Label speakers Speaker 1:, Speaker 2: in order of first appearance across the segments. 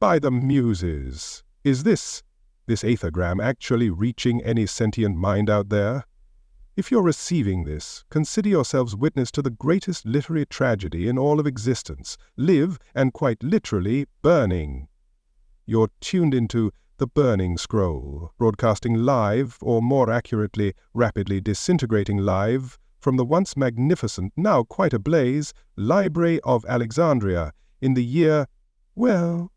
Speaker 1: By the muses! Is this aethergram actually reaching any sentient mind out there? If you're receiving this, consider yourselves witness to the greatest literary tragedy in all of existence, live and quite literally burning. You're tuned into the Burning Scroll, broadcasting live, or more accurately, rapidly disintegrating live, from the once magnificent, now quite ablaze, Library of Alexandria, in the year, well,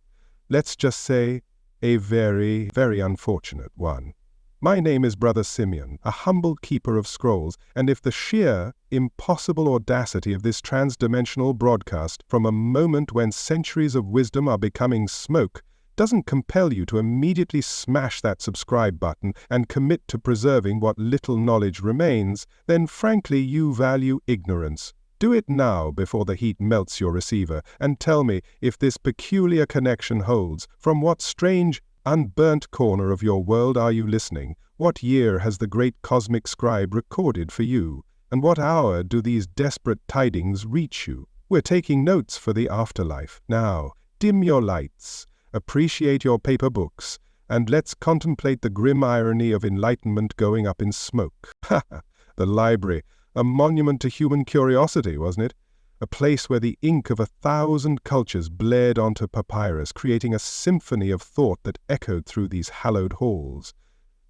Speaker 1: let's just say, a very, very unfortunate one. My name is Brother Simeon, a humble keeper of scrolls, and if the sheer, impossible audacity of this transdimensional broadcast from a moment when centuries of wisdom are becoming smoke doesn't compel you to immediately smash that subscribe button and commit to preserving what little knowledge remains, then frankly you value ignorance. Do it now before the heat melts your receiver, and tell me if this peculiar connection holds. From what strange, unburnt corner of your world are you listening? What year has the great cosmic scribe recorded for you? And what hour do these desperate tidings reach you? We're taking notes for the afterlife. Now, dim your lights, appreciate your paper books, and let's contemplate the grim irony of enlightenment going up in smoke. The library, a monument to human curiosity, wasn't it? A place where the ink of 1,000 cultures blared onto papyrus, creating a symphony of thought that echoed through these hallowed halls.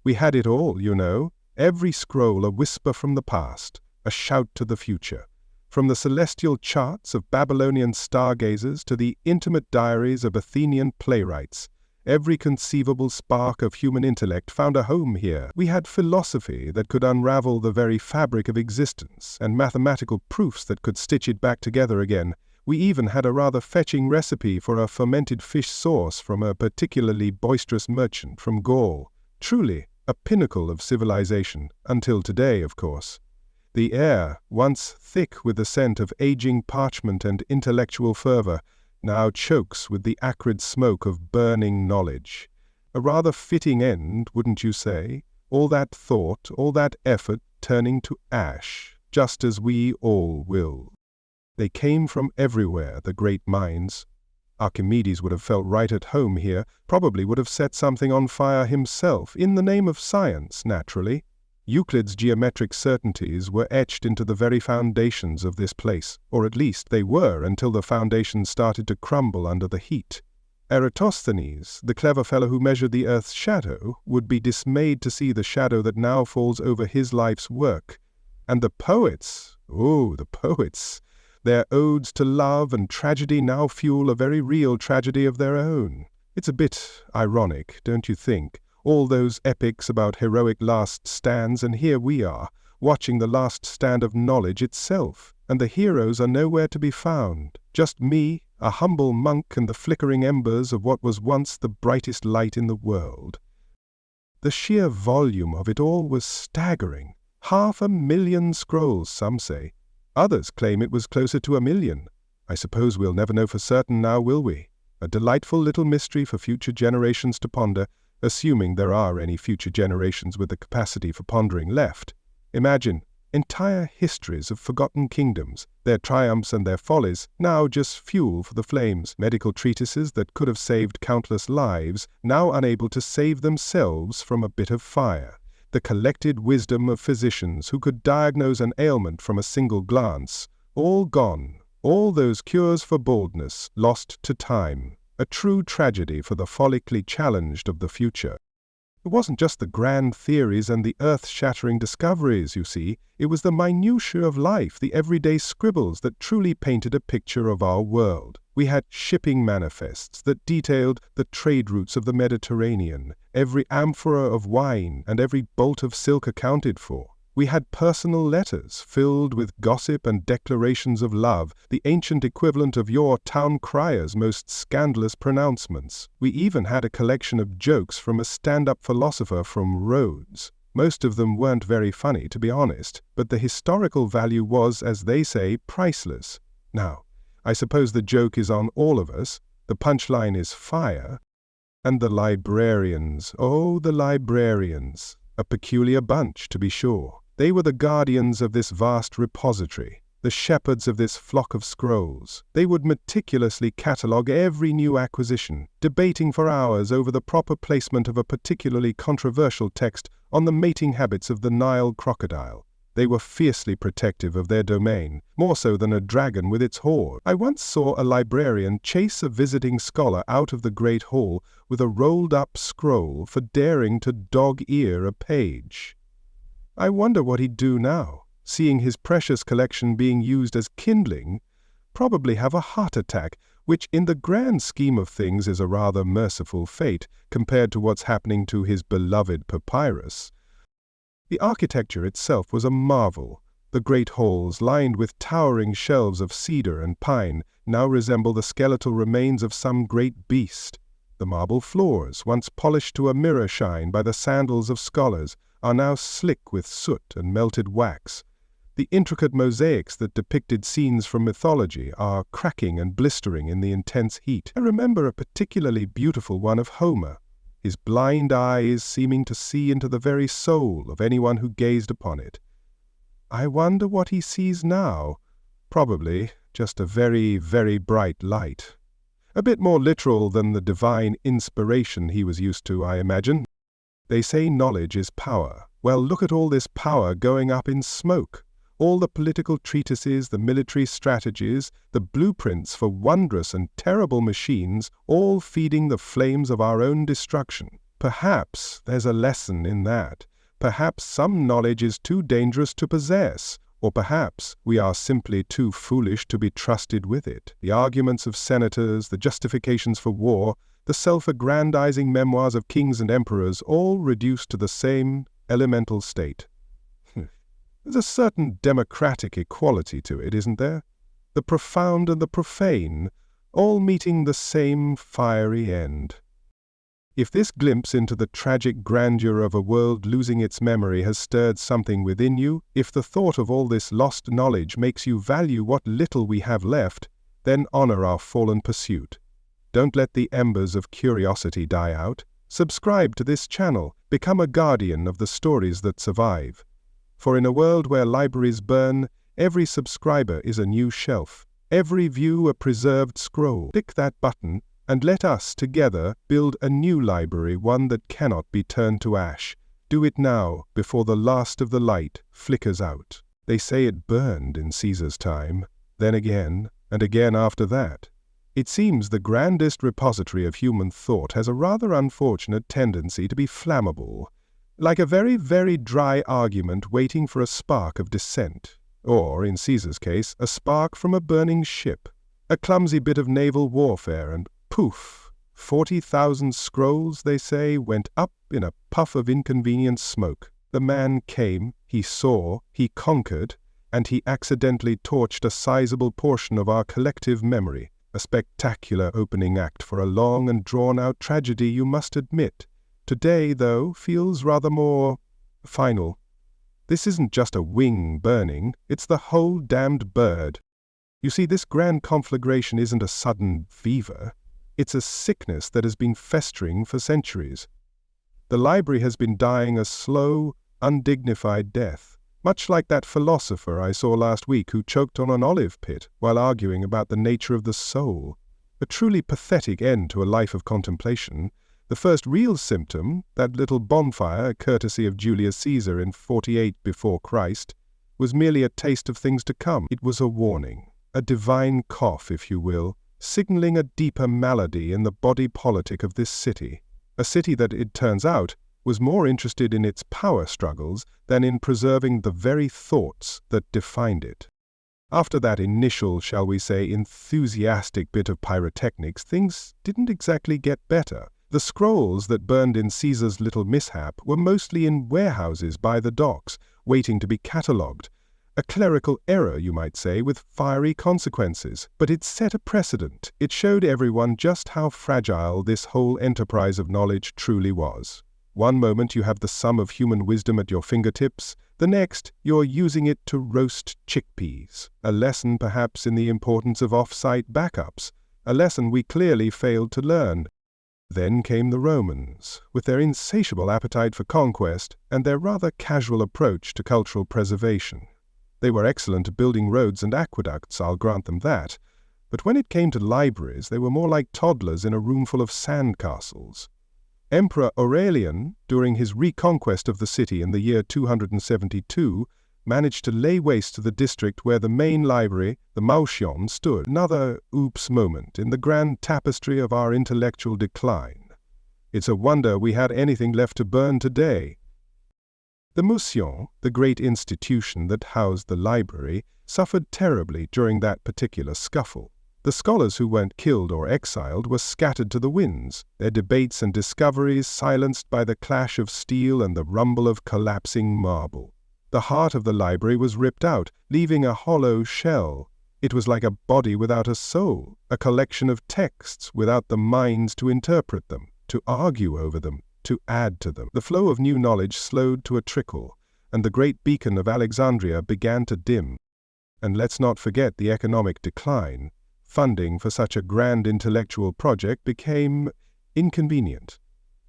Speaker 1: We had it all, you know, every scroll a whisper from the past, a shout to the future. From the celestial charts of Babylonian stargazers to the intimate diaries of Athenian playwrights, every conceivable spark of human intellect found a home here. We had philosophy that could unravel the very fabric of existence, and mathematical proofs that could stitch it back together again. We even had a rather fetching recipe for a fermented fish sauce from a particularly boisterous merchant from Gaul. Truly, a pinnacle of civilization, until today, of course. The air, once thick with the scent of aging parchment and intellectual fervor, now chokes with the acrid smoke of burning knowledge. A rather fitting end, wouldn't you say? All that thought, all that effort turning to ash, just as we all will. They came from everywhere, the great minds. Archimedes would have felt right at home here, probably would have set something on fire himself, in the name of science, naturally. Euclid's geometric certainties were etched into the very foundations of this place, or at least they were until the foundations started to crumble under the heat. Eratosthenes, the clever fellow who measured the earth's shadow, would be dismayed to see the shadow that now falls over his life's work. And the poets, oh, the poets! Their odes to love and tragedy now fuel a very real tragedy of their own. It's a bit ironic, don't you think? All those epics about heroic last stands, and here we are, watching the last stand of knowledge itself, and the heroes are nowhere to be found. Just me, a humble monk, and the flickering embers of what was once the brightest light in the world. The sheer volume of it all was staggering. 500,000 scrolls, some say. Others claim it was closer to 1 million. I suppose we'll never know for certain now, will we? A delightful little mystery for future generations to ponder, assuming there are any future generations with the capacity for pondering left. Imagine entire histories of forgotten kingdoms, their triumphs and their follies, now just fuel for the flames. Medical treatises that could have saved countless lives, now unable to save themselves from a bit of fire. The collected wisdom of physicians who could diagnose an ailment from a single glance, all gone. All those cures for baldness lost to time. A true tragedy for the follically challenged of the future. It wasn't just the grand theories and the earth-shattering discoveries, you see. It was the minutiae of life, the everyday scribbles that truly painted a picture of our world. We had shipping manifests that detailed the trade routes of the Mediterranean, every amphora of wine and every bolt of silk accounted for. We had personal letters filled with gossip and declarations of love, the ancient equivalent of your town crier's most scandalous pronouncements. We even had a collection of jokes from a stand-up philosopher from Rhodes. Most of them weren't very funny, to be honest, but the historical value was, as they say, priceless. Now, I suppose the joke is on all of us. The punchline is fire. And the librarians, oh, the librarians. A peculiar bunch, to be sure. They were the guardians of this vast repository, the shepherds of this flock of scrolls. They would meticulously catalogue every new acquisition, debating for hours over the proper placement of a particularly controversial text on the mating habits of the Nile crocodile. They were fiercely protective of their domain, more so than a dragon with its hoard. I once saw a librarian chase a visiting scholar out of the great hall with a rolled-up scroll for daring to dog-ear a page. I wonder what he'd do now, seeing his precious collection being used as kindling, probably have a heart attack, which in the grand scheme of things is a rather merciful fate compared to what's happening to his beloved papyrus. The architecture itself was a marvel. The great halls, lined with towering shelves of cedar and pine, now resemble the skeletal remains of some great beast. The marble floors, once polished to a mirror shine by the sandals of scholars, are now slick with soot and melted wax. The intricate mosaics that depicted scenes from mythology are cracking and blistering in the intense heat. I remember a particularly beautiful one of Homer, his blind eyes seeming to see into the very soul of anyone who gazed upon it. I wonder what he sees now. Probably just a very, very bright light. A bit more literal than the divine inspiration he was used to, I imagine. They say knowledge is power. Well, look at all this power going up in smoke. All the political treatises, the military strategies, the blueprints for wondrous and terrible machines, all feeding the flames of our own destruction. Perhaps there's a lesson in that. Perhaps some knowledge is too dangerous to possess, or perhaps we are simply too foolish to be trusted with it. The arguments of senators, the justifications for war, the self-aggrandizing memoirs of kings and emperors, all reduced to the same elemental state. There's a certain democratic equality to it, isn't there? The profound and the profane, all meeting the same fiery end. If this glimpse into the tragic grandeur of a world losing its memory has stirred something within you, if the thought of all this lost knowledge makes you value what little we have left, then honor our fallen pursuit. Don't let the embers of curiosity die out. Subscribe to this channel. Become a guardian of the stories that survive. For in a world where libraries burn, every subscriber is a new shelf, every view a preserved scroll. Click that button and let us together build a new library, one that cannot be turned to ash. Do it now, before the last of the light flickers out. They say it burned in Caesar's time, then again, and again after that. It seems the grandest repository of human thought has a rather unfortunate tendency to be flammable, like a very, very dry argument waiting for a spark of dissent, or, in Caesar's case, a spark from a burning ship, a clumsy bit of naval warfare, and poof, 40,000 scrolls, they say, went up in a puff of inconvenient smoke. The man came, he saw, he conquered, and he accidentally torched a sizable portion of our collective memory, a spectacular opening act for a long and drawn-out tragedy, you must admit. Today, though, feels rather more final. This isn't just a wing burning, it's the whole damned bird. You see, this grand conflagration isn't a sudden fever. It's a sickness that has been festering for centuries. The library has been dying a slow, undignified death, much like that philosopher I saw last week who choked on an olive pit while arguing about the nature of the soul. A truly pathetic end to a life of contemplation. The first real symptom, that little bonfire, courtesy of Julius Caesar in 48 before Christ, was merely a taste of things to come. It was a warning, a divine cough, if you will, signaling a deeper malady in the body politic of this city. A city that, it turns out, was more interested in its power struggles than in preserving the very thoughts that defined it. After that initial, shall we say, enthusiastic bit of pyrotechnics, things didn't exactly get better. The scrolls that burned in Caesar's little mishap were mostly in warehouses by the docks, waiting to be catalogued. A clerical error, you might say, with fiery consequences. But it set a precedent. It showed everyone just how fragile this whole enterprise of knowledge truly was. One moment you have the sum of human wisdom at your fingertips, the next you're using it to roast chickpeas. A lesson perhaps in the importance of off-site backups, a lesson we clearly failed to learn. Then came the Romans, with their insatiable appetite for conquest and their rather casual approach to cultural preservation. They were excellent at building roads and aqueducts, I'll grant them that. But when it came to libraries, they were more like toddlers in a room full of sandcastles. Emperor Aurelian, during his reconquest of the city in the year 272, managed to lay waste to the district where the main library, the Mauchion, stood. Another oops moment in the grand tapestry of our intellectual decline. It's a wonder we had anything left to burn today. The Mauchion, the great institution that housed the library, suffered terribly during that particular scuffle. The scholars who weren't killed or exiled were scattered to the winds, their debates and discoveries silenced by the clash of steel and the rumble of collapsing marble. The heart of the library was ripped out, leaving a hollow shell. It was like a body without a soul, a collection of texts without the minds to interpret them, to argue over them, to add to them. The flow of new knowledge slowed to a trickle, and the great beacon of Alexandria began to dim. And let's not forget the economic decline. Funding for such a grand intellectual project became inconvenient.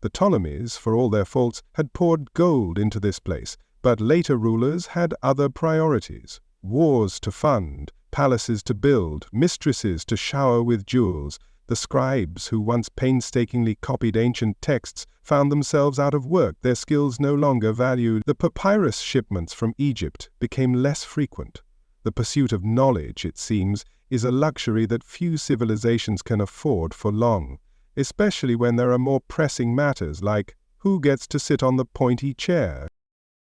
Speaker 1: The Ptolemies, for all their faults, had poured gold into this place, but later rulers had other priorities. Wars to fund, palaces to build, mistresses to shower with jewels. The scribes, who once painstakingly copied ancient texts, found themselves out of work, their skills no longer valued. The papyrus shipments from Egypt became less frequent. The pursuit of knowledge, it seems, is a luxury that few civilizations can afford for long, especially when there are more pressing matters like who gets to sit on the pointy chair.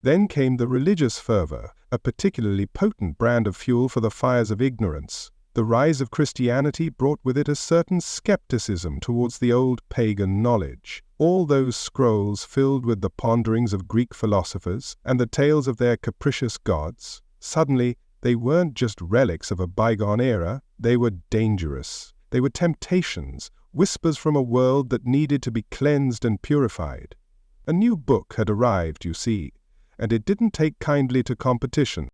Speaker 1: Then came the religious fervor, a particularly potent brand of fuel for the fires of ignorance. The rise of Christianity brought with it a certain skepticism towards the old pagan knowledge. All those scrolls filled with the ponderings of Greek philosophers and the tales of their capricious gods, suddenly they weren't just relics of a bygone era, they were dangerous. They were temptations, whispers from a world that needed to be cleansed and purified. A new book had arrived, you see, and it didn't take kindly to competition.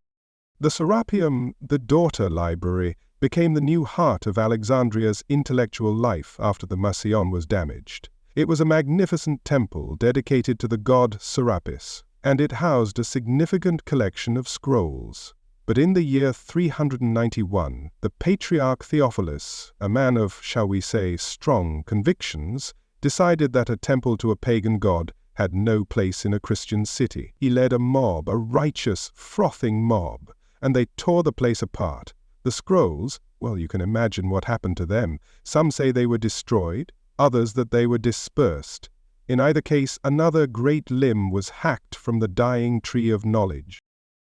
Speaker 1: The Serapeum, the daughter library, became the new heart of Alexandria's intellectual life after the Mauchion was damaged. It was a magnificent temple dedicated to the god Serapis, and it housed a significant collection of scrolls. But in the year 391, the Patriarch Theophilus, a man of, shall we say, strong convictions, decided that a temple to a pagan god had no place in a Christian city. He led a mob, a righteous, frothing mob, and they tore the place apart. The scrolls, well, you can imagine what happened to them. Some say they were destroyed, others that they were dispersed. In either case, another great limb was hacked from the dying tree of knowledge.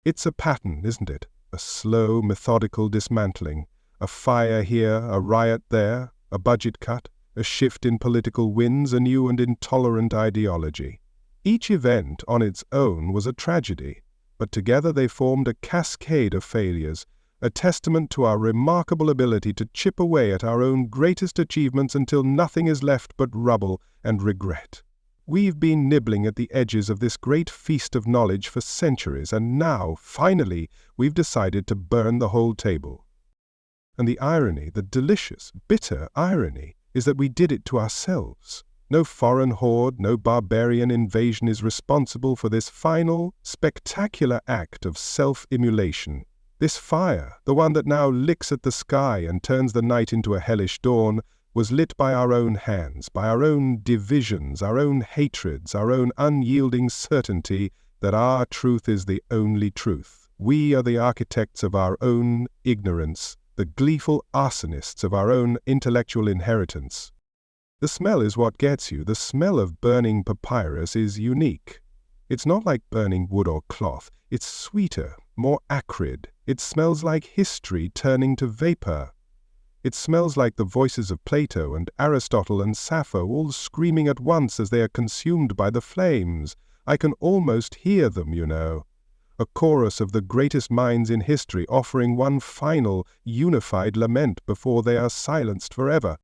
Speaker 1: It's a pattern, isn't it? A slow, methodical dismantling. A fire here, a riot there, a budget cut, a shift in political winds, a new and intolerant ideology. Each event on its own was a tragedy, but together they formed a cascade of failures, a testament to our remarkable ability to chip away at our own greatest achievements until nothing is left but rubble and regret. We've been nibbling at the edges of this great feast of knowledge for centuries, and now, finally, we've decided to burn the whole table. And the irony, the delicious, bitter irony, is that we did it to ourselves. No foreign horde, no barbarian invasion is responsible for this final, spectacular act of self-immolation. This fire, the one that now licks at the sky and turns the night into a hellish dawn, was lit by our own hands, by our own divisions, our own hatreds, our own unyielding certainty that our truth is the only truth. We are the architects of our own ignorance, the gleeful arsonists of our own intellectual inheritance. The smell is what gets you. The smell of burning papyrus is unique. It's not like burning wood or cloth. It's sweeter, more acrid. It smells like history turning to vapor. It smells like the voices of Plato and Aristotle and Sappho all screaming at once as they are consumed by the flames. I can almost hear them, you know. A chorus of the greatest minds in history offering one final, unified lament before they are silenced forever.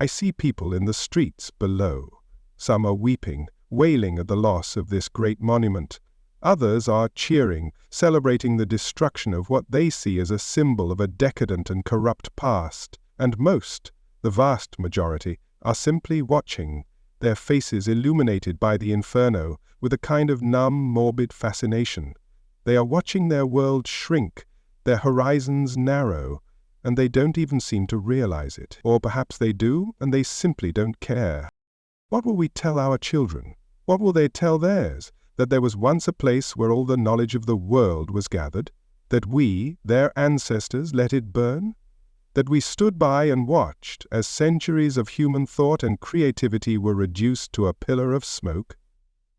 Speaker 1: I see people in the streets below. Some are weeping, wailing at the loss of this great monument. Others are cheering, celebrating the destruction of what they see as a symbol of a decadent and corrupt past. And most, the vast majority, are simply watching, their faces illuminated by the inferno with a kind of numb, morbid fascination. They are watching their world shrink their horizons narrow, and they don't even seem to realize it. Or perhaps they do, and they simply don't care. What will we tell our children? What will they tell theirs? That there was once a place where all the knowledge of the world was gathered? That we, their ancestors, let it burn? That we stood by and watched as centuries of human thought and creativity were reduced to a pillar of smoke?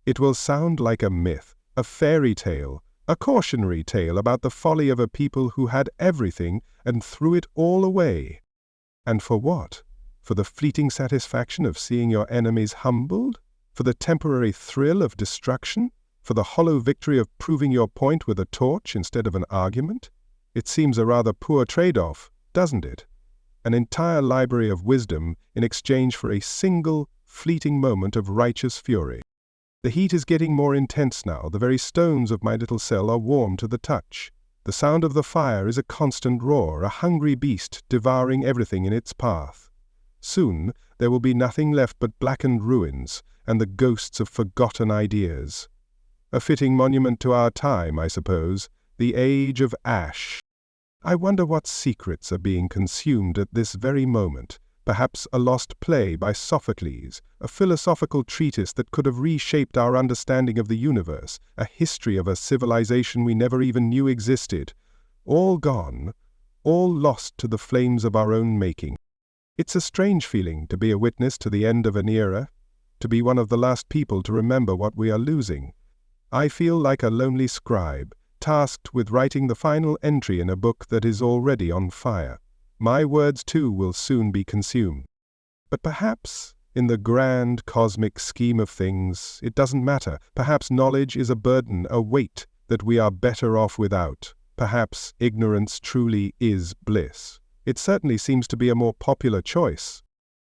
Speaker 1: It will sound like a myth, a fairy tale, a cautionary tale about the folly of a people who had everything and threw it all away. And for what? For the fleeting satisfaction of seeing your enemies humbled? For the temporary thrill of destruction? For the hollow victory of proving your point with a torch instead of an argument? It seems a rather poor trade-off, doesn't it? An entire library of wisdom in exchange for a single, fleeting moment of righteous fury. The heat is getting more intense now. The very stones of my little cell are warm to the touch. The sound of the fire is a constant roar, a hungry beast devouring everything in its path. Soon there will be nothing left but blackened ruins and the ghosts of forgotten ideas. A fitting monument to our time, I suppose, the age of ash. I wonder what secrets are being consumed at this very moment. Perhaps a lost play by Sophocles, a philosophical treatise that could have reshaped our understanding of the universe, a history of a civilization we never even knew existed. All gone, all lost to the flames of our own making. It's a strange feeling to be a witness to the end of an era, to be one of the last people to remember what we are losing. I feel like a lonely scribe, tasked with writing the final entry in a book that is already on fire. My words, too, will soon be consumed. But perhaps, in the grand cosmic scheme of things, it doesn't matter. Perhaps knowledge is a burden, a weight that we are better off without. Perhaps ignorance truly is bliss. It certainly seems to be a more popular choice.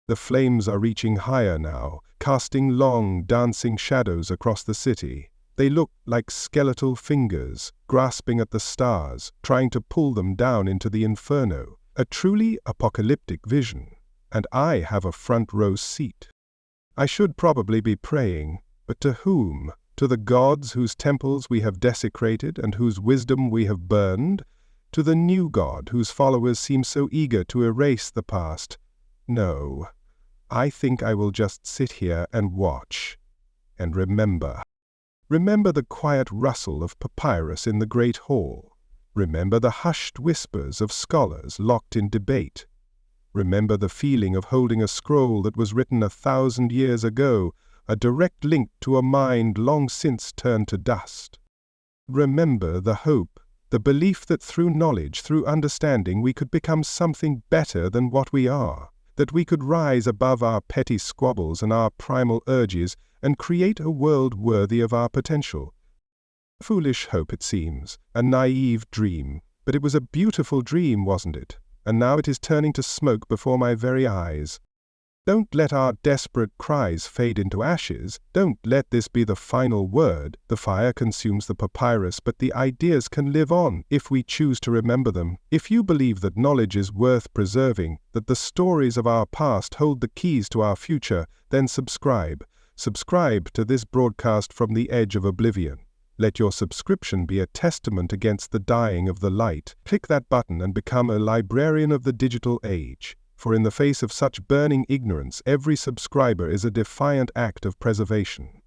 Speaker 1: The flames are reaching higher now, casting long, dancing shadows across the city. They look like skeletal fingers, grasping at the stars, trying to pull them down into the inferno. A truly apocalyptic vision, and I have a front row seat. I should probably be praying, but to whom? To the gods whose temples we have desecrated and whose wisdom we have burned? To the new God whose followers seem so eager to erase the past? No, I think I will just sit here and watch, and remember. Remember the quiet rustle of papyrus in the great hall. Remember the hushed whispers of scholars locked in debate. Remember the feeling of holding a scroll that was written 1,000 years ago, a direct link to a mind long since turned to dust. Remember the hope, the belief that through knowledge, through understanding, we could become something better than what we are, that we could rise above our petty squabbles and our primal urges and create a world worthy of our potential. Foolish hope, it seems, a naive dream, but it was a beautiful dream, wasn't it? And now it is turning to smoke before my very eyes. Don't let our desperate cries fade into ashes. Don't let this be the final word. The fire consumes the papyrus, but the ideas can live on if we choose to remember them. If you believe that knowledge is worth preserving, that the stories of our past hold the keys to our future, then subscribe. Subscribe to this broadcast from the edge of oblivion. Let your subscription be a testament against the dying of the light. Click that button and become a librarian of the digital age. For in the face of such burning ignorance, every subscriber is a defiant act of preservation.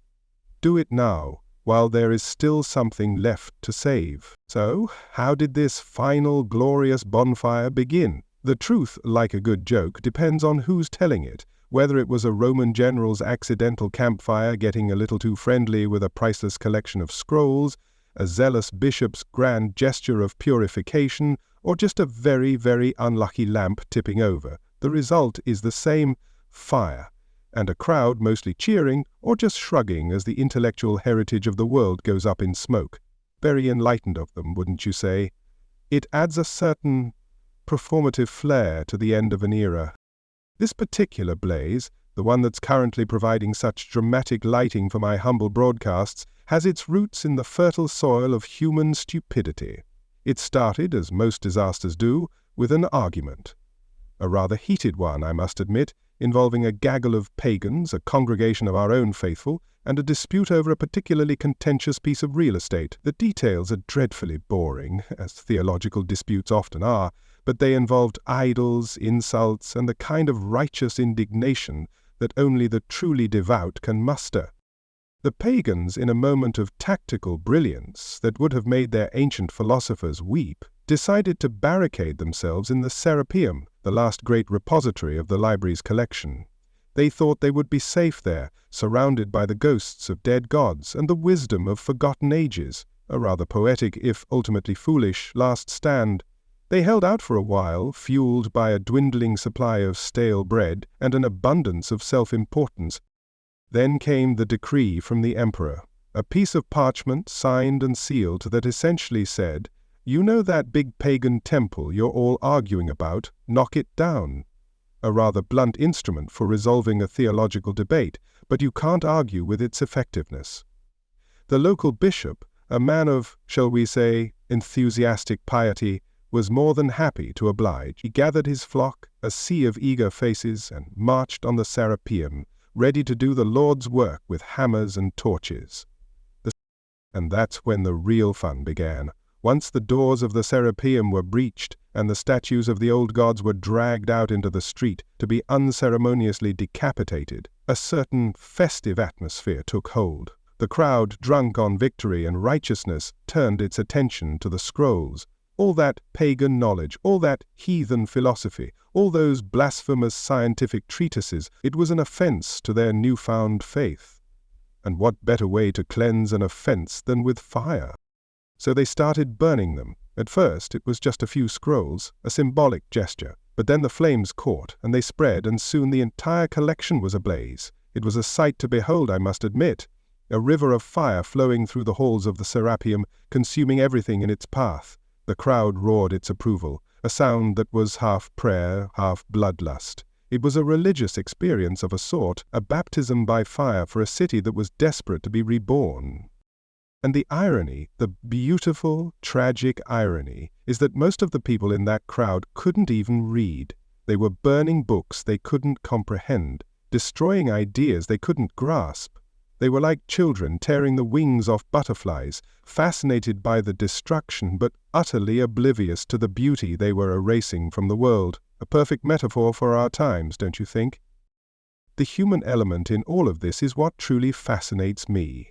Speaker 1: Do it now, while there is still something left to save. So, how did this final glorious bonfire begin? The truth, like a good joke, depends on who's telling it. Whether it was a Roman general's accidental campfire getting a little too friendly with a priceless collection of scrolls, a zealous bishop's grand gesture of purification, or just a very, very unlucky lamp tipping over, the result is the same: fire, and a crowd mostly cheering or just shrugging as the intellectual heritage of the world goes up in smoke. Very enlightened of them, wouldn't you say? It adds a certain performative flair to the end of an era. This particular blaze, the one that's currently providing such dramatic lighting for my humble broadcasts, has its roots in the fertile soil of human stupidity. It started, as most disasters do, with an argument. A rather heated one, I must admit, involving a gaggle of pagans, a congregation of our own faithful, and a dispute over a particularly contentious piece of real estate. The details are dreadfully boring, as theological disputes often are, but they involved idols, insults, and the kind of righteous indignation that only the truly devout can muster. The pagans, in a moment of tactical brilliance that would have made their ancient philosophers weep, decided to barricade themselves in the Serapeum, the last great repository of the library's collection. They thought they would be safe there, surrounded by the ghosts of dead gods and the wisdom of forgotten ages, a rather poetic, if ultimately foolish, last stand. They held out for a while, fueled by a dwindling supply of stale bread and an abundance of self-importance. Then came the decree from the emperor, a piece of parchment signed and sealed that essentially said, "You know that big pagan temple you're all arguing about? Knock it down." A rather blunt instrument for resolving a theological debate, but you can't argue with its effectiveness. The local bishop, a man of, shall we say, enthusiastic piety, was more than happy to oblige. He gathered his flock, a sea of eager faces, and marched on the Serapeum, ready to do the Lord's work with hammers and torches. And that's when the real fun began. Once the doors of the Serapeum were breached, and the statues of the old gods were dragged out into the street to be unceremoniously decapitated, a certain festive atmosphere took hold. The crowd, drunk on victory and righteousness, turned its attention to the scrolls. All that pagan knowledge, all that heathen philosophy, all those blasphemous scientific treatises, it was an offense to their newfound faith. And what better way to cleanse an offense than with fire? So they started burning them. At first it was just a few scrolls, a symbolic gesture, but then the flames caught, and they spread, and soon the entire collection was ablaze. It was a sight to behold, I must admit. A river of fire flowing through the halls of the Serapeum, consuming everything in its path. The crowd roared its approval, a sound that was half prayer, half bloodlust. It was a religious experience of a sort, a baptism by fire for a city that was desperate to be reborn. And the irony, the beautiful, tragic irony, is that most of the people in that crowd couldn't even read. They were burning books they couldn't comprehend, destroying ideas they couldn't grasp. They were like children tearing the wings off butterflies, fascinated by the destruction but utterly oblivious to the beauty they were erasing from the world. A perfect metaphor for our times, don't you think? The human element in all of this is what truly fascinates me.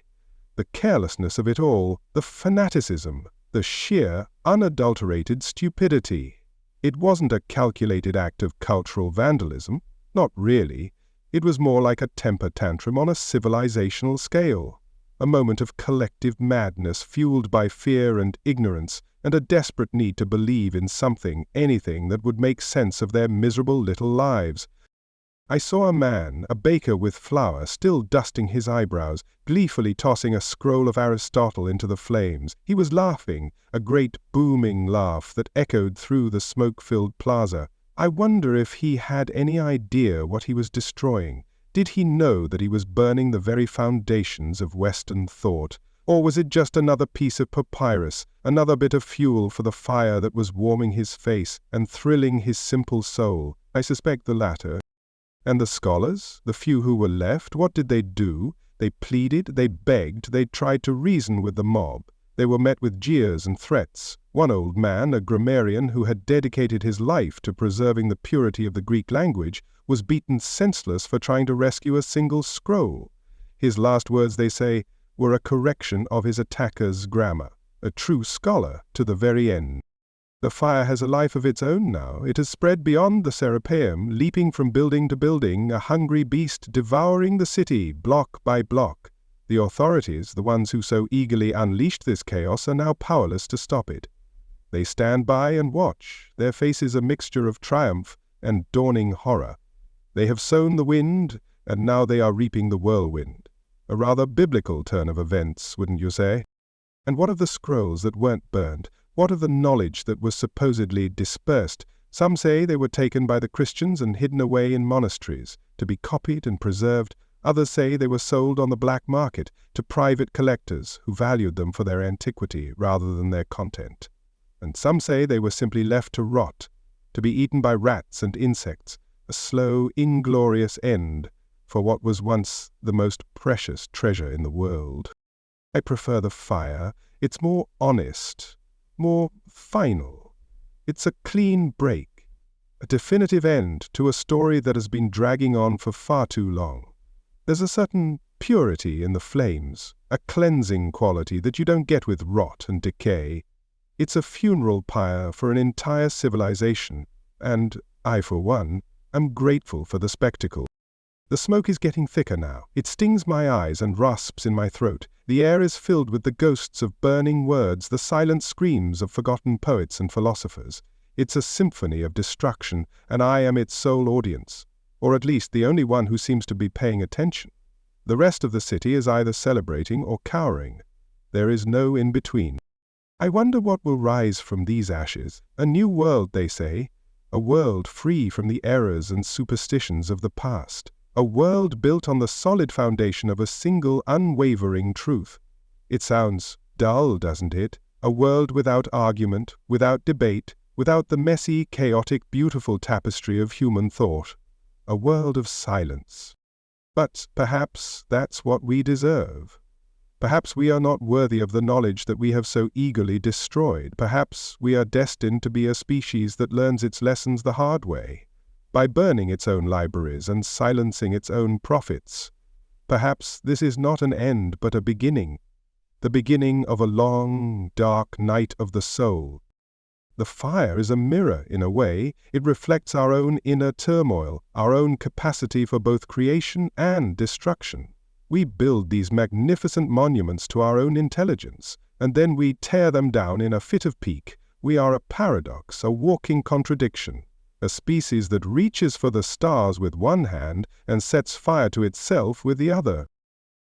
Speaker 1: The carelessness of it all, the fanaticism, the sheer, unadulterated stupidity. It wasn't a calculated act of cultural vandalism, not really. It was more like a temper tantrum on a civilizational scale, a moment of collective madness fueled by fear and ignorance and a desperate need to believe in something, anything that would make sense of their miserable little lives. I saw a man, a baker with flour, still dusting his eyebrows, gleefully tossing a scroll of Aristotle into the flames. He was laughing, a great booming laugh that echoed through the smoke-filled plaza. I wonder if he had any idea what he was destroying. Did he know that he was burning the very foundations of Western thought? Or was it just another piece of papyrus, another bit of fuel for the fire that was warming his face and thrilling his simple soul? I suspect the latter. And the scholars, the few who were left, what did they do? They pleaded, they begged, they tried to reason with the mob. They were met with jeers and threats. One old man, a grammarian who had dedicated his life to preserving the purity of the Greek language, was beaten senseless for trying to rescue a single scroll. His last words, they say, were a correction of his attacker's grammar. A true scholar to the very end. The fire has a life of its own now. It has spread beyond the Serapeum, leaping from building to building, a hungry beast devouring the city, block by block. The authorities, the ones who so eagerly unleashed this chaos, are now powerless to stop it. They stand by and watch, their faces a mixture of triumph and dawning horror. They have sown the wind, and now they are reaping the whirlwind. A rather biblical turn of events, wouldn't you say? And what of the scrolls that weren't burned? What of the knowledge that was supposedly dispersed? Some say they were taken by the Christians and hidden away in monasteries, to be copied and preserved. Others say they were sold on the black market to private collectors who valued them for their antiquity rather than their content. And some say they were simply left to rot, to be eaten by rats and insects, a slow, inglorious end for what was once the most precious treasure in the world. I prefer the fire. It's more honest, more final. It's a clean break, a definitive end to a story that has been dragging on for far too long. There's a certain purity in the flames, a cleansing quality that you don't get with rot and decay. It's a funeral pyre for an entire civilization, and I, for one, am grateful for the spectacle. The smoke is getting thicker now. It stings my eyes and rasps in my throat. The air is filled with the ghosts of burning words, the silent screams of forgotten poets and philosophers. It's a symphony of destruction, and I am its sole audience, or at least the only one who seems to be paying attention. The rest of the city is either celebrating or cowering. There is no in-between. I wonder what will rise from these ashes. A new world, they say. A world free from the errors and superstitions of the past. A world built on the solid foundation of a single unwavering truth. It sounds dull, doesn't it? A world without argument, without debate, without the messy, chaotic, beautiful tapestry of human thought. A world of silence. But perhaps that's what we deserve. Perhaps we are not worthy of the knowledge that we have so eagerly destroyed. Perhaps we are destined to be a species that learns its lessons the hard way, by burning its own libraries and silencing its own prophets. Perhaps this is not an end but a beginning, the beginning of a long, dark night of the soul. The fire is a mirror, in a way. It reflects our own inner turmoil, our own capacity for both creation and destruction. We build these magnificent monuments to our own intelligence, and then we tear them down in a fit of pique. We are a paradox, a walking contradiction, a species that reaches for the stars with one hand and sets fire to itself with the other.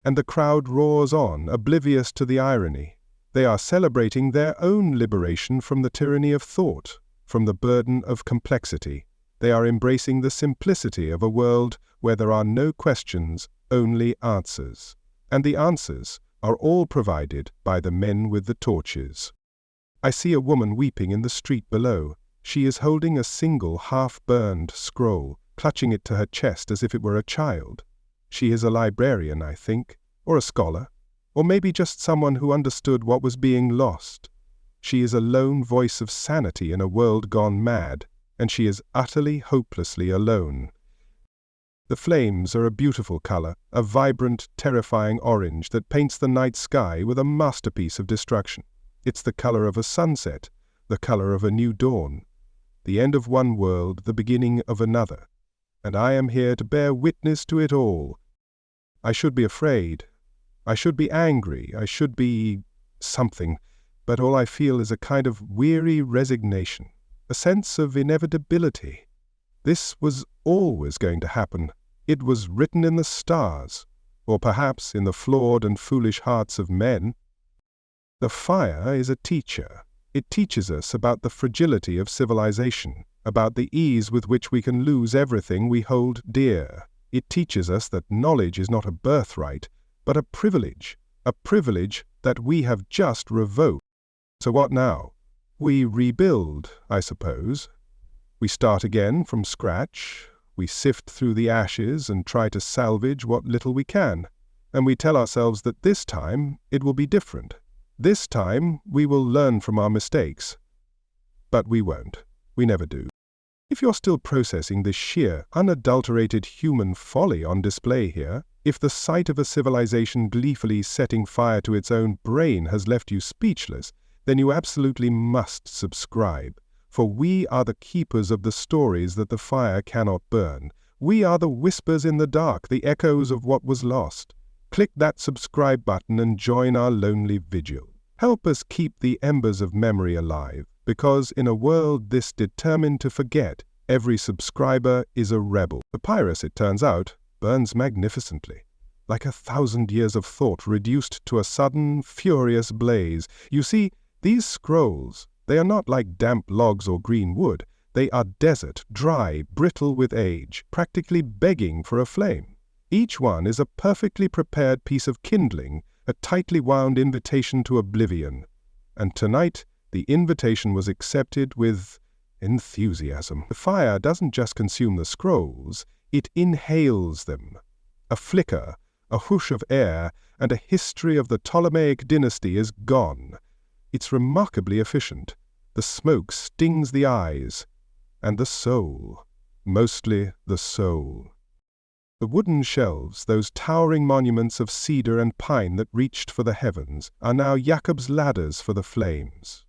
Speaker 1: And the crowd roars on, oblivious to the irony. They are celebrating their own liberation from the tyranny of thought, from the burden of complexity. They are embracing the simplicity of a world where there are no questions, only answers. And the answers are all provided by the men with the torches. I see a woman weeping in the street below. She is holding a single half-burned scroll, clutching it to her chest as if it were a child. She is a librarian, I think, or a scholar, or maybe just someone who understood what was being lost. She is a lone voice of sanity in a world gone mad, and she is utterly, hopelessly alone. The flames are a beautiful color, a vibrant, terrifying orange that paints the night sky with a masterpiece of destruction. It's the color of a sunset, the color of a new dawn, the end of one world, the beginning of another. And I am here to bear witness to it all. I should be afraid. I should be angry, I should be something, but all I feel is a kind of weary resignation, a sense of inevitability. This was always going to happen. It was written in the stars, or perhaps in the flawed and foolish hearts of men. The fire is a teacher. It teaches us about the fragility of civilization, about the ease with which we can lose everything we hold dear. It teaches us that knowledge is not a birthright, but a privilege that we have just revoked. So what now? We rebuild, I suppose. We start again from scratch. We sift through the ashes and try to salvage what little we can. And we tell ourselves that this time it will be different. This time we will learn from our mistakes. But we won't. We never do. If you're still processing this sheer, unadulterated human folly on display here, if the sight of a civilization gleefully setting fire to its own brain has left you speechless, then you absolutely must subscribe. For we are the keepers of the stories that the fire cannot burn. We are the whispers in the dark, the echoes of what was lost. Click that subscribe button and join our lonely vigil. Help us keep the embers of memory alive, because in a world this determined to forget, every subscriber is a rebel. The Papyrus, it turns out, burns magnificently, like 1,000 years of thought reduced to a sudden, furious blaze. You see, these scrolls, they are not like damp logs or green wood. They are desert, dry, brittle with age, practically begging for a flame. Each one is a perfectly prepared piece of kindling, a tightly wound invitation to oblivion. And tonight, the invitation was accepted with Enthusiasm. The fire doesn't just consume the scrolls, it inhales them. A flicker, a whoosh of air, and a history of the Ptolemaic dynasty is gone. It's remarkably efficient. The smoke stings the eyes. And the soul. Mostly the soul. The wooden shelves, those towering monuments of cedar and pine that reached for the heavens, are now Jacob's ladders for the flames.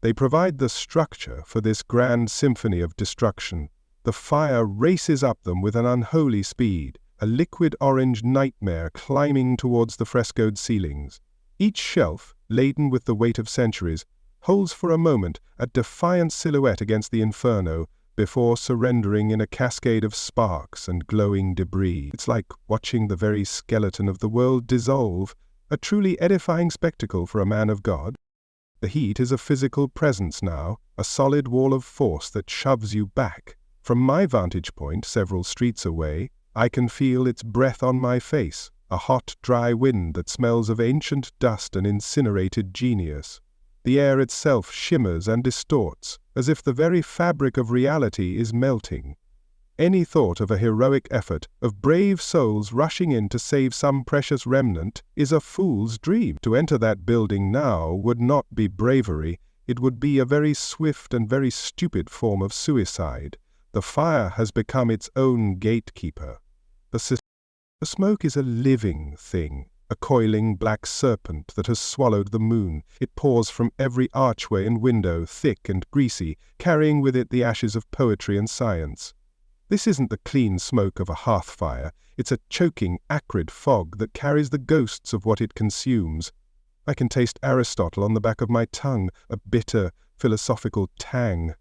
Speaker 1: They provide the structure for this grand symphony of destruction. The fire races up them with an unholy speed, a liquid orange nightmare climbing towards the frescoed ceilings. Each shelf, laden with the weight of centuries, holds for a moment a defiant silhouette against the inferno before surrendering in a cascade of sparks and glowing debris. It's like watching the very skeleton of the world dissolve, a truly edifying spectacle for a man of God. The heat is a physical presence now, a solid wall of force that shoves you back. From my vantage point, several streets away, I can feel its breath on my face, a hot, dry wind that smells of ancient dust and incinerated genius. The air itself shimmers and distorts, as if the very fabric of reality is melting. Any thought of a heroic effort, of brave souls rushing in to save some precious remnant, is a fool's dream. To enter that building now would not be bravery, it would be a very swift and very stupid form of suicide. The fire has become its own gatekeeper. The smoke is a living thing, a coiling black serpent that has swallowed the moon. It pours from every archway and window, thick and greasy, carrying with it the ashes of poetry and science. This isn't the clean smoke of a hearth fire. It's a choking, acrid fog that carries the ghosts of what it consumes. I can taste Aristotle on the back of my tongue, a bitter, philosophical tang.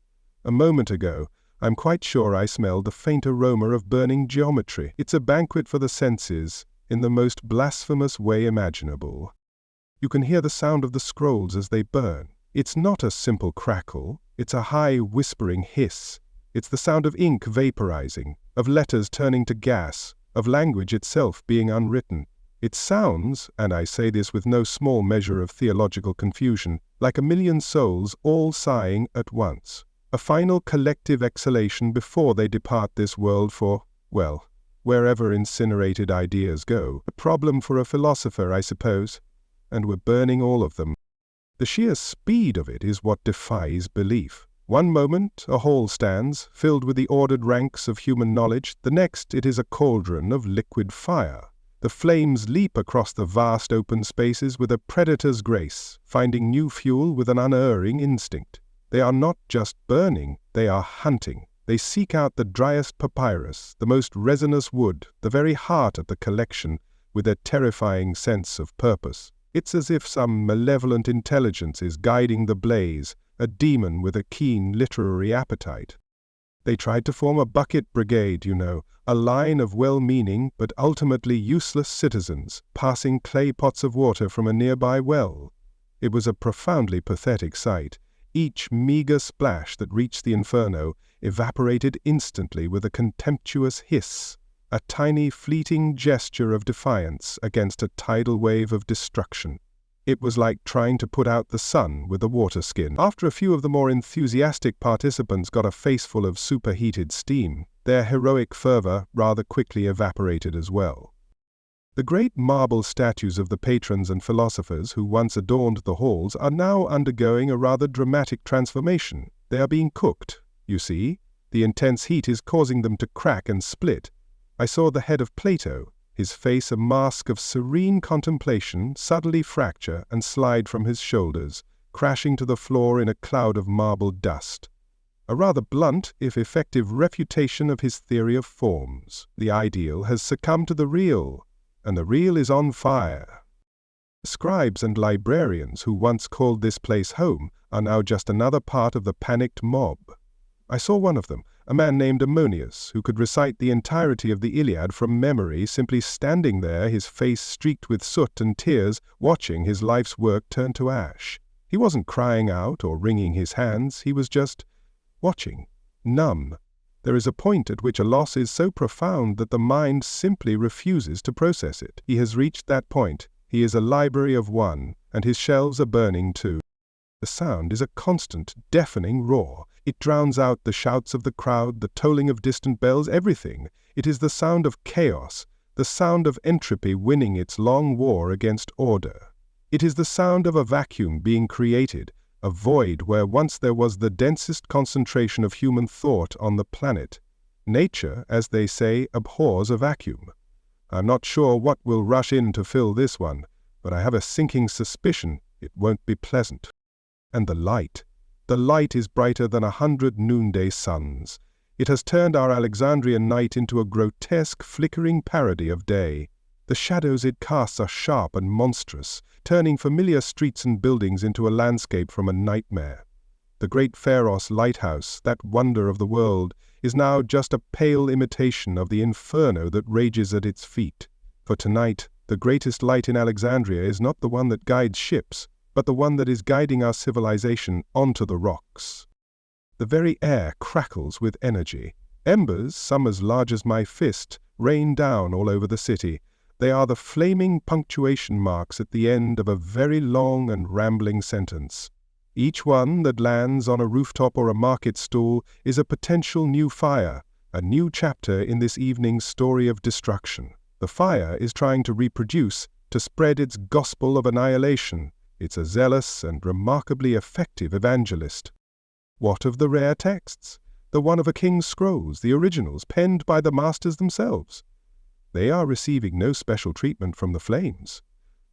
Speaker 1: A moment ago, I'm quite sure I smelled the faint aroma of burning geometry. It's a banquet for the senses, in the most blasphemous way imaginable. You can hear the sound of the scrolls as they burn. It's not a simple crackle, it's a high, whispering hiss. It's the sound of ink vaporizing, of letters turning to gas, of language itself being unwritten. It sounds, and I say this with no small measure of theological confusion, like a million souls all sighing at once. A final collective exhalation before they depart this world for, well, wherever incinerated ideas go. A problem for a philosopher, I suppose. And we're burning all of them. The sheer speed of it is what defies belief. One moment a hall stands, filled with the ordered ranks of human knowledge. The next it is a cauldron of liquid fire. The flames leap across the vast open spaces with a predator's grace, finding new fuel with an unerring instinct. They are not just burning, they are hunting. They seek out the driest papyrus, the most resinous wood, the very heart of the collection, with a terrifying sense of purpose. It's as if some malevolent intelligence is guiding the blaze, a demon with a keen literary appetite. They tried to form a bucket brigade, you know, a line of well-meaning but ultimately useless citizens, passing clay pots of water from a nearby well. It was a profoundly pathetic sight. Each meager splash that reached the inferno evaporated instantly with a contemptuous hiss, a tiny fleeting gesture of defiance against a tidal wave of destruction. It was like trying to put out the sun with a water skin. After a few of the more enthusiastic participants got a faceful of superheated steam, their heroic fervor rather quickly evaporated as well. The great marble statues of the patrons and philosophers who once adorned the halls are now undergoing a rather dramatic transformation. They are being cooked, you see. The intense heat is causing them to crack and split. I saw the head of Plato, his face a mask of serene contemplation, suddenly fracture and slide from his shoulders, crashing to the floor in a cloud of marble dust. A rather blunt, if effective, refutation of his theory of forms. The ideal has succumbed to the real, and the real is on fire. Scribes and librarians who once called this place home are now just another part of the panicked mob. I saw one of them, a man named Ammonius, who could recite the entirety of the Iliad from memory, simply standing there, his face streaked with soot and tears, watching his life's work turn to ash. He wasn't crying out or wringing his hands, he was just watching, numb. There is a point at which a loss is so profound that the mind simply refuses to process it. He has reached that point. He is a library of one, and his shelves are burning too. The sound is a constant, deafening roar. It drowns out the shouts of the crowd, the tolling of distant bells, everything. It is the sound of chaos, the sound of entropy winning its long war against order. It is the sound of a vacuum being created, a void where once there was the densest concentration of human thought on the planet. Nature, as they say, abhors a vacuum. I'm not sure what will rush in to fill this one, but I have a sinking suspicion it won't be pleasant. And the light is brighter than 100 noonday suns. It has turned our Alexandrian night into a grotesque, flickering parody of day. The shadows it casts are sharp and monstrous, turning familiar streets and buildings into a landscape from a nightmare. The great Pharos lighthouse, that wonder of the world, is now just a pale imitation of the inferno that rages at its feet. For tonight, the greatest light in Alexandria is not the one that guides ships, but the one that is guiding our civilization onto the rocks. The very air crackles with energy. Embers, some as large as my fist, rain down all over the city. They are the flaming punctuation marks at the end of a very long and rambling sentence. Each one that lands on a rooftop or a market stall is a potential new fire, a new chapter in this evening's story of destruction. The fire is trying to reproduce, to spread its gospel of annihilation. It's a zealous and remarkably effective evangelist. What of the rare texts? The one of a king's scrolls, the originals, penned by the masters themselves. They are receiving no special treatment from the flames.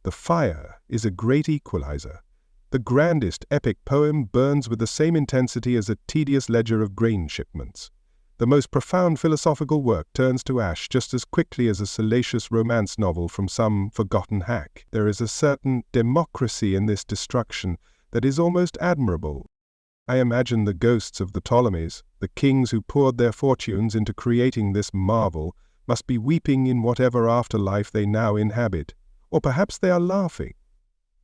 Speaker 1: The fire is a great equalizer. The grandest epic poem burns with the same intensity as a tedious ledger of grain shipments. The most profound philosophical work turns to ash just as quickly as a salacious romance novel from some forgotten hack. There is a certain democracy in this destruction that is almost admirable. I imagine the ghosts of the Ptolemies, the kings who poured their fortunes into creating this marvel, must be weeping in whatever afterlife they now inhabit. Or perhaps they are laughing.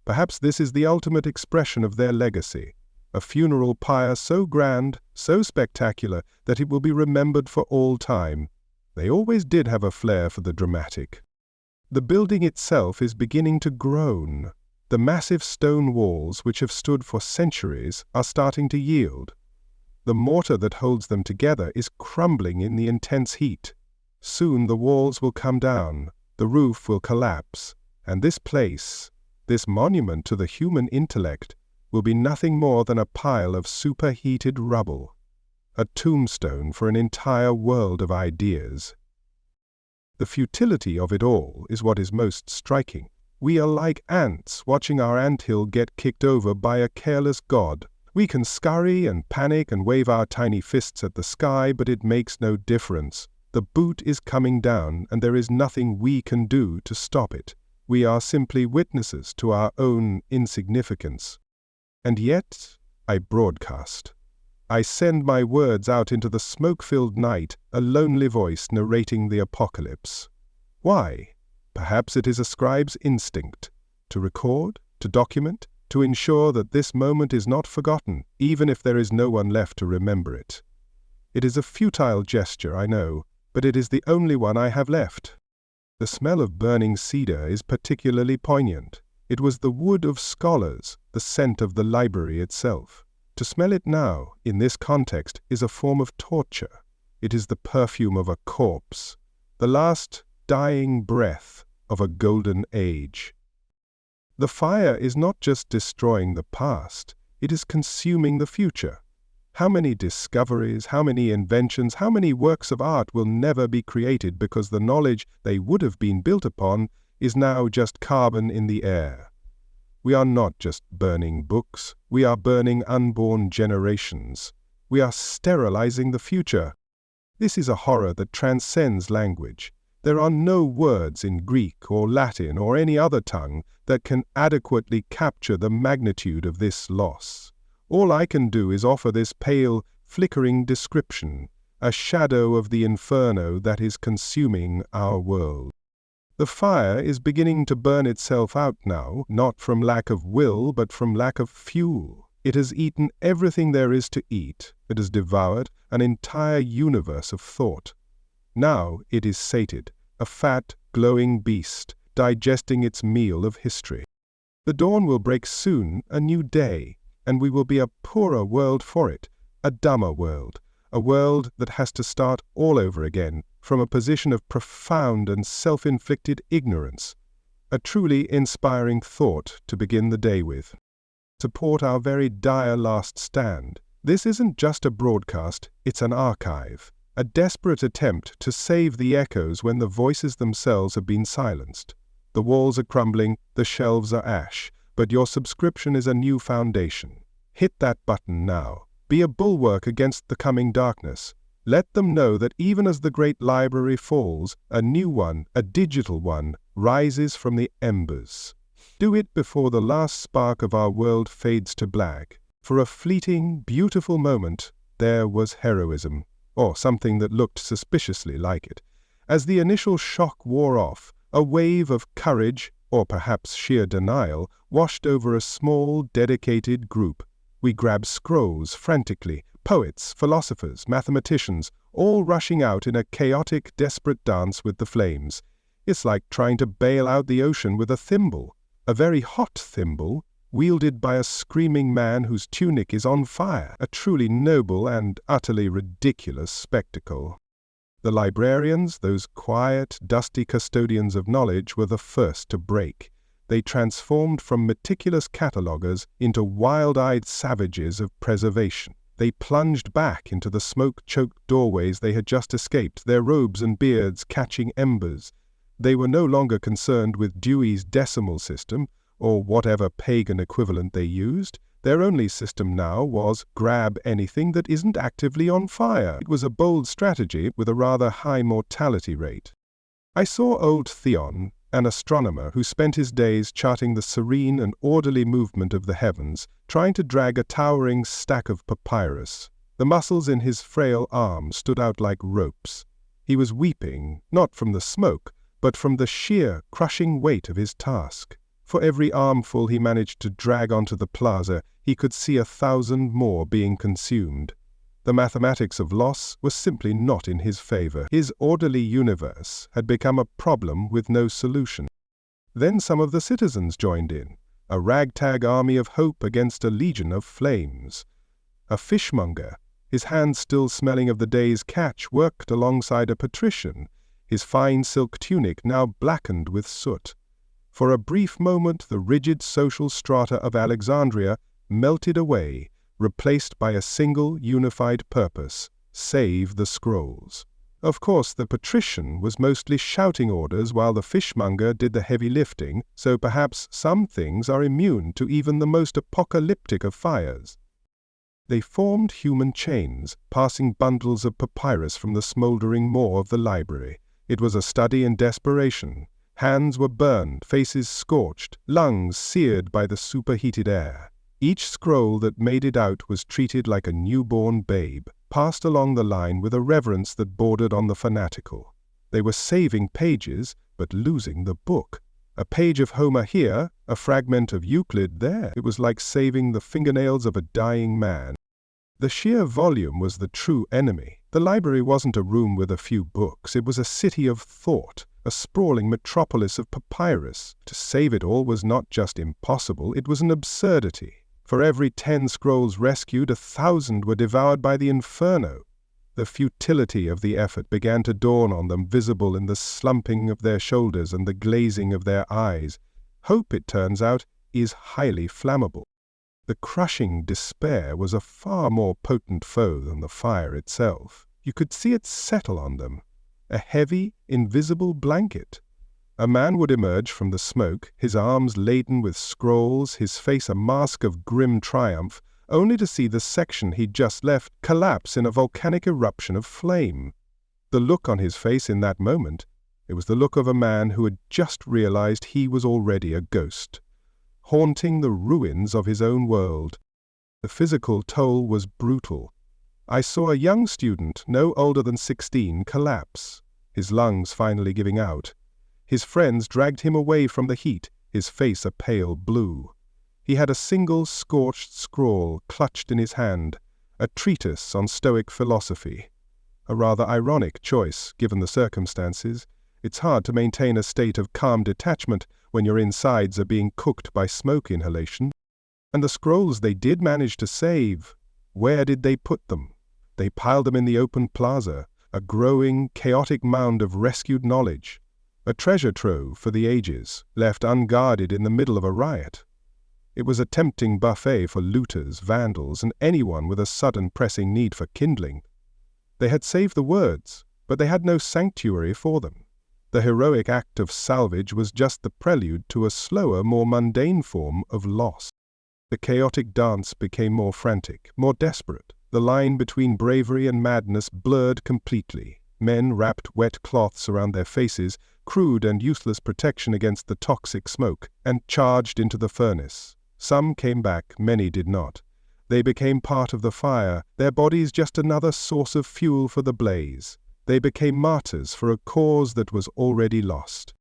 Speaker 1: Perhaps this is the ultimate expression of their legacy. A funeral pyre so grand, so spectacular, that it will be remembered for all time. They always did have a flair for the dramatic. The building itself is beginning to groan. The massive stone walls, which have stood for centuries, are starting to yield. The mortar that holds them together is crumbling in the intense heat. Soon the walls will come down, the roof will collapse, and this place, this monument to the human intellect, will be nothing more than a pile of superheated rubble, a tombstone for an entire world of ideas. The futility of it all is what is most striking. We are like ants watching our anthill get kicked over by a careless god. We can scurry and panic and wave our tiny fists at the sky, but it makes no difference. The boot is coming down, and there is nothing we can do to stop it. We are simply witnesses to our own insignificance. And yet, I broadcast. I send my words out into the smoke-filled night, a lonely voice narrating the apocalypse. Why? Perhaps it is a scribe's instinct. To record, to document, to ensure that this moment is not forgotten, even if there is no one left to remember it. It is a futile gesture, I know, but it is the only one I have left. The smell of burning cedar is particularly poignant. It was the wood of scholars, the scent of the library itself. To smell it now, in this context, is a form of torture. It is the perfume of a corpse, the last dying breath of a golden age. The fire is not just destroying the past, it is consuming the future. How many discoveries, how many inventions, how many works of art will never be created because the knowledge they would have been built upon is now just carbon in the air. We are not just burning books, we are burning unborn generations. We are sterilizing the future. This is a horror that transcends language. There are no words in Greek or Latin or any other tongue that can adequately capture the magnitude of this loss. All I can do is offer this pale, flickering description, a shadow of the inferno that is consuming our world. The fire is beginning to burn itself out now, not from lack of will, but from lack of fuel. It has eaten everything there is to eat. It has devoured an entire universe of thought. Now it is sated, a fat, glowing beast, digesting its meal of history. The dawn will break soon, a new day. and we will be a poorer world for it, a dumber world, a world that has to start all over again from a position of profound and self-inflicted ignorance. A truly inspiring thought to begin the day with. Support our very dire last stand. This isn't just a broadcast, it's an archive, a desperate attempt to save the echoes when the voices themselves have been silenced. The walls are crumbling, the shelves are ash, but your subscription is a new foundation. Hit that button now. Be a bulwark against the coming darkness. Let them know that even as the great library falls, a new one, a digital one, rises from the embers. Do it before the last spark of our world fades to black. For a fleeting, beautiful moment, there was heroism, or something that looked suspiciously like it. As the initial shock wore off, a wave of courage, or perhaps sheer denial, washed over a small, dedicated group. We grabbed scrolls frantically, poets, philosophers, mathematicians, all rushing out in a chaotic, desperate dance with the flames. It's like trying to bail out the ocean with a thimble, a very hot thimble, wielded by a screaming man whose tunic is on fire, a truly noble and utterly ridiculous spectacle. The librarians, those quiet, dusty custodians of knowledge, were the first to break. They transformed from meticulous cataloguers into wild-eyed savages of preservation. They plunged back into the smoke-choked doorways they had just escaped, their robes and beards catching embers. They were no longer concerned with Dewey's Decimal System, or whatever pagan equivalent they used. Their only system now was grab anything that isn't actively on fire. It was a bold strategy with a rather high mortality rate. I saw old Theon, an astronomer who spent his days charting the serene and orderly movement of the heavens, trying to drag a towering stack of papyrus. The muscles in his frail arms stood out like ropes. He was weeping, not from the smoke, but from the sheer, crushing weight of his task. For every armful he managed to drag onto the plaza, he could see 1,000 more being consumed. The mathematics of loss was simply not in his favor. His orderly universe had become a problem with no solution. Then some of the citizens joined in, a ragtag army of hope against a legion of flames. A fishmonger, his hands still smelling of the day's catch, worked alongside a patrician, his fine silk tunic now blackened with soot. For a brief moment, the rigid social strata of Alexandria melted away, replaced by a single unified purpose: save the scrolls. Of course, the patrician was mostly shouting orders while the fishmonger did the heavy lifting, so perhaps some things are immune to even the most apocalyptic of fires. They formed human chains, passing bundles of papyrus from the smoldering maw of the library. It was a study in desperation. Hands were burned, faces scorched, lungs seared by the superheated air. Each scroll that made it out was treated like a newborn babe, passed along the line with a reverence that bordered on the fanatical. They were saving pages, but losing the book. A page of Homer here, a fragment of Euclid there. It was like saving the fingernails of a dying man. The sheer volume was the true enemy. The library wasn't a room with a few books, it was a city of thought, a sprawling metropolis of papyrus. To save it all was not just impossible, it was an absurdity. For every 10 scrolls rescued, 1,000 were devoured by the inferno. The futility of the effort began to dawn on them, visible in the slumping of their shoulders and the glazing of their eyes. Hope, it turns out, is highly flammable. The crushing despair was a far more potent foe than the fire itself. You could see it settle on them, a heavy, invisible blanket. A man would emerge from the smoke, his arms laden with scrolls, his face a mask of grim triumph, only to see the section he'd just left collapse in a volcanic eruption of flame. The look on his face in that moment, it was the look of a man who had just realized he was already a ghost, haunting the ruins of his own world. The physical toll was brutal. I saw a young student, no older than 16, collapse, his lungs finally giving out. His friends dragged him away from the heat, his face a pale blue. He had a single scorched scroll clutched in his hand, a treatise on Stoic philosophy. A rather ironic choice, given the circumstances. It's hard to maintain a state of calm detachment when your insides are being cooked by smoke inhalation. And the scrolls they did manage to save, where did they put them? They piled them in the open plaza, a growing, chaotic mound of rescued knowledge, a treasure trove for the ages, left unguarded in the middle of a riot. It was a tempting buffet for looters, vandals, and anyone with a sudden pressing need for kindling. They had saved the words, but they had no sanctuary for them. The heroic act of salvage was just the prelude to a slower, more mundane form of loss. The chaotic dance became more frantic, more desperate. The line between bravery and madness blurred completely. Men wrapped wet cloths around their faces, crude and useless protection against the toxic smoke, and charged into the furnace. Some came back, many did not. They became part of the fire, their bodies just another source of fuel for the blaze. They became martyrs for a cause that was already lost.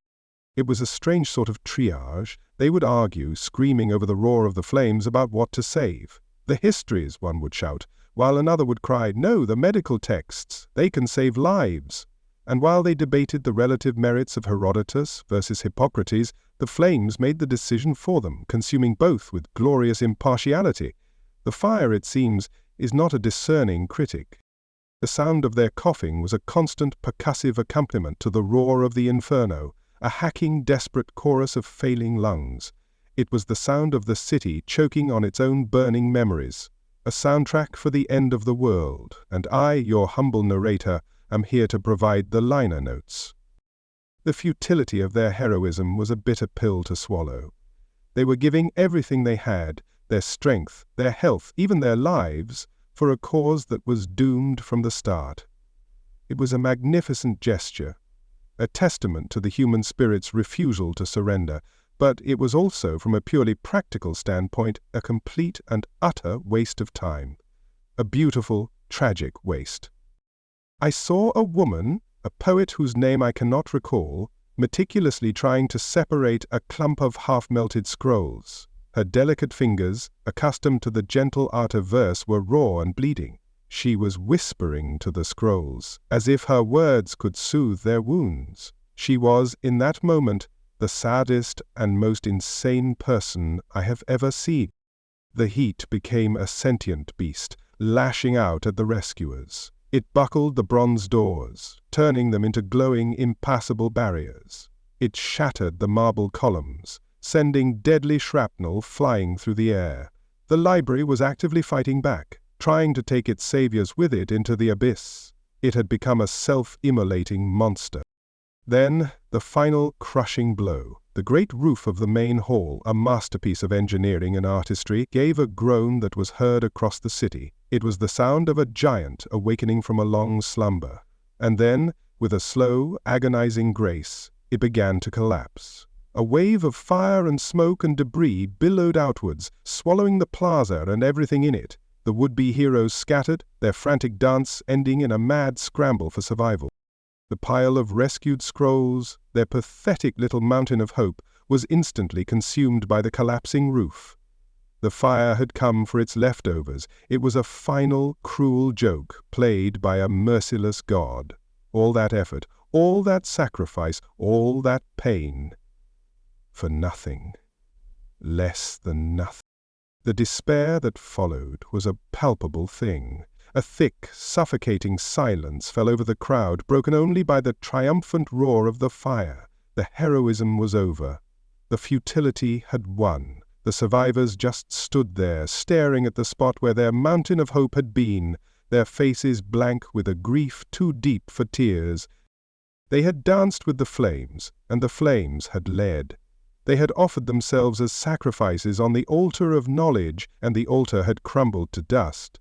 Speaker 1: It was a strange sort of triage. They would argue, screaming over the roar of the flames about what to save. The histories, one would shout, while another would cry, no, the medical texts, they can save lives. And while they debated the relative merits of Herodotus versus Hippocrates, the flames made the decision for them, consuming both with glorious impartiality. The fire, it seems, is not a discerning critic. The sound of their coughing was a constant percussive accompaniment to the roar of the inferno, a hacking, desperate chorus of failing lungs. It was the sound of the city choking on its own burning memories, a soundtrack for the end of the world, and I, your humble narrator, am here to provide the liner notes. The futility of their heroism was a bitter pill to swallow. They were giving everything they had, their strength, their health, even their lives, for a cause that was doomed from the start. It was a magnificent gesture, a testament to the human spirit's refusal to surrender, but it was also, from a purely practical standpoint, a complete and utter waste of time. A beautiful, tragic waste. I saw a woman, a poet whose name I cannot recall, meticulously trying to separate a clump of half-melted scrolls. Her delicate fingers, accustomed to the gentle art of verse, were raw and bleeding. She was whispering to the scrolls, as if her words could soothe their wounds. She was, in that moment, the saddest and most insane person I have ever seen. The heat became a sentient beast, lashing out at the rescuers. It buckled the bronze doors, turning them into glowing, impassable barriers. It shattered the marble columns, sending deadly shrapnel flying through the air. The library was actively fighting back, trying to take its saviors with it into the abyss. It had become a self-immolating monster. Then, the final crushing blow. The great roof of the main hall, a masterpiece of engineering and artistry, gave a groan that was heard across the city. It was the sound of a giant awakening from a long slumber. And then, with a slow, agonizing grace, it began to collapse. A wave of fire and smoke and debris billowed outwards, swallowing the plaza and everything in it. The would-be heroes scattered, their frantic dance ending in a mad scramble for survival. The pile of rescued scrolls, their pathetic little mountain of hope, was instantly consumed by the collapsing roof. The fire had come for its leftovers. It was a final, cruel joke played by a merciless god. All that effort, all that sacrifice, all that pain, for nothing. Less than nothing. The despair that followed was a palpable thing. A thick, suffocating silence fell over the crowd, broken only by the triumphant roar of the fire. The heroism was over. The futility had won. The survivors just stood there, staring at the spot where their mountain of hope had been, their faces blank with a grief too deep for tears. They had danced with the flames, and the flames had led. They had offered themselves as sacrifices on the altar of knowledge, and the altar had crumbled to dust.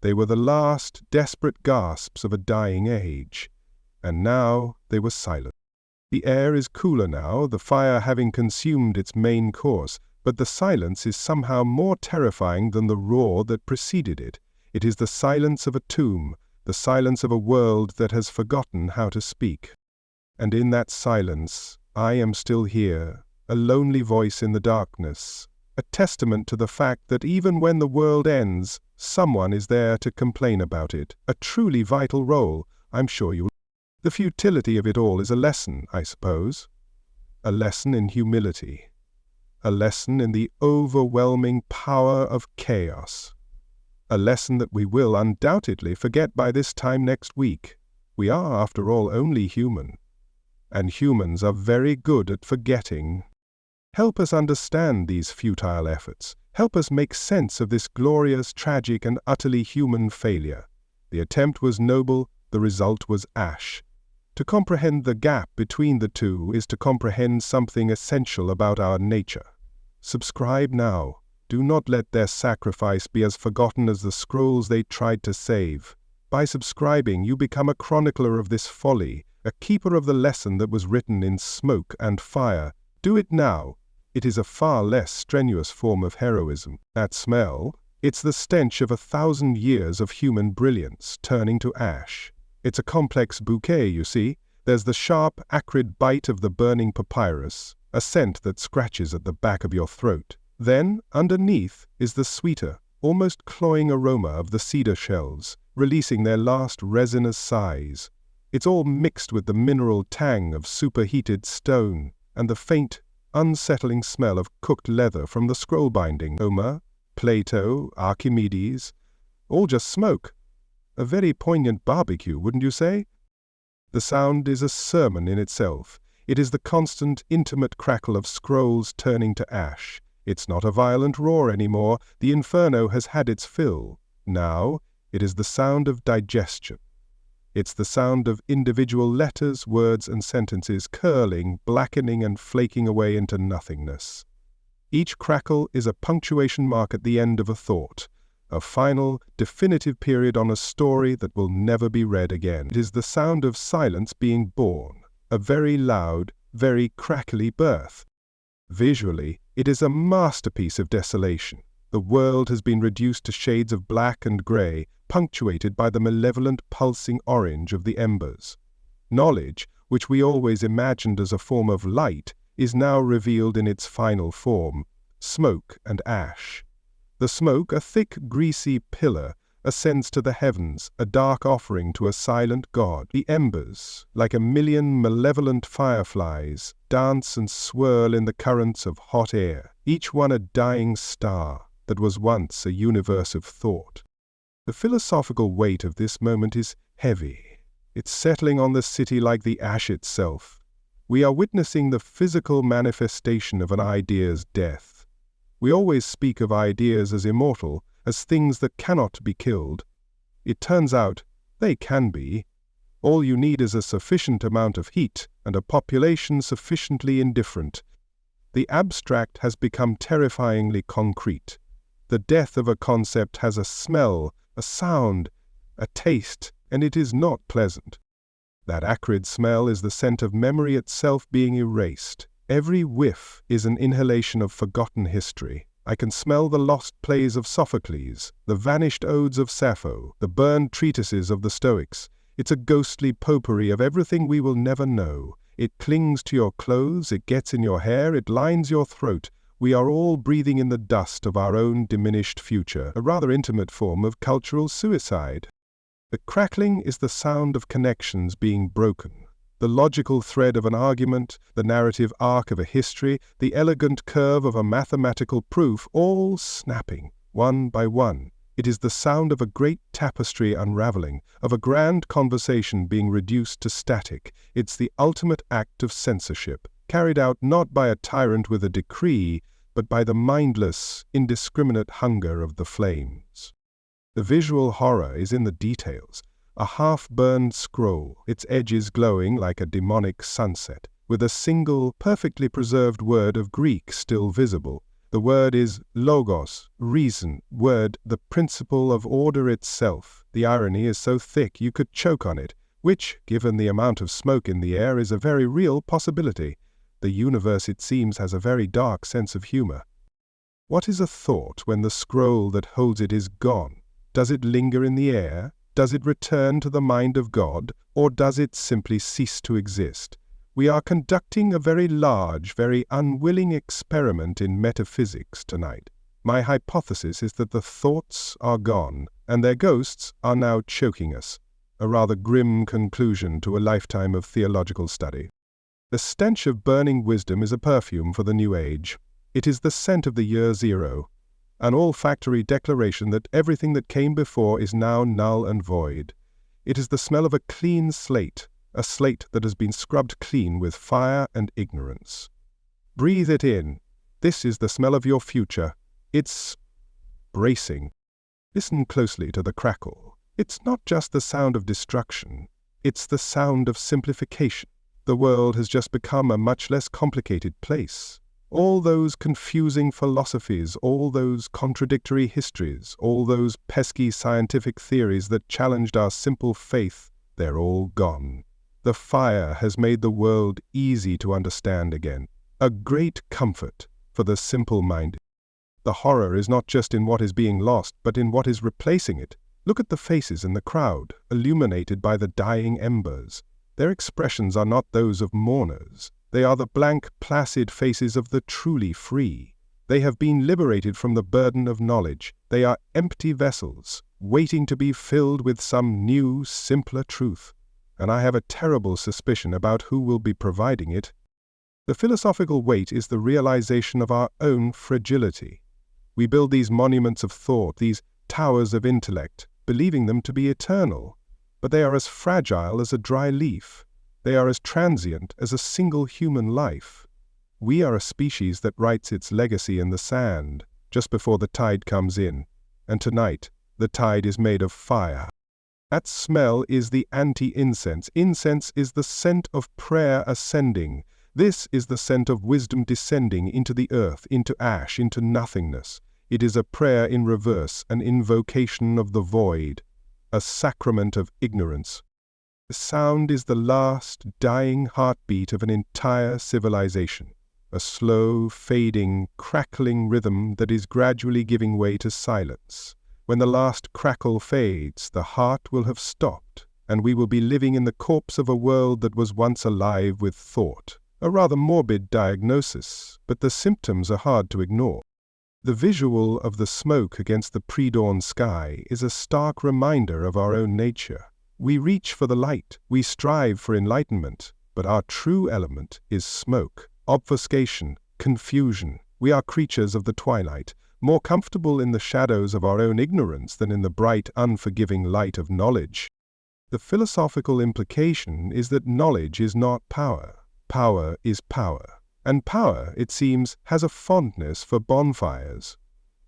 Speaker 1: They were the last, desperate gasps of a dying age. And now they were silent. The air is cooler now, the fire having consumed its main course, but the silence is somehow more terrifying than the roar that preceded it. It is the silence of a tomb, the silence of a world that has forgotten how to speak. And in that silence, I am still here, a lonely voice in the darkness, a testament to the fact that even when the world ends, someone is there to complain about it. A truly vital role, I'm sure you'll. The futility of it all is a lesson, I suppose. A lesson in humility. a lesson in the overwhelming power of chaos. A lesson that we will undoubtedly forget by this time next week. We are, after all, only human, and humans are very good at forgetting. Help us understand these futile efforts. Help us make sense of this glorious, tragic, and utterly human failure. The attempt was noble, the result was ash. To comprehend the gap between the two is to comprehend something essential about our nature. Subscribe now. Do not let their sacrifice be as forgotten as the scrolls they tried to save. By subscribing, you become a chronicler of this folly, a keeper of the lesson that was written in smoke and fire. Do it now. It is a far less strenuous form of heroism. That smell, it's the stench of 1,000 years of human brilliance turning to ash. It's a complex bouquet, you see. There's the sharp, acrid bite of the burning papyrus, a scent that scratches at the back of your throat. Then, underneath, is the sweeter, almost cloying aroma of the cedar shells, releasing their last resinous sighs. It's all mixed with the mineral tang of superheated stone, and the faint, unsettling smell of cooked leather from the scroll binding. Homer, Plato, Archimedes, all just smoke. A very poignant barbecue, wouldn't you say? The sound is a sermon in itself. It is the constant, intimate crackle of scrolls turning to ash. It's not a violent roar anymore. The inferno has had its fill. Now, it is the sound of digestion. It's the sound of individual letters, words, and sentences curling, blackening, and flaking away into nothingness. Each crackle is a punctuation mark at the end of a thought, a final, definitive period on a story that will never be read again. It is the sound of silence being born, a very loud, very crackly birth. Visually, it is a masterpiece of desolation. The world has been reduced to shades of black and grey, punctuated by the malevolent pulsing orange of the embers. Knowledge, which we always imagined as a form of light, is now revealed in its final form, smoke and ash. The smoke, a thick, greasy pillar, ascends to the heavens, a dark offering to a silent god. The embers, like a million malevolent fireflies, dance and swirl in the currents of hot air, each one a dying star that was once a universe of thought. The philosophical weight of this moment is heavy. It's settling on the city like the ash itself. We are witnessing the physical manifestation of an idea's death. We always speak of ideas as immortal, as things that cannot be killed. It turns out they can be. All you need is a sufficient amount of heat and a population sufficiently indifferent. The abstract has become terrifyingly concrete. The death of a concept has a smell, a sound, a taste, and it is not pleasant. That acrid smell is the scent of memory itself being erased. Every whiff is an inhalation of forgotten history. I can smell the lost plays of Sophocles, the vanished odes of Sappho, the burned treatises of the Stoics. It's a ghostly potpourri of everything we will never know. It clings to your clothes, it gets in your hair, it lines your throat. We are all breathing in the dust of our own diminished future, a rather intimate form of cultural suicide. The crackling is the sound of connections being broken. The logical thread of an argument, the narrative arc of a history, the elegant curve of a mathematical proof, all snapping, one by one. It is the sound of a great tapestry unraveling, of a grand conversation being reduced to static. It's the ultimate act of censorship, carried out not by a tyrant with a decree, but by the mindless, indiscriminate hunger of the flames. The visual horror is in the details. A half-burned scroll, its edges glowing like a demonic sunset, with a single, perfectly preserved word of Greek still visible. The word is logos, reason, word, the principle of order itself. The irony is so thick you could choke on it, which, given the amount of smoke in the air, is a very real possibility. The universe, it seems, has a very dark sense of humor. What is a thought when the scroll that holds it is gone? Does it linger in the air? Does it return to the mind of God, or does it simply cease to exist? We are conducting a very large, very unwilling experiment in metaphysics tonight. My hypothesis is that the thoughts are gone, and their ghosts are now choking us. A rather grim conclusion to a lifetime of theological study. The stench of burning wisdom is a perfume for the new age. It is the scent of the year zero, an olfactory declaration that everything that came before is now null and void. It is the smell of a clean slate, a slate that has been scrubbed clean with fire and ignorance. Breathe it in. This is the smell of your future. It's bracing. Listen closely to the crackle. It's not just the sound of destruction. It's the sound of simplification. The world has just become a much less complicated place. All those confusing philosophies, all those contradictory histories, all those pesky scientific theories that challenged our simple faith, they're all gone. The fire has made the world easy to understand again. A great comfort for the simple-minded. The horror is not just in what is being lost, but in what is replacing it. Look at the faces in the crowd, illuminated by the dying embers. Their expressions are not those of mourners. They are the blank, placid faces of the truly free. They have been liberated from the burden of knowledge. They are empty vessels, waiting to be filled with some new, simpler truth. And I have a terrible suspicion about who will be providing it. The philosophical weight is the realization of our own fragility. We build these monuments of thought, these towers of intellect, believing them to be eternal, but they are as fragile as a dry leaf. They are as transient as a single human life. We are a species that writes its legacy in the sand, just before the tide comes in, and tonight the tide is made of fire. That smell is the anti-incense. Incense is the scent of prayer ascending. This is the scent of wisdom descending into the earth, into ash, into nothingness. It is a prayer in reverse, an invocation of the void, a sacrament of ignorance. The sound is the last, dying heartbeat of an entire civilization, a slow, fading, crackling rhythm that is gradually giving way to silence. When the last crackle fades, the heart will have stopped, and we will be living in the corpse of a world that was once alive with thought. A rather morbid diagnosis, but the symptoms are hard to ignore. The visual of the smoke against the pre-dawn sky is a stark reminder of our own nature. We reach for the light, we strive for enlightenment, but our true element is smoke, obfuscation, confusion. We are creatures of the twilight, more comfortable in the shadows of our own ignorance than in the bright, unforgiving light of knowledge. The philosophical implication is that knowledge is not power. Power is power. And power, it seems, has a fondness for bonfires.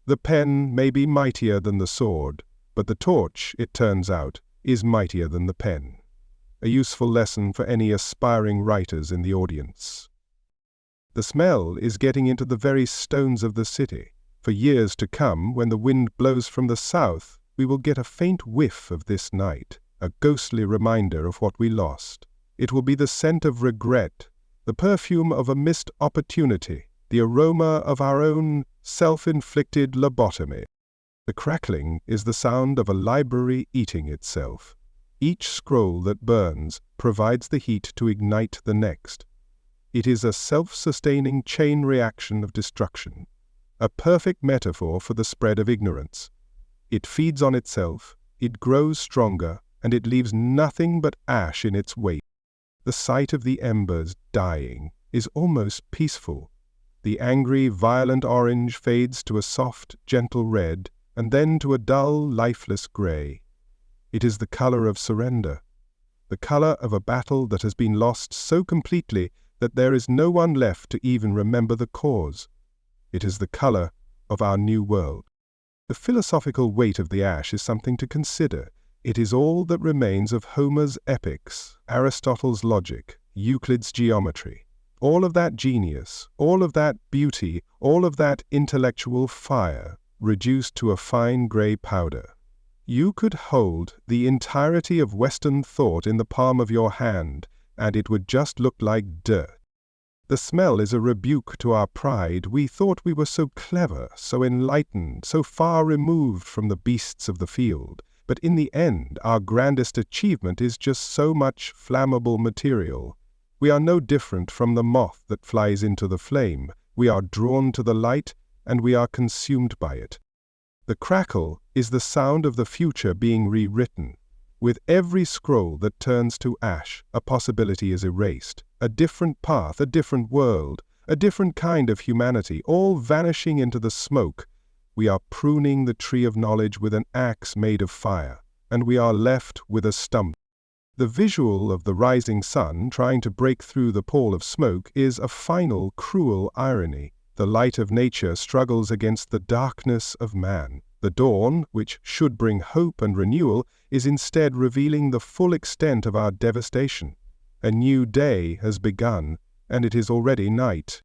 Speaker 1: The pen may be mightier than the sword, but the torch, it turns out, is mightier than the pen. A useful lesson for any aspiring writers in the audience. The smell is getting into the very stones of the city. For years to come, when the wind blows from the south, we will get a faint whiff of this night, a ghostly reminder of what we lost. It will be the scent of regret, the perfume of a missed opportunity, the aroma of our own self-inflicted lobotomy. The crackling is the sound of a library eating itself. Each scroll that burns provides the heat to ignite the next. It is a self-sustaining chain reaction of destruction, a perfect metaphor for the spread of ignorance. It feeds on itself, it grows stronger, and it leaves nothing but ash in its wake. The sight of the embers dying is almost peaceful. The angry, violent orange fades to a soft, gentle red, and then to a dull, lifeless gray. It is the color of surrender, the color of a battle that has been lost so completely that there is no one left to even remember the cause. It is the color of our new world. The philosophical weight of the ash is something to consider. It is all that remains of Homer's epics, Aristotle's logic, Euclid's geometry. All of that genius, all of that beauty, all of that intellectual fire, reduced to a fine gray powder. You could hold the entirety of Western thought in the palm of your hand, and it would just look like dirt. The smell is a rebuke to our pride. We thought we were so clever, so enlightened, so far removed from the beasts of the field. But in the end, our grandest achievement is just so much flammable material. We are no different from the moth that flies into the flame. We are drawn to the light, and we are consumed by it. The crackle is the sound of the future being rewritten. With every scroll that turns to ash, a possibility is erased. A different path, a different world, a different kind of humanity, all vanishing into the smoke. We are pruning the tree of knowledge with an axe made of fire, and we are left with a stump. The visual of the rising sun trying to break through the pall of smoke is a final, cruel irony. The light of nature struggles against the darkness of man. The dawn, which should bring hope and renewal, is instead revealing the full extent of our devastation. A new day has begun, and it is already night.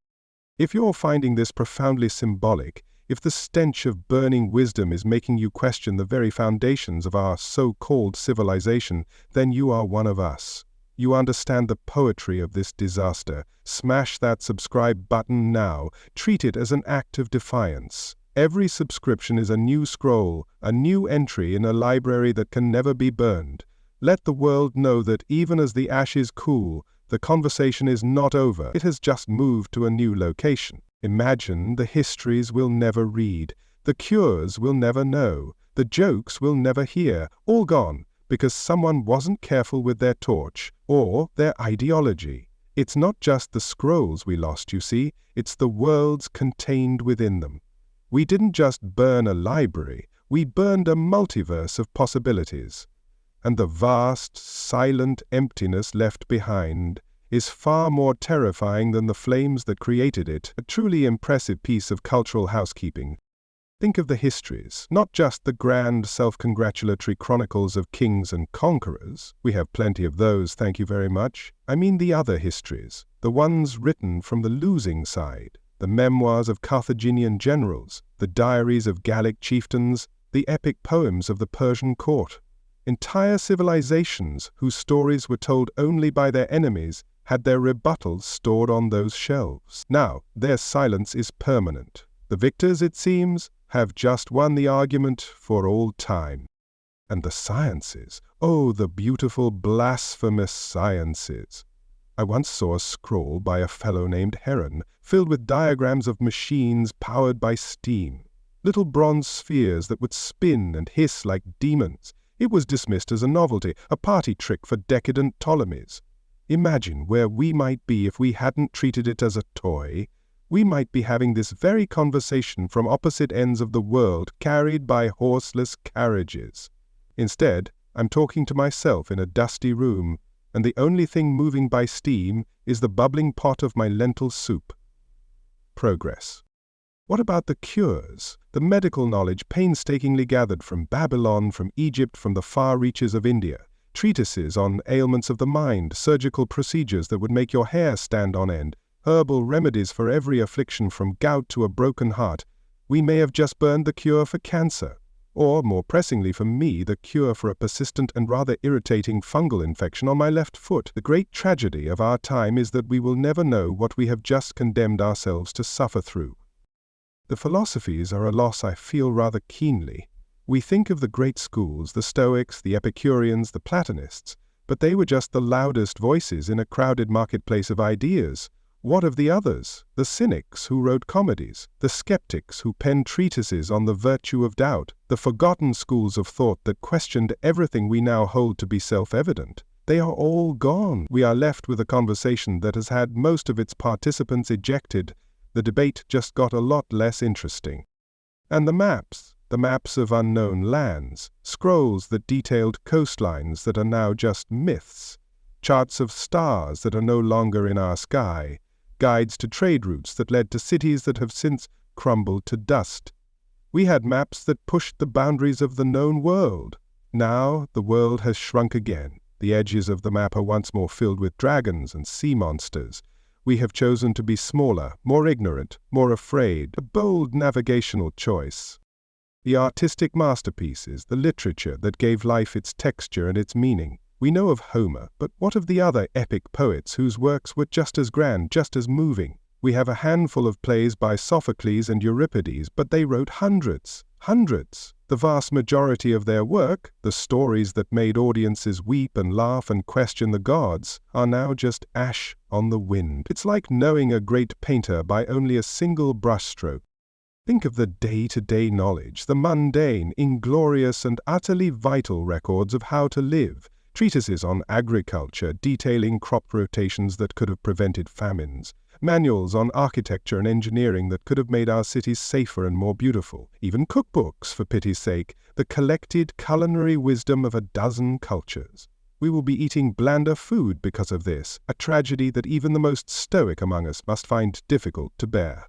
Speaker 1: If you're finding this profoundly symbolic, if the stench of burning wisdom is making you question the very foundations of our so-called civilization, then you are one of us. You understand the poetry of this disaster. Smash that subscribe button now. Treat it as an act of defiance. Every subscription is a new scroll, a new entry in a library that can never be burned. Let the world know that even as the ashes cool, the conversation is not over. It has just moved to a new location. Imagine the histories we'll never read, the cures we'll never know, the jokes we'll never hear, all gone because someone wasn't careful with their torch or their ideology. It's not just the scrolls we lost, you see, it's the worlds contained within them. We didn't just burn a library, we burned a multiverse of possibilities. And the vast, silent emptiness left behind is far more terrifying than the flames that created it, a truly impressive piece of cultural housekeeping. Think of the histories, not just the grand self-congratulatory chronicles of kings and conquerors. We have plenty of those, thank you very much. I mean the other histories, the ones written from the losing side, the memoirs of Carthaginian generals, the diaries of Gallic chieftains, the epic poems of the Persian court. Entire civilizations whose stories were told only by their enemies had their rebuttals stored on those shelves. Now, their silence is permanent. The victors, it seems, have just won the argument for all time. And the sciences, oh, the beautiful, blasphemous sciences. I once saw a scroll by a fellow named Heron, filled with diagrams of machines powered by steam. Little bronze spheres that would spin and hiss like demons. It was dismissed as a novelty, a party trick for decadent Ptolemies. Imagine where we might be if we hadn't treated it as a toy. We might be having this very conversation from opposite ends of the world, carried by horseless carriages. Instead, I'm talking to myself in a dusty room, and the only thing moving by steam is the bubbling pot of my lentil soup. Progress. What about the cures, the medical knowledge painstakingly gathered from Babylon, from Egypt, from the far reaches of India? Treatises on ailments of the mind, surgical procedures that would make your hair stand on end, herbal remedies for every affliction from gout to a broken heart. We may have just burned the cure for cancer, or, more pressingly for me, the cure for a persistent and rather irritating fungal infection on my left foot. The great tragedy of our time is that we will never know what we have just condemned ourselves to suffer through. The philosophies are a loss I feel rather keenly. We think of the great schools, the Stoics, the Epicureans, the Platonists, but they were just the loudest voices in a crowded marketplace of ideas. What of the others, the cynics who wrote comedies, the skeptics who penned treatises on the virtue of doubt, the forgotten schools of thought that questioned everything we now hold to be self-evident? They are all gone. We are left with a conversation that has had most of its participants ejected. The debate just got a lot less interesting. And the maps of unknown lands, scrolls that detailed coastlines that are now just myths, charts of stars that are no longer in our sky, guides to trade routes that led to cities that have since crumbled to dust. We had maps that pushed the boundaries of the known world. Now the world has shrunk again. The edges of the map are once more filled with dragons and sea monsters. We have chosen to be smaller, more ignorant, more afraid, a bold navigational choice. The artistic masterpieces, the literature that gave life its texture and its meaning. We know of Homer, but what of the other epic poets whose works were just as grand, just as moving? We have a handful of plays by Sophocles and Euripides, but they wrote hundreds. The vast majority of their work, the stories that made audiences weep and laugh and question the gods, are now just ash on the wind. It's like knowing a great painter by only a single brushstroke. Think of the day-to-day knowledge, the mundane, inglorious and utterly vital records of how to live, treatises on agriculture detailing crop rotations that could have prevented famines, manuals on architecture and engineering that could have made our cities safer and more beautiful, even cookbooks, for pity's sake, the collected culinary wisdom of a dozen cultures. We will be eating blander food because of this, a tragedy that even the most stoic among us must find difficult to bear.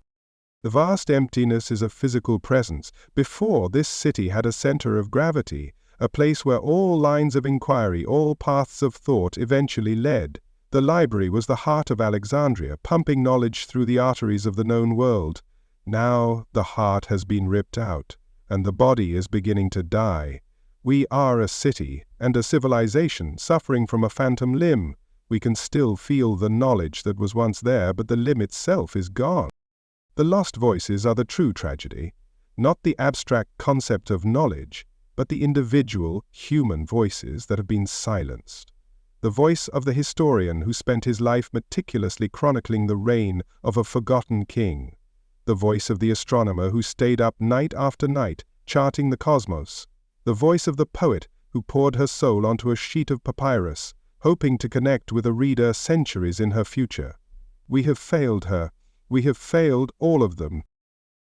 Speaker 1: The vast emptiness is a physical presence. Before, this city had a center of gravity, a place where all lines of inquiry, all paths of thought eventually led. The library was the heart of Alexandria, pumping knowledge through the arteries of the known world. Now the heart has been ripped out, and the body is beginning to die. We are a city and a civilization suffering from a phantom limb. We can still feel the knowledge that was once there, but the limb itself is gone. The lost voices are the true tragedy, not the abstract concept of knowledge, but the individual, human voices that have been silenced. The voice of the historian who spent his life meticulously chronicling the reign of a forgotten king. The voice of the astronomer who stayed up night after night, charting the cosmos. The voice of the poet who poured her soul onto a sheet of papyrus, hoping to connect with a reader centuries in her future. We have failed her. We have failed all of them.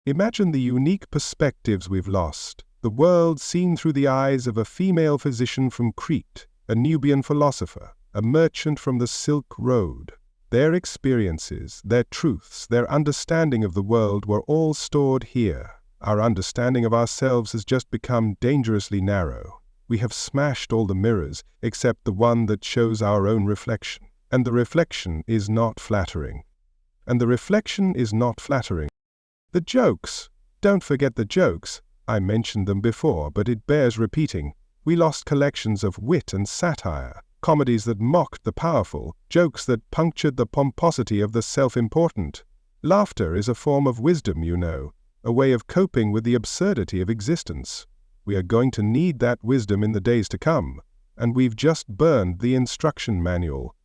Speaker 1: Imagine the unique perspectives we've lost. The world seen through the eyes of a female physician from Crete, a Nubian philosopher, a merchant from the Silk Road. Their experiences, their truths, their understanding of the world were all stored here. Our understanding of ourselves has just become dangerously narrow. We have smashed all the mirrors except the one that shows our own reflection. And the reflection is not flattering. The jokes. Don't forget the jokes. I mentioned them before, but it bears repeating. We lost collections of wit and satire, comedies that mocked the powerful, jokes that punctured the pomposity of the self-important. Laughter is a form of wisdom, you know, a way of coping with the absurdity of existence. We are going to need that wisdom in the days to come, and we've just burned the instruction manual.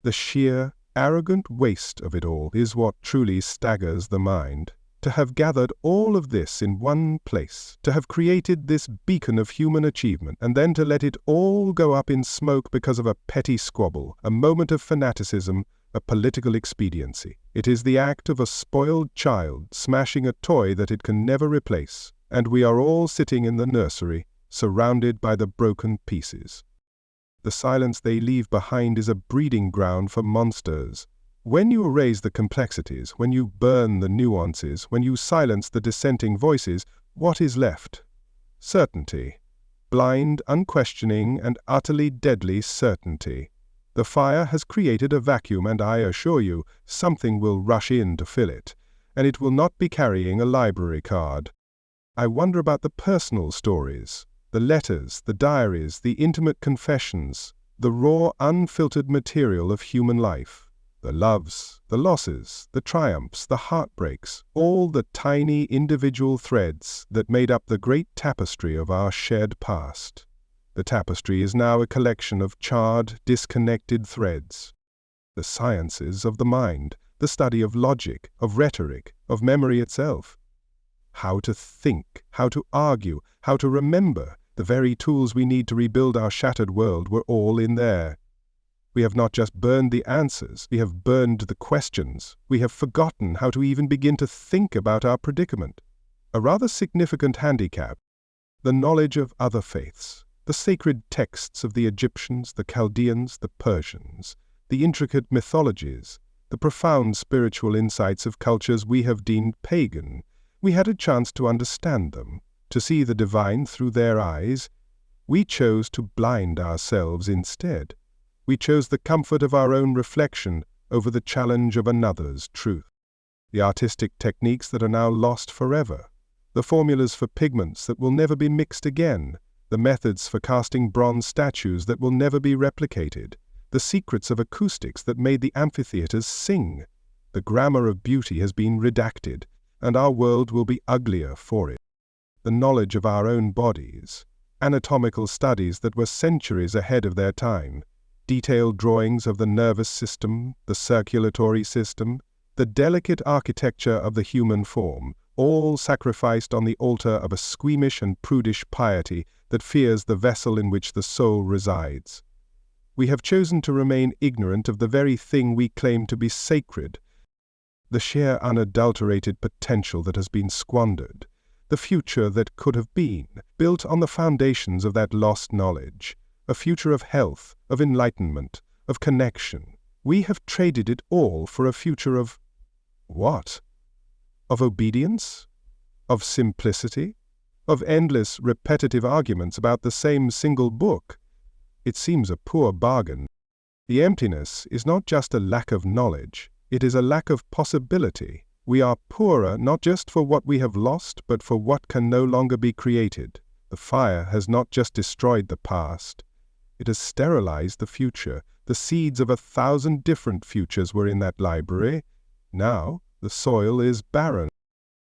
Speaker 1: The sheer, arrogant waste of it all is what truly staggers the mind. To have gathered all of this in one place, to have created this beacon of human achievement, and then to let it all go up in smoke because of a petty squabble, a moment of fanaticism, a political expediency. It is the act of a spoiled child smashing a toy that it can never replace, and we are all sitting in the nursery, surrounded by the broken pieces. The silence they leave behind is a breeding ground for monsters. When you erase the complexities, when you burn the nuances, when you silence the dissenting voices, what is left? Certainty. Blind, unquestioning, and utterly deadly certainty. The fire has created a vacuum, and I assure you, something will rush in to fill it, and it will not be carrying a library card. I wonder about the personal stories, the letters, the diaries, the intimate confessions, the raw, unfiltered material of human life. The loves, the losses, the triumphs, the heartbreaks, all the tiny individual threads that made up the great tapestry of our shared past. The tapestry is now a collection of charred, disconnected threads. The sciences of the mind, the study of logic, of rhetoric, of memory itself. How to think, how to argue, how to remember, the very tools we need to rebuild our shattered world were all in there. We have not just burned the answers, we have burned the questions. We have forgotten how to even begin to think about our predicament. A rather significant handicap. The knowledge of other faiths, the sacred texts of the Egyptians, the Chaldeans, the Persians, the intricate mythologies, the profound spiritual insights of cultures we have deemed pagan. We had a chance to understand them, to see the divine through their eyes. We chose to blind ourselves instead. We chose the comfort of our own reflection over the challenge of another's truth. The artistic techniques that are now lost forever. The formulas for pigments that will never be mixed again. The methods for casting bronze statues that will never be replicated. The secrets of acoustics that made the amphitheaters sing. The grammar of beauty has been redacted, and our world will be uglier for it. The knowledge of our own bodies. Anatomical studies that were centuries ahead of their time. Detailed drawings of the nervous system, the circulatory system, the delicate architecture of the human form, all sacrificed on the altar of a squeamish and prudish piety that fears the vessel in which the soul resides. We have chosen to remain ignorant of the very thing we claim to be sacred, the sheer unadulterated potential that has been squandered, the future that could have been, built on the foundations of that lost knowledge, a future of health, of enlightenment, of connection. We have traded it all for a future of what? Of obedience? Of simplicity? Of endless, repetitive arguments about the same single book? It seems a poor bargain. The emptiness is not just a lack of knowledge, it is a lack of possibility. We are poorer not just for what we have lost, but for what can no longer be created. The fire has not just destroyed the past, it has sterilized the future. The seeds of 1,000 different futures were in that library. Now the soil is barren.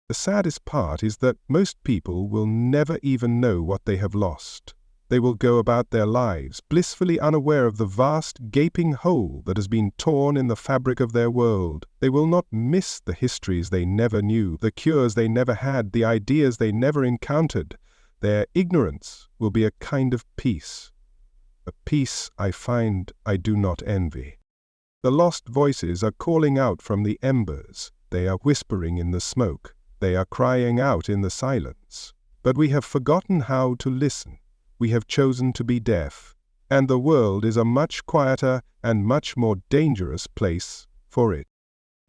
Speaker 1: The saddest part is that most people will never even know what they have lost. They will go about their lives blissfully unaware of the vast, gaping hole that has been torn in the fabric of their world. They will not miss the histories they never knew, the cures they never had, the ideas they never encountered. Their ignorance will be a kind of peace. A peace I find I do not envy. The lost voices are calling out from the embers. They are whispering in the smoke. They are crying out in the silence. But we have forgotten how to listen. We have chosen to be deaf, and the world is a much quieter and much more dangerous place for it.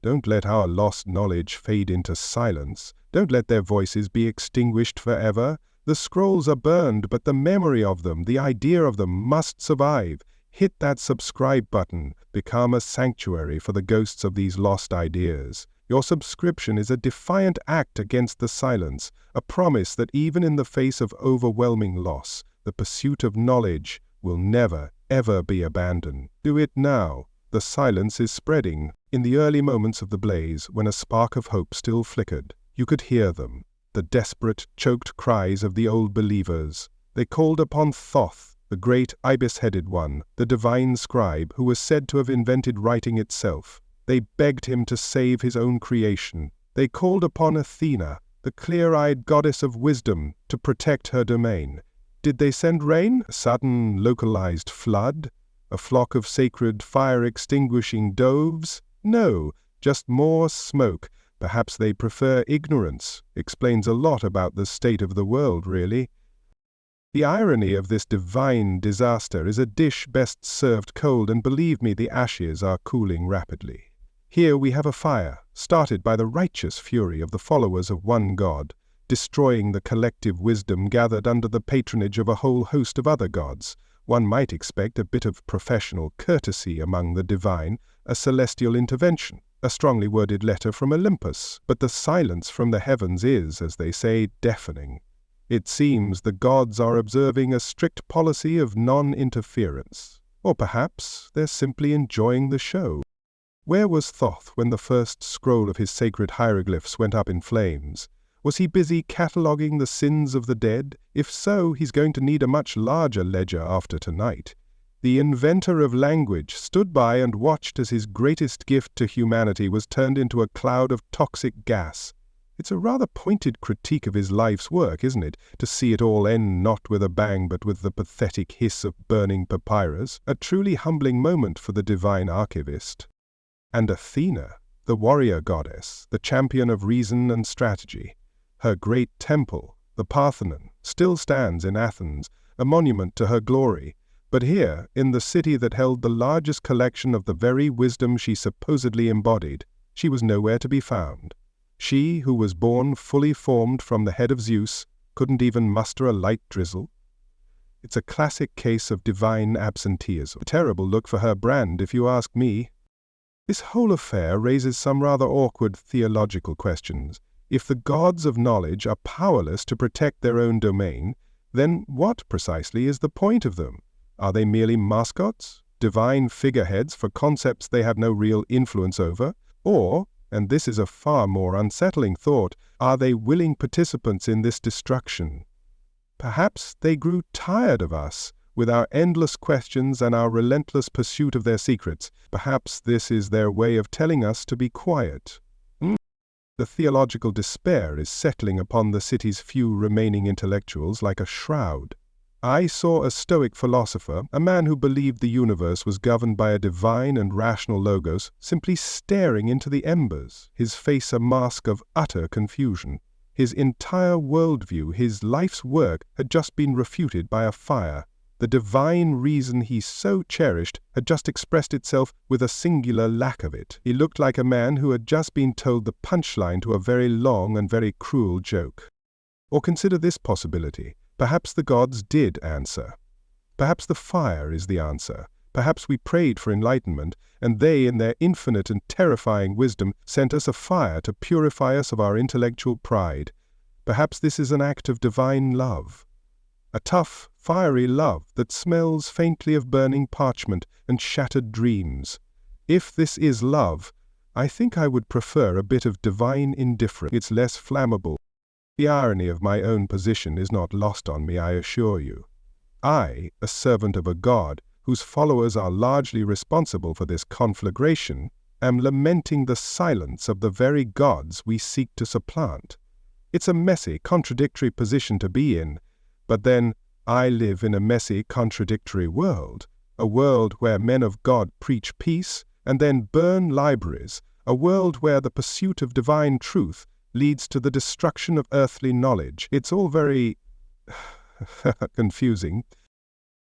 Speaker 1: Don't let our lost knowledge fade into silence. Don't let their voices be extinguished forever. The scrolls are burned, but the memory of them, the idea of them, must survive. Hit that subscribe button. Become a sanctuary for the ghosts of these lost ideas. Your subscription is a defiant act against the silence, a promise that even in the face of overwhelming loss, the pursuit of knowledge will never, ever be abandoned. Do it now. The silence is spreading. In the early moments of the blaze, when a spark of hope still flickered, you could hear them, the desperate, choked cries of the old believers. They called upon Thoth, the great ibis-headed one, the divine scribe who was said to have invented writing itself. They begged him to save his own creation. They called upon Athena, the clear-eyed goddess of wisdom, to protect her domain. Did they send rain? A sudden, localized flood? A flock of sacred, fire-extinguishing doves? No, just more smoke. Perhaps they prefer ignorance. Explains a lot about the state of the world, really. The irony of this divine disaster is a dish best served cold, and believe me, the ashes are cooling rapidly. Here we have a fire, started by the righteous fury of the followers of one God, destroying the collective wisdom gathered under the patronage of a whole host of other gods. One might expect a bit of professional courtesy among the divine, a celestial intervention, a strongly worded letter from Olympus, but the silence from the heavens is, as they say, deafening. It seems the gods are observing a strict policy of non-interference. Or perhaps they're simply enjoying the show. Where was Thoth when the first scroll of his sacred hieroglyphs went up in flames? Was he busy cataloguing the sins of the dead? If so, he's going to need a much larger ledger after tonight. The inventor of language stood by and watched as his greatest gift to humanity was turned into a cloud of toxic gas. It's a rather pointed critique of his life's work, isn't it, to see it all end not with a bang but with the pathetic hiss of burning papyrus, a truly humbling moment for the divine archivist. And Athena, the warrior goddess, the champion of reason and strategy. Her great temple, the Parthenon, still stands in Athens, a monument to her glory. But here, in the city that held the largest collection of the very wisdom she supposedly embodied, she was nowhere to be found. She, who was born fully formed from the head of Zeus, couldn't even muster a light drizzle. It's a classic case of divine absenteeism. A terrible look for her brand, if you ask me. This whole affair raises some rather awkward theological questions. If the gods of knowledge are powerless to protect their own domain, then what precisely is the point of them? Are they merely mascots, divine figureheads for concepts they have no real influence over? Or, and this is a far more unsettling thought, are they willing participants in this destruction? Perhaps they grew tired of us, with our endless questions and our relentless pursuit of their secrets. Perhaps this is their way of telling us to be quiet. The theological despair is settling upon the city's few remaining intellectuals like a shroud. I saw a Stoic philosopher, a man who believed the universe was governed by a divine and rational logos, simply staring into the embers, his face a mask of utter confusion. His entire worldview, his life's work, had just been refuted by a fire. The divine reason he so cherished had just expressed itself with a singular lack of it. He looked like a man who had just been told the punchline to a very long and very cruel joke. Or consider this possibility. Perhaps the gods did answer. Perhaps the fire is the answer. Perhaps we prayed for enlightenment, and they, in their infinite and terrifying wisdom, sent us a fire to purify us of our intellectual pride. Perhaps this is an act of divine love. A tough, fiery love that smells faintly of burning parchment and shattered dreams. If this is love, I think I would prefer a bit of divine indifference. It's less flammable. The irony of my own position is not lost on me, I assure you. I, a servant of a god, whose followers are largely responsible for this conflagration, am lamenting the silence of the very gods we seek to supplant. It's a messy, contradictory position to be in, but then I live in a messy, contradictory world, a world where men of God preach peace and then burn libraries, a world where the pursuit of divine truth leads to the destruction of earthly knowledge. It's all very confusing.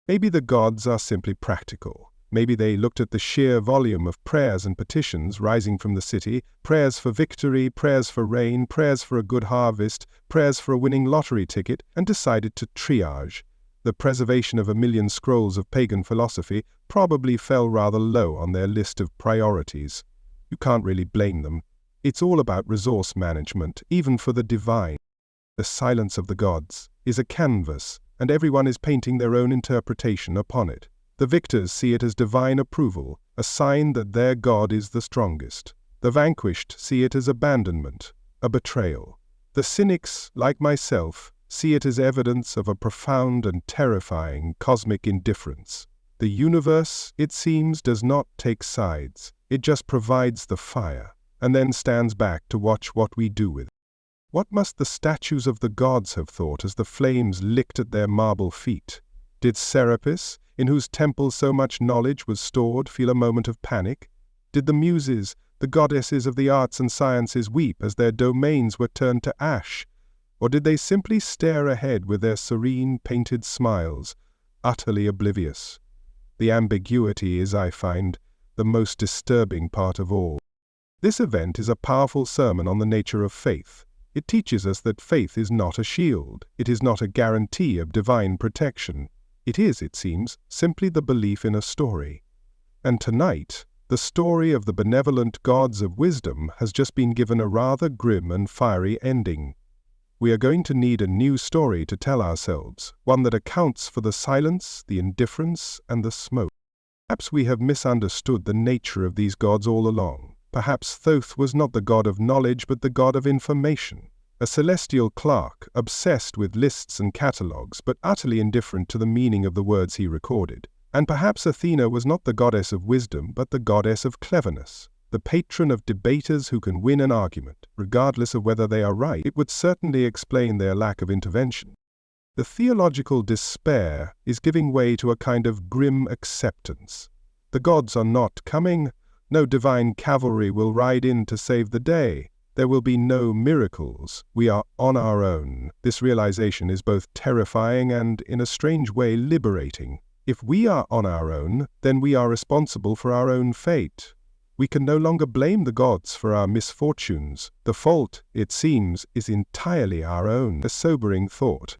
Speaker 1: Maybe the gods are simply practical. Maybe they looked at the sheer volume of prayers and petitions rising from the city, prayers for victory, prayers for rain, prayers for a good harvest, prayers for a winning lottery ticket, and decided to triage. The preservation of 1,000,000 scrolls of pagan philosophy probably fell rather low on their list of priorities. You can't really blame them. It's all about resource management, even for the divine. The silence of the gods is a canvas, and everyone is painting their own interpretation upon it. The victors see it as divine approval, a sign that their god is the strongest. The vanquished see it as abandonment, a betrayal. The cynics, like myself, see it as evidence of a profound and terrifying cosmic indifference. The universe, it seems, does not take sides. It just provides the fire, and then stands back to watch what we do with it. What must the statues of the gods have thought as the flames licked at their marble feet? Did Serapis, in whose temple so much knowledge was stored, feel a moment of panic? Did the muses, the goddesses of the arts and sciences, weep as their domains were turned to ash? Or did they simply stare ahead with their serene, painted smiles, utterly oblivious? The ambiguity is, I find, the most disturbing part of all. This event is a powerful sermon on the nature of faith. It teaches us that faith is not a shield. It is not a guarantee of divine protection. It is, it seems, simply the belief in a story. And tonight, the story of the benevolent gods of wisdom has just been given a rather grim and fiery ending. We are going to need a new story to tell ourselves, one that accounts for the silence, the indifference, and the smoke. Perhaps we have misunderstood the nature of these gods all along. Perhaps Thoth was not the god of knowledge but the god of information, a celestial clerk obsessed with lists and catalogues but utterly indifferent to the meaning of the words he recorded. And perhaps Athena was not the goddess of wisdom but the goddess of cleverness, the patron of debaters who can win an argument, regardless of whether they are right. It would certainly explain their lack of intervention. The theological despair is giving way to a kind of grim acceptance. The gods are not coming. No divine cavalry will ride in to save the day. There will be no miracles. We are on our own. This realization is both terrifying and, in a strange way, liberating. If we are on our own, then we are responsible for our own fate. We can no longer blame the gods for our misfortunes. The fault, it seems, is entirely our own. A sobering thought.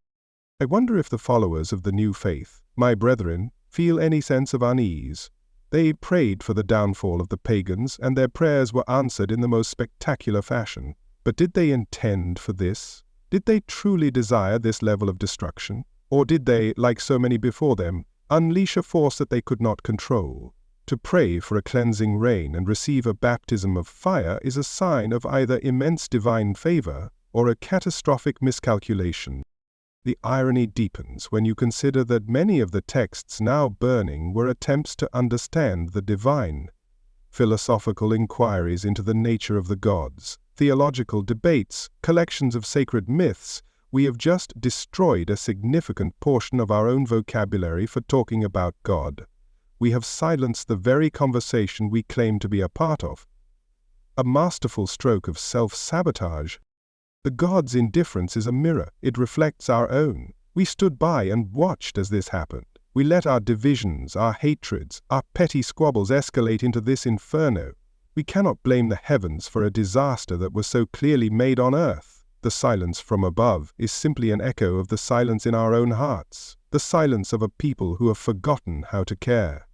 Speaker 1: I wonder if the followers of the new faith, my brethren, feel any sense of unease. They prayed for the downfall of the pagans, and their prayers were answered in the most spectacular fashion. But did they intend for this? Did they truly desire this level of destruction? Or did they, like so many before them, unleash a force that they could not control? To pray for a cleansing rain and receive a baptism of fire is a sign of either immense divine favor or a catastrophic miscalculation. The irony deepens when you consider that many of the texts now burning were attempts to understand the divine. Philosophical inquiries into the nature of the gods, theological debates, collections of sacred myths we have just destroyed a significant portion of our own vocabulary for talking about God. We have silenced the very conversation we claim to be a part of. A masterful stroke of self-sabotage. The God's indifference is a mirror. It reflects our own. We stood by and watched as this happened. We let our divisions, our hatreds, our petty squabbles escalate into this inferno. We cannot blame the heavens for a disaster that was so clearly made on earth. The silence from above is simply an echo of the silence in our own hearts, the silence of a people who have forgotten how to care.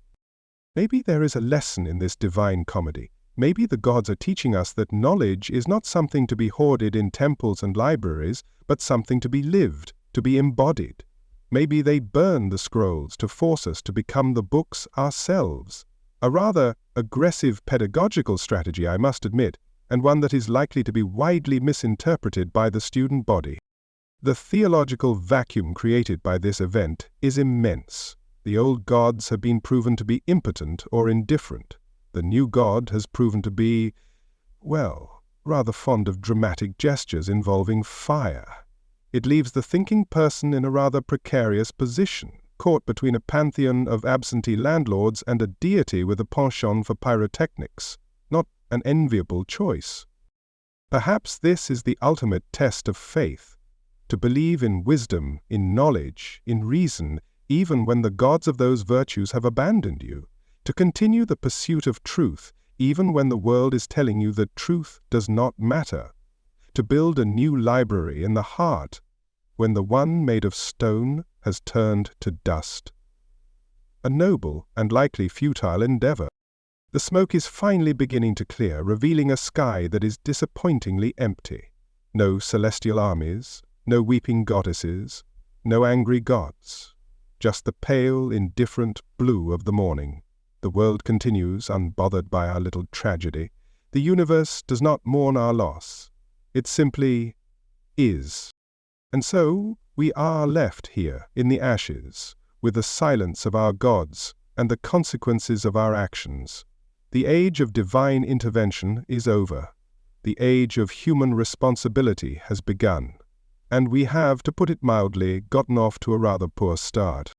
Speaker 1: Maybe there is a lesson in this divine comedy. Maybe the gods are teaching us that knowledge is not something to be hoarded in temples and libraries, but something to be lived, to be embodied. Maybe they burn the scrolls to force us to become the books ourselves. A rather aggressive pedagogical strategy, I must admit, and one that is likely to be widely misinterpreted by the student body. The theological vacuum created by this event is immense. The old gods have been proven to be impotent or indifferent. The new god has proven to be, well, rather fond of dramatic gestures involving fire. It leaves the thinking person in a rather precarious position, caught between a pantheon of absentee landlords and a deity with a penchant for pyrotechnics. Not an enviable choice. Perhaps this is the ultimate test of faith, to believe in wisdom, in knowledge, in reason, even when the gods of those virtues have abandoned you, to continue the pursuit of truth, even when the world is telling you that truth does not matter, to build a new library in the heart, when the one made of stone has turned to dust. A noble and likely futile endeavor. The smoke is finally beginning to clear, revealing a sky that is disappointingly empty. No celestial armies, no weeping goddesses, no angry gods. Just the pale, indifferent blue of the morning. The world continues, unbothered by our little tragedy. The universe does not mourn our loss. It simply is. And so we are left here, in the ashes, with the silence of our gods and the consequences of our actions. The age of divine intervention is over. The age of human responsibility has begun. And we have, to put it mildly, gotten off to a rather poor start.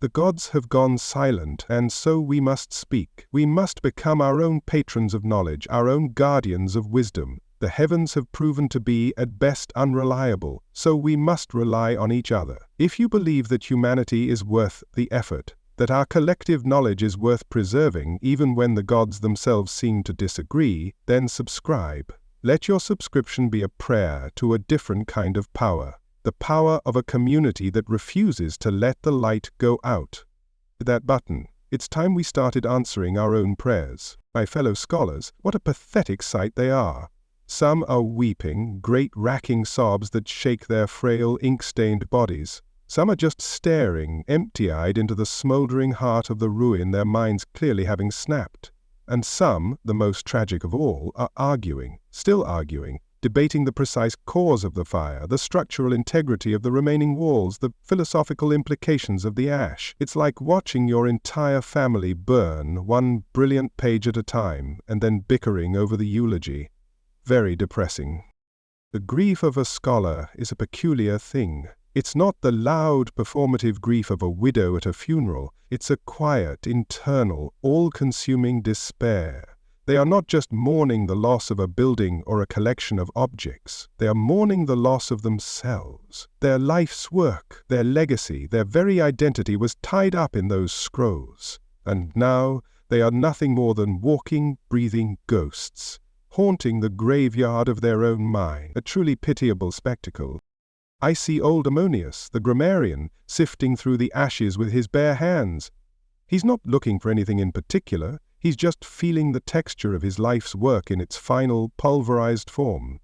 Speaker 1: The gods have gone silent, and so we must speak. We must become our own patrons of knowledge, our own guardians of wisdom. The heavens have proven to be, at best, unreliable, so we must rely on each other. If you believe that humanity is worth the effort, that our collective knowledge is worth preserving even when the gods themselves seem to disagree, then subscribe. Let your subscription be a prayer to a different kind of power, the power of a community that refuses to let the light go out. That button. It's time we started answering our own prayers. My fellow scholars, what a pathetic sight they are. Some are weeping, great racking sobs that shake their frail, ink-stained bodies. Some are just staring, empty-eyed, into the smoldering heart of the ruin, their minds clearly having snapped. And some, the most tragic of all, are arguing, still arguing, debating the precise cause of the fire, the structural integrity of the remaining walls, the philosophical implications of the ash. It's like watching your entire family burn, one brilliant page at a time, and then bickering over the eulogy. Very depressing. The grief of a scholar is a peculiar thing. It's not the loud, performative grief of a widow at a funeral. It's a quiet, internal, all-consuming despair. They are not just mourning the loss of a building or a collection of objects. They are mourning the loss of themselves. Their life's work, their legacy, their very identity was tied up in those scrolls. And now they are nothing more than walking, breathing ghosts, haunting the graveyard of their own mind. A truly pitiable spectacle. I see old Ammonius, the grammarian, sifting through the ashes with his bare hands. He's not looking for anything in particular. He's just feeling the texture of his life's work in its final, pulverized form.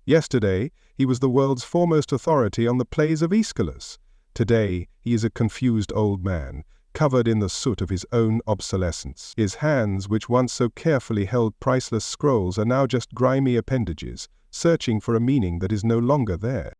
Speaker 1: Yesterday, he was the world's foremost authority on the plays of Aeschylus. Today, he is a confused old man, covered in the soot of his own obsolescence. His hands, which once so carefully held priceless scrolls, are now just grimy appendages, searching for a meaning that is no longer there.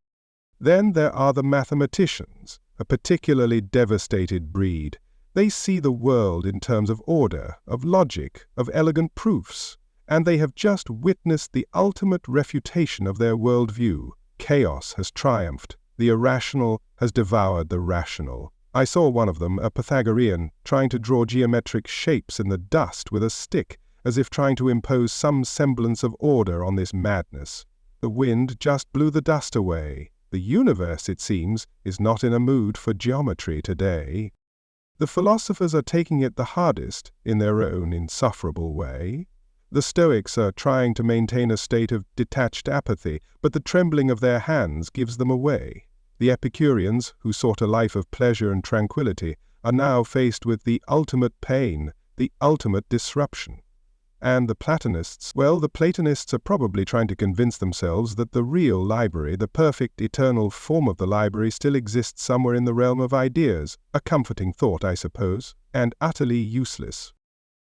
Speaker 1: Then there are the mathematicians, a particularly devastated breed. They see the world in terms of order, of logic, of elegant proofs, and they have just witnessed the ultimate refutation of their worldview. Chaos has triumphed. The irrational has devoured the rational. I saw one of them, a Pythagorean, trying to draw geometric shapes in the dust with a stick, as if trying to impose some semblance of order on this madness. The wind just blew the dust away. The universe, it seems, is not in a mood for geometry today. The philosophers are taking it the hardest, in their own insufferable way. The Stoics are trying to maintain a state of detached apathy, but the trembling of their hands gives them away. The Epicureans, who sought a life of pleasure and tranquility, are now faced with the ultimate pain, the ultimate disruption. And the Platonists, well, the Platonists are probably trying to convince themselves that the real library, the perfect eternal form of the library, still exists somewhere in the realm of ideas, a comforting thought, I suppose, and utterly useless.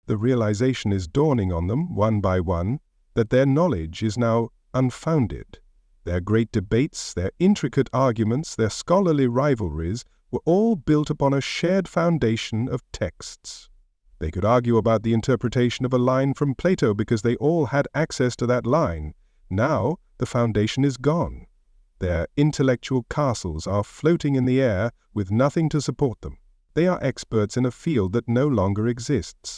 Speaker 1: The realization is dawning on them, one by one, that their knowledge is now unfounded. Their great debates, their intricate arguments, their scholarly rivalries were all built upon a shared foundation of texts. They could argue about the interpretation of a line from Plato because they all had access to that line. Now the foundation is gone. Their intellectual castles are floating in the air with nothing to support them. They are experts in a field that no longer exists.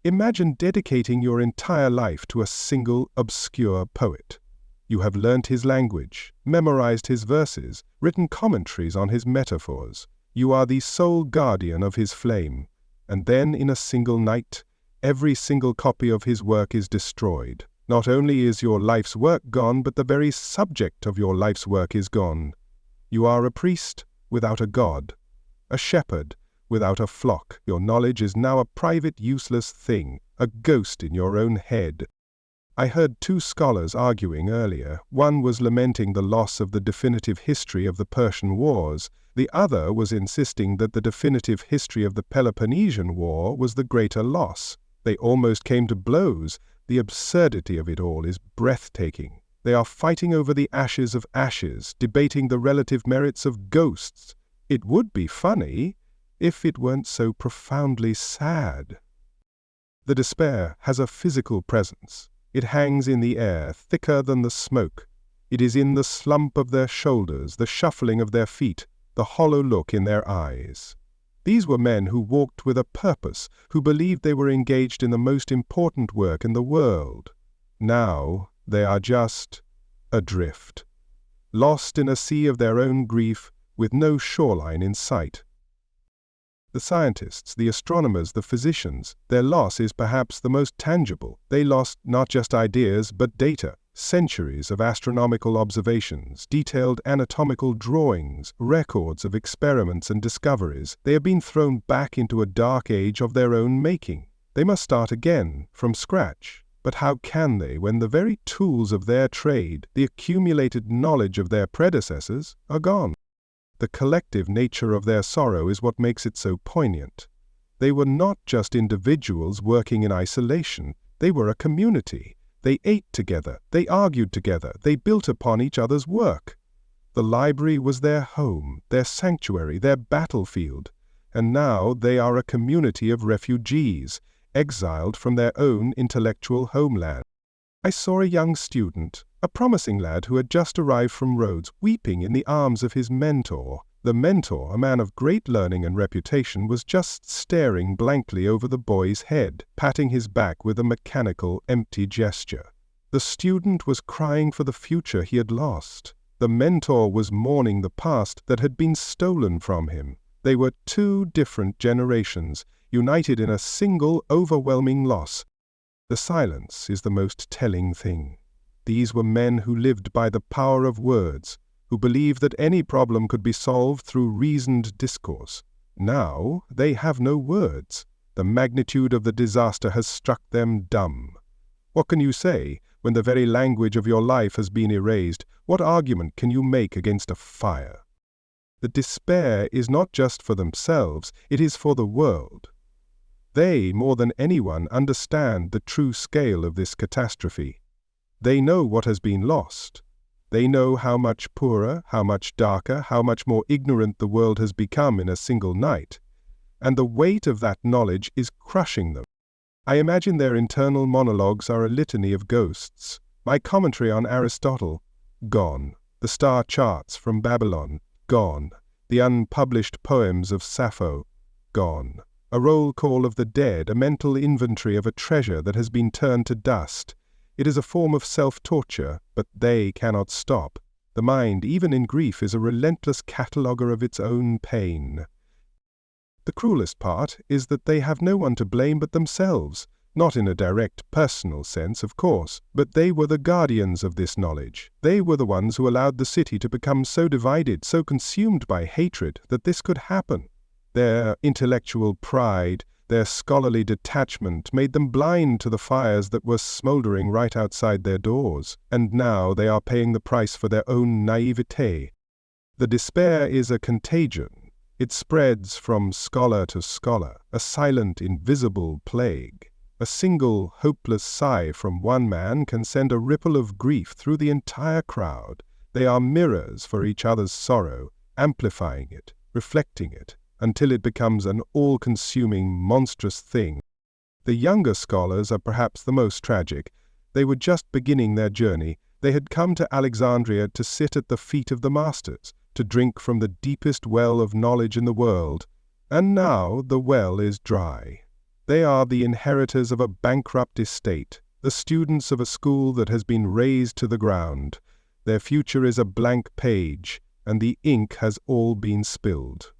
Speaker 1: Imagine dedicating your entire life to a single obscure poet. You have learnt his language, memorized his verses, written commentaries on his metaphors. You are the sole guardian of his flame. And then, in a single night, every single copy of his work is destroyed. Not only is your life's work gone, but the very subject of your life's work is gone. You are a priest without a god, a shepherd without a flock. Your knowledge is now a private, useless thing, a ghost in your own head. I heard two scholars arguing earlier. One was lamenting the loss of the definitive history of the Persian Wars. The other was insisting that the definitive history of the Peloponnesian War was the greater loss. They almost came to blows. The absurdity of it all is breathtaking. They are fighting over the ashes of ashes, debating the relative merits of ghosts. It would be funny if it weren't so profoundly sad. The despair has a physical presence. It hangs in the air, thicker than the smoke. It is in the slump of their shoulders, the shuffling of their feet, the hollow look in their eyes. These were men who walked with a purpose, who believed they were engaged in the most important work in the world. Now they are just adrift, lost in a sea of their own grief, with no shoreline in sight. The scientists, the astronomers, the physicians, their loss is perhaps the most tangible. They lost not just ideas, but data. Centuries of astronomical observations, detailed anatomical drawings, records of experiments and discoveries. They have been thrown back into a dark age of their own making. They must start again, from scratch. But how can they when the very tools of their trade, the accumulated knowledge of their predecessors, are gone? The collective nature of their sorrow is what makes it so poignant. They were not just individuals working in isolation. They were a community. They ate together, they argued together, they built upon each other's work. The library was their home, their sanctuary, their battlefield, and now they are a community of refugees, exiled from their own intellectual homeland. I saw a young student, a promising lad who had just arrived from Rhodes, weeping in the arms of his mentor. The mentor, a man of great learning and reputation, was just staring blankly over the boy's head, patting his back with a mechanical, empty gesture. The student was crying for the future he had lost. The mentor was mourning the past that had been stolen from him. They were two different generations, united in a single, overwhelming loss. The silence is the most telling thing. These were men who lived by the power of words, who believed that any problem could be solved through reasoned discourse. Now they have no words. The magnitude of the disaster has struck them dumb. What can you say when the very language of your life has been erased? What argument can you make against a fire? The despair is not just for themselves, it is for the world. They, more than anyone, understand the true scale of this catastrophe. They know what has been lost. They know how much poorer, how much darker, how much more ignorant the world has become in a single night, and the weight of that knowledge is crushing them. I imagine their internal monologues are a litany of ghosts. My commentary on Aristotle, gone. The star charts from Babylon, gone. The unpublished poems of Sappho, gone. A roll call of the dead, a mental inventory of a treasure that has been turned to dust. It is a form of self-torture, but they cannot stop. The mind, even in grief, is a relentless cataloguer of its own pain. The cruelest part is that they have no one to blame but themselves, not in a direct personal sense, of course, but they were the guardians of this knowledge. They were the ones who allowed the city to become so divided, so consumed by hatred, that this could happen. Their intellectual pride, their scholarly detachment made them blind to the fires that were smoldering right outside their doors, and now they are paying the price for their own naivete. The despair is a contagion. It spreads from scholar to scholar, a silent, invisible plague. A single, hopeless sigh from one man can send a ripple of grief through the entire crowd. They are mirrors for each other's sorrow, amplifying it, reflecting it, until it becomes an all-consuming, monstrous thing. The younger scholars are perhaps the most tragic. They were just beginning their journey. They had come to Alexandria to sit at the feet of the masters, to drink from the deepest well of knowledge in the world. And now the well is dry. They are the inheritors of a bankrupt estate, the students of a school that has been razed to the ground. Their future is a blank page, and the ink has all been spilled.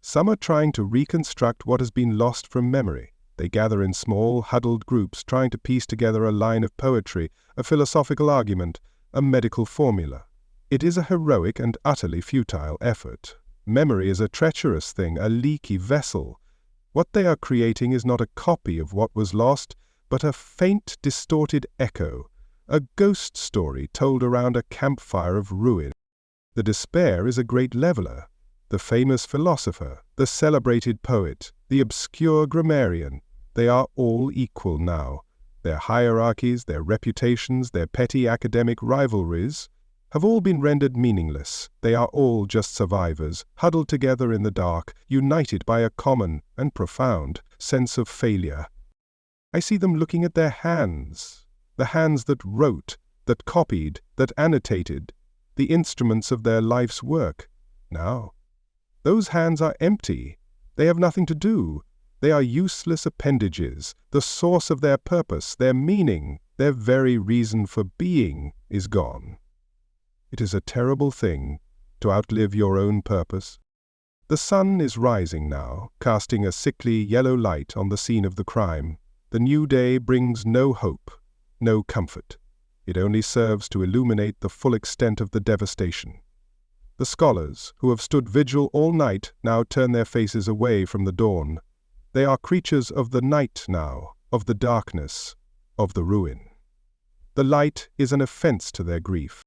Speaker 1: Some are trying to reconstruct what has been lost from memory. They gather in small, huddled groups, trying to piece together a line of poetry, a philosophical argument, a medical formula. It is a heroic and utterly futile effort. Memory is a treacherous thing, a leaky vessel. What they are creating is not a copy of what was lost, but a faint, distorted echo, a ghost story told around a campfire of ruin. The despair is a great leveler. The famous philosopher, the celebrated poet, the obscure grammarian, they are all equal now. Their hierarchies, their reputations, their petty academic rivalries have all been rendered meaningless. They are all just survivors, huddled together in the dark, united by a common and profound sense of failure. I see them looking at their hands, the hands that wrote, that copied, that annotated, the instruments of their life's work. Now, those hands are empty. They have nothing to do. They are useless appendages. The source of their purpose, their meaning, their very reason for being is gone. It is a terrible thing to outlive your own purpose. The sun is rising now, casting a sickly yellow light on the scene of the crime. The new day brings no hope, no comfort. It only serves to illuminate the full extent of the devastation. The scholars, who have stood vigil all night, now turn their faces away from the dawn. They are creatures of the night now, of the darkness, of the ruin. The light is an offense to their grief.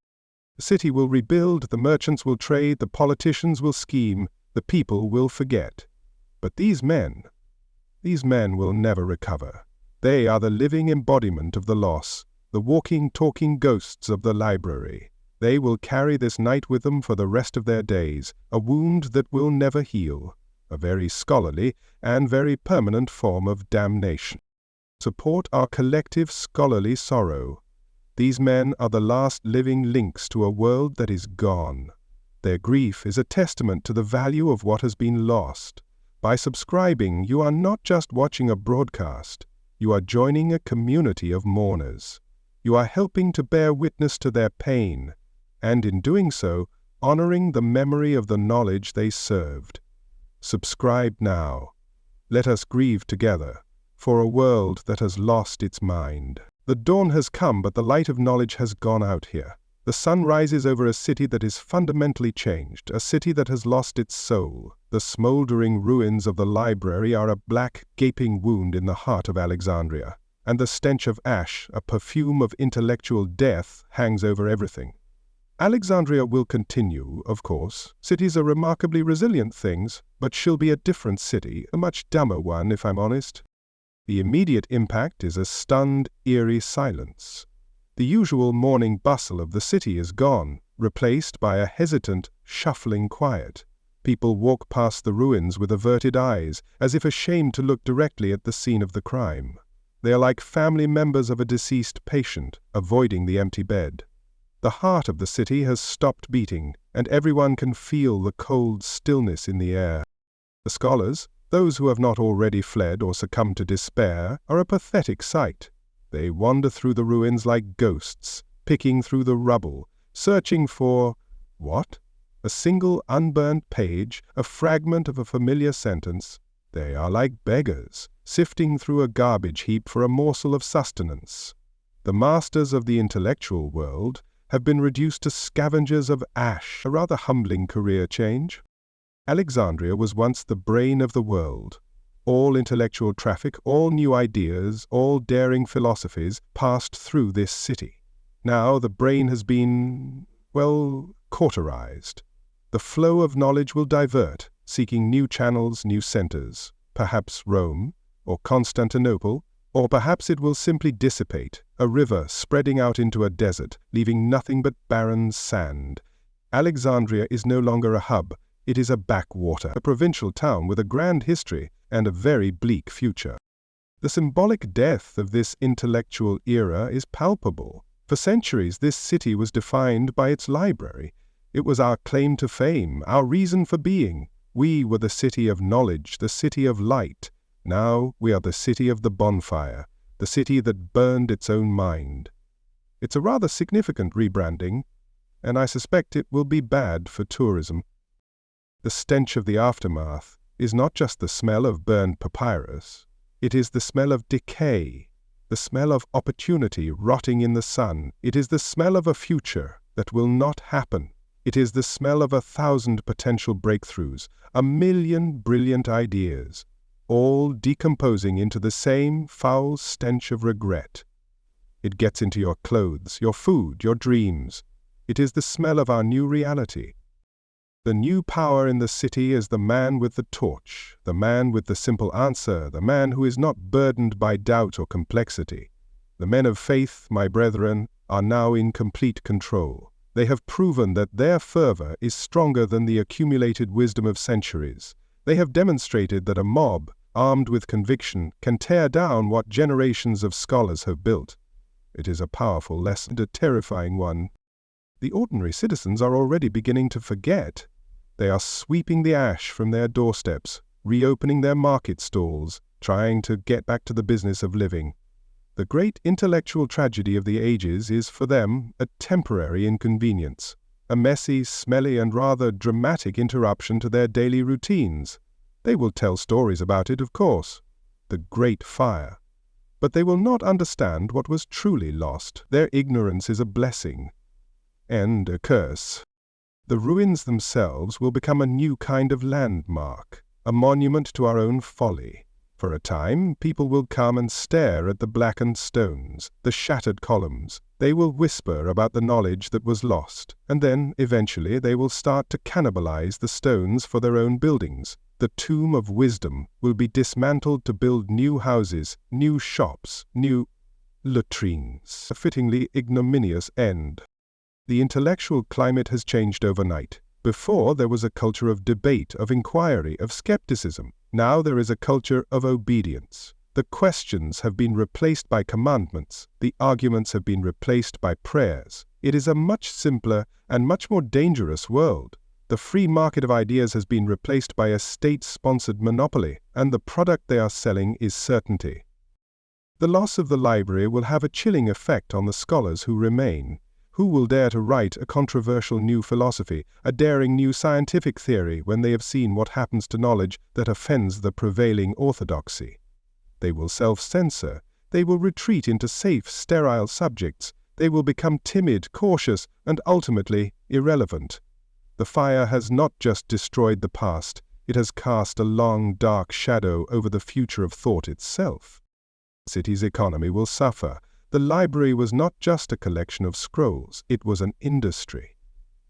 Speaker 1: The city will rebuild, the merchants will trade, the politicians will scheme, the people will forget. But these men will never recover. They are the living embodiment of the loss, the walking, talking ghosts of the library. They will carry this night with them for the rest of their days, a wound that will never heal, a very scholarly and very permanent form of damnation. Support our collective scholarly sorrow. These men are the last living links to a world that is gone. Their grief is a testament to the value of what has been lost. By subscribing, you are not just watching a broadcast. You are joining a community of mourners. You are helping to bear witness to their pain, and in doing so, honoring the memory of the knowledge they served. Subscribe now. Let us grieve together for a world that has lost its mind. The dawn has come, but the light of knowledge has gone out here. The sun rises over a city that is fundamentally changed, a city that has lost its soul. The smoldering ruins of the library are a black, gaping wound in the heart of Alexandria, and the stench of ash, a perfume of intellectual death, hangs over everything. Alexandria will continue, of course. Cities are remarkably resilient things, but she'll be a different city, a much dumber one, if I'm honest. The immediate impact is a stunned, eerie silence. The usual morning bustle of the city is gone, replaced by a hesitant, shuffling quiet. People walk past the ruins with averted eyes, as if ashamed to look directly at the scene of the crime. They are like family members of a deceased patient, avoiding the empty bed. The heart of the city has stopped beating, and everyone can feel the cold stillness in the air. The scholars, those who have not already fled or succumbed to despair, are a pathetic sight. They wander through the ruins like ghosts, picking through the rubble, searching for, what? A single unburned page, a fragment of a familiar sentence. They are like beggars, sifting through a garbage heap for a morsel of sustenance. The masters of the intellectual world have been reduced to scavengers of ash, a rather humbling career change. Alexandria was once the brain of the world. All intellectual traffic, all new ideas, all daring philosophies passed through this city. Now the brain has been, cauterized. The flow of knowledge will divert, seeking new channels, new centers, perhaps Rome, or Constantinople, or perhaps it will simply dissipate, a river spreading out into a desert, leaving nothing but barren sand. Alexandria is no longer a hub, it is a backwater, a provincial town with a grand history and a very bleak future. The symbolic death of this intellectual era is palpable. For centuries, this city was defined by its library. It was our claim to fame, our reason for being. We were the city of knowledge, the city of light. Now we are the city of the bonfire, the city that burned its own mind. It's a rather significant rebranding, and I suspect it will be bad for tourism. The stench of the aftermath is not just the smell of burned papyrus. It is the smell of decay, the smell of opportunity rotting in the sun. It is the smell of a future that will not happen. It is the smell of 1,000 potential breakthroughs, 1,000,000 brilliant ideas, all decomposing into the same foul stench of regret. It gets into your clothes, your food, your dreams. It is the smell of our new reality. The new power in the city is the man with the torch, the man with the simple answer, the man who is not burdened by doubt or complexity. The men of faith, my brethren, are now in complete control. They have proven that their fervor is stronger than the accumulated wisdom of centuries. They have demonstrated that a mob, armed with conviction, can tear down what generations of scholars have built. It is a powerful lesson, a terrifying one. The ordinary citizens are already beginning to forget. They are sweeping the ash from their doorsteps, reopening their market stalls, trying to get back to the business of living. The great intellectual tragedy of the ages is, for them, a temporary inconvenience, a messy, smelly, and rather dramatic interruption to their daily routines. They will tell stories about it, of course, the Great Fire. But they will not understand what was truly lost. Their ignorance is a blessing and a curse. The ruins themselves will become a new kind of landmark, a monument to our own folly. For a time, people will come and stare at the blackened stones, the shattered columns. They will whisper about the knowledge that was lost, and then, eventually, they will start to cannibalize the stones for their own buildings. The tomb of wisdom will be dismantled to build new houses, new shops, new latrines. A fittingly ignominious end. The intellectual climate has changed overnight. Before, there was a culture of debate, of inquiry, of skepticism. Now there is a culture of obedience. The questions have been replaced by commandments. The arguments have been replaced by prayers. It is a much simpler and much more dangerous world. The free market of ideas has been replaced by a state-sponsored monopoly, and the product they are selling is certainty. The loss of the library will have a chilling effect on the scholars who remain. Who will dare to write a controversial new philosophy, a daring new scientific theory when they have seen what happens to knowledge that offends the prevailing orthodoxy? They will self-censor. They will retreat into safe, sterile subjects. They will become timid, cautious, and ultimately irrelevant. The fire has not just destroyed the past, it has cast a long, dark shadow over the future of thought itself. The city's economy will suffer. The library was not just a collection of scrolls, it was an industry.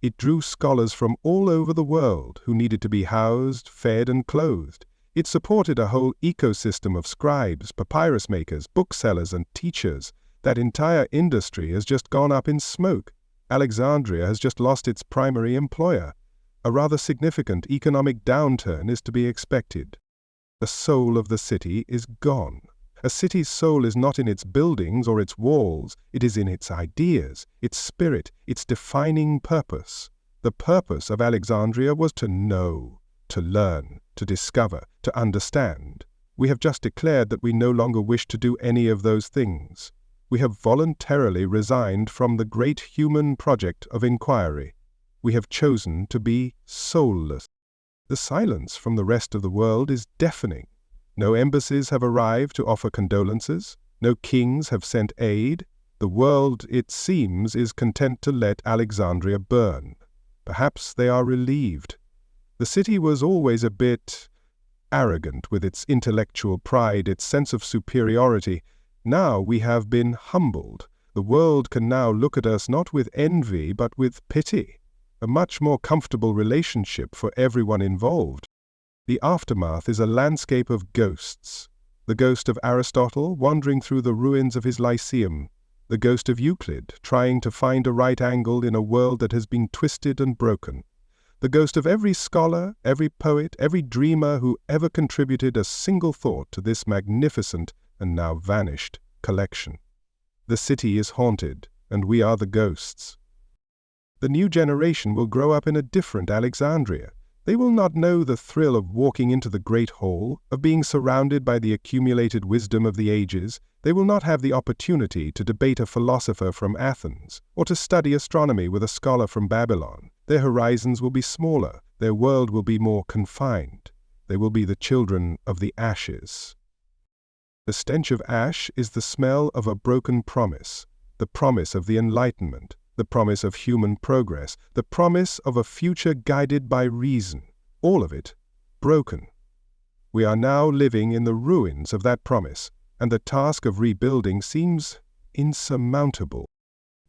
Speaker 1: It drew scholars from all over the world who needed to be housed, fed, and clothed. It supported a whole ecosystem of scribes, papyrus makers, booksellers, and teachers. That entire industry has just gone up in smoke. Alexandria has just lost its primary employer. A rather significant economic downturn is to be expected. The soul of the city is gone. A city's soul is not in its buildings or its walls, it is in its ideas, its spirit, its defining purpose. The purpose of Alexandria was to know, to learn, to discover, to understand. We have just declared that we no longer wish to do any of those things. We have voluntarily resigned from the great human project of inquiry. We have chosen to be soulless. The silence from the rest of the world is deafening. No embassies have arrived to offer condolences. No kings have sent aid. The world, it seems, is content to let Alexandria burn. Perhaps they are relieved. The city was always a bit arrogant with its intellectual pride, its sense of superiority. Now we have been humbled. The world can now look at us not with envy but with pity. A much more comfortable relationship for everyone involved. The aftermath is a landscape of ghosts. The ghost of Aristotle wandering through the ruins of his Lyceum. The ghost of Euclid trying to find a right angle in a world that has been twisted and broken. The ghost of every scholar, every poet, every dreamer who ever contributed a single thought to this magnificent and now vanished collection. The city is haunted, and we are the ghosts. The new generation will grow up in a different Alexandria. They will not know the thrill of walking into the great hall, of being surrounded by the accumulated wisdom of the ages. They will not have the opportunity to debate a philosopher from Athens, or to study astronomy with a scholar from Babylon. Their horizons will be smaller, their world will be more confined. They will be the children of the ashes. The stench of ash is the smell of a broken promise, the promise of the Enlightenment, the promise of human progress, the promise of a future guided by reason, all of it broken. We are now living in the ruins of that promise, and the task of rebuilding seems insurmountable.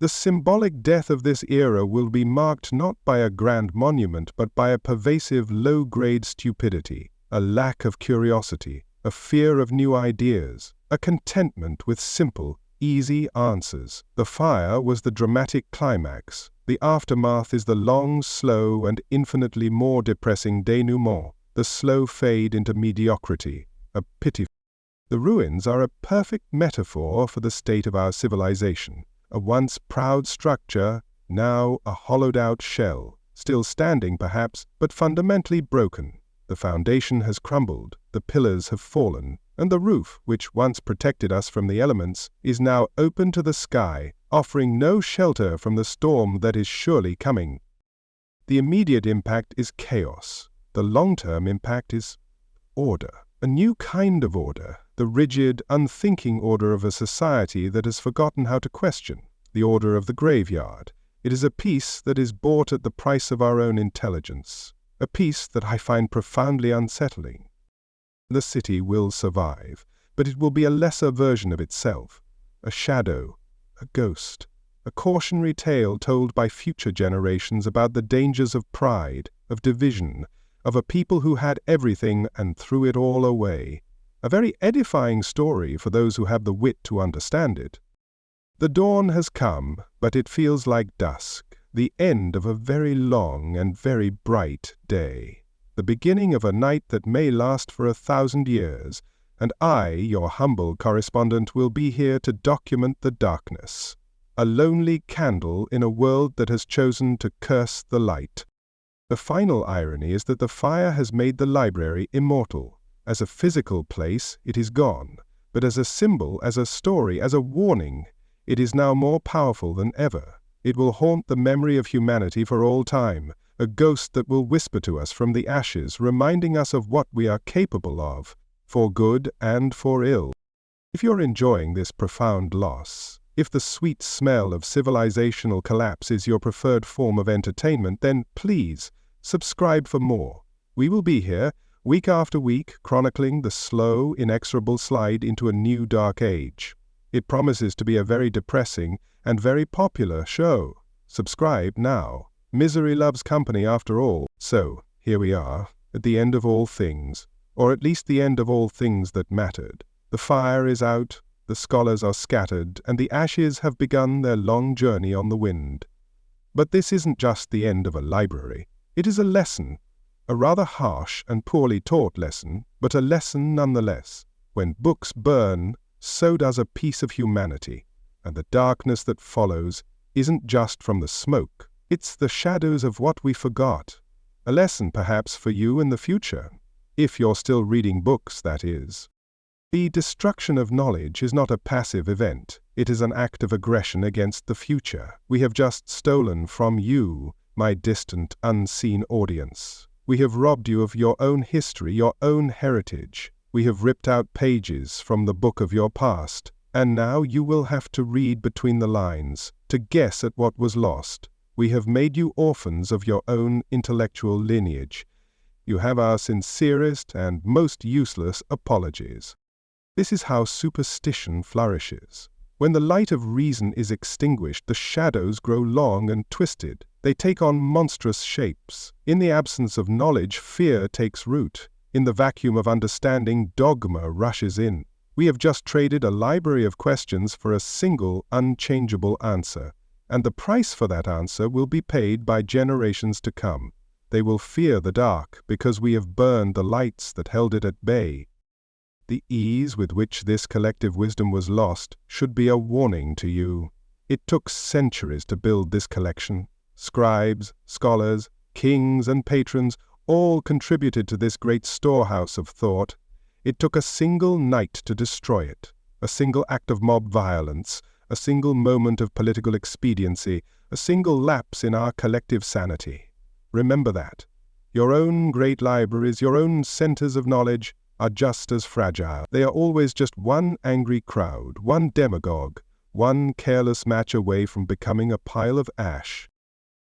Speaker 1: The symbolic death of this era will be marked not by a grand monument, but by a pervasive low-grade stupidity, a lack of curiosity, a fear of new ideas, a contentment with simple, easy answers. The fire was the dramatic climax. The aftermath is the long, slow, and infinitely more depressing denouement, the slow fade into mediocrity, a pitiful. The ruins are a perfect metaphor for the state of our civilization. A once proud structure, now a hollowed-out shell, still standing perhaps, but fundamentally broken. The foundation has crumbled, the pillars have fallen, and the roof, which once protected us from the elements, is now open to the sky, offering no shelter from the storm that is surely coming. The immediate impact is chaos. The long-term impact is order. A new kind of order, the rigid, unthinking order of a society that has forgotten how to question, the order of the graveyard. It is a peace that is bought at the price of our own intelligence, a peace that I find profoundly unsettling. The city will survive, but it will be a lesser version of itself, a shadow, a ghost, a cautionary tale told by future generations about the dangers of pride, of division, of a people who had everything and threw it all away. A very edifying story for those who have the wit to understand it. The dawn has come, but it feels like dusk, the end of a very long and very bright day, the beginning of a night that may last for 1,000 years, and I, your humble correspondent, will be here to document the darkness, a lonely candle in a world that has chosen to curse the light. The final irony is that the fire has made the library immortal. As a physical place, it is gone, but as a symbol, as a story, as a warning, it is now more powerful than ever. It will haunt the memory of humanity for all time, a ghost that will whisper to us from the ashes, reminding us of what we are capable of, for good and for ill. If you're enjoying this profound loss, if the sweet smell of civilizational collapse is your preferred form of entertainment, then please subscribe for more. We will be here, week after week, chronicling the slow, inexorable slide into a new dark age. It promises to be a very depressing and very popular show. Subscribe now. Misery loves company after all. So, here we are, at the end of all things, or at least the end of all things that mattered. The fire is out, the scholars are scattered, and the ashes have begun their long journey on the wind. But this isn't just the end of a library. It is a lesson, a rather harsh and poorly taught lesson, but a lesson nonetheless. When books burn, so does a piece of humanity, and the darkness that follows isn't just from the smoke, it's the shadows of what we forgot. A lesson perhaps for you in the future, if you're still reading books, that is. The destruction of knowledge is not a passive event, it is an act of aggression against the future. We have just stolen from you, my distant, unseen audience. We have robbed you of your own history, your own heritage. We have ripped out pages from the book of your past, and now you will have to read between the lines, to guess at what was lost. We have made you orphans of your own intellectual lineage. You have our sincerest and most useless apologies. This is how superstition flourishes. When the light of reason is extinguished, the shadows grow long and twisted. They take on monstrous shapes. In the absence of knowledge, fear takes root. In the vacuum of understanding, dogma rushes in. We have just traded a library of questions for a single, unchangeable answer, and the price for that answer will be paid by generations to come. They will fear the dark because we have burned the lights that held it at bay. The ease with which this collective wisdom was lost should be a warning to you. It took centuries to build this collection. Scribes, scholars, kings, and patrons all contributed to this great storehouse of thought. It took a single night to destroy it, a single act of mob violence, a single moment of political expediency, a single lapse in our collective sanity. Remember that. Your own great libraries, your own centers of knowledge, are just as fragile. They are always just one angry crowd, one demagogue, one careless match away from becoming a pile of ash.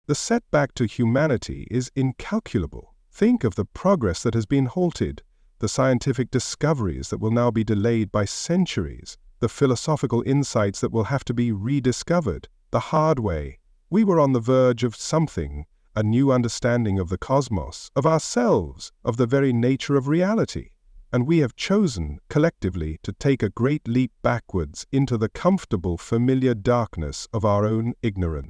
Speaker 1: The setback to humanity is incalculable. Think of the progress that has been halted, the scientific discoveries that will now be delayed by centuries, the philosophical insights that will have to be rediscovered, the hard way. We were on the verge of something, a new understanding of the cosmos, of ourselves, of the very nature of reality. And we have chosen, collectively, to take a great leap backwards into the comfortable, familiar darkness of our own ignorance.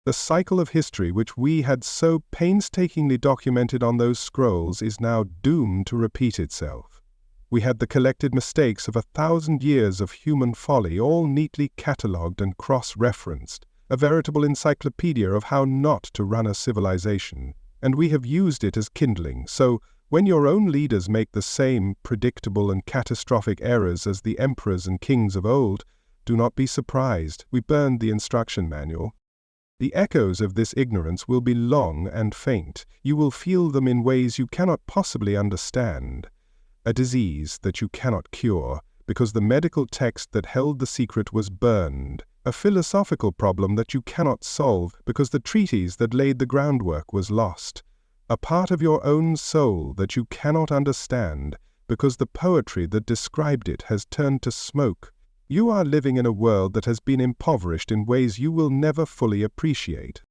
Speaker 1: The cycle of history which we had so painstakingly documented on those scrolls is now doomed to repeat itself. We had the collected mistakes of 1,000 years of human folly, all neatly catalogued and cross-referenced, a veritable encyclopedia of how not to run a civilization, and we have used it as kindling. So, when your own leaders make the same predictable and catastrophic errors as the emperors and kings of old, do not be surprised. We burned the instruction manual. The echoes of this ignorance will be long and faint. You will feel them in ways you cannot possibly understand. A disease that you cannot cure, because the medical text that held the secret was burned. A philosophical problem that you cannot solve, because the treatise that laid the groundwork was lost. A part of your own soul that you cannot understand, because the poetry that described it has turned to smoke. You are living in a world that has been impoverished in ways you will never fully appreciate.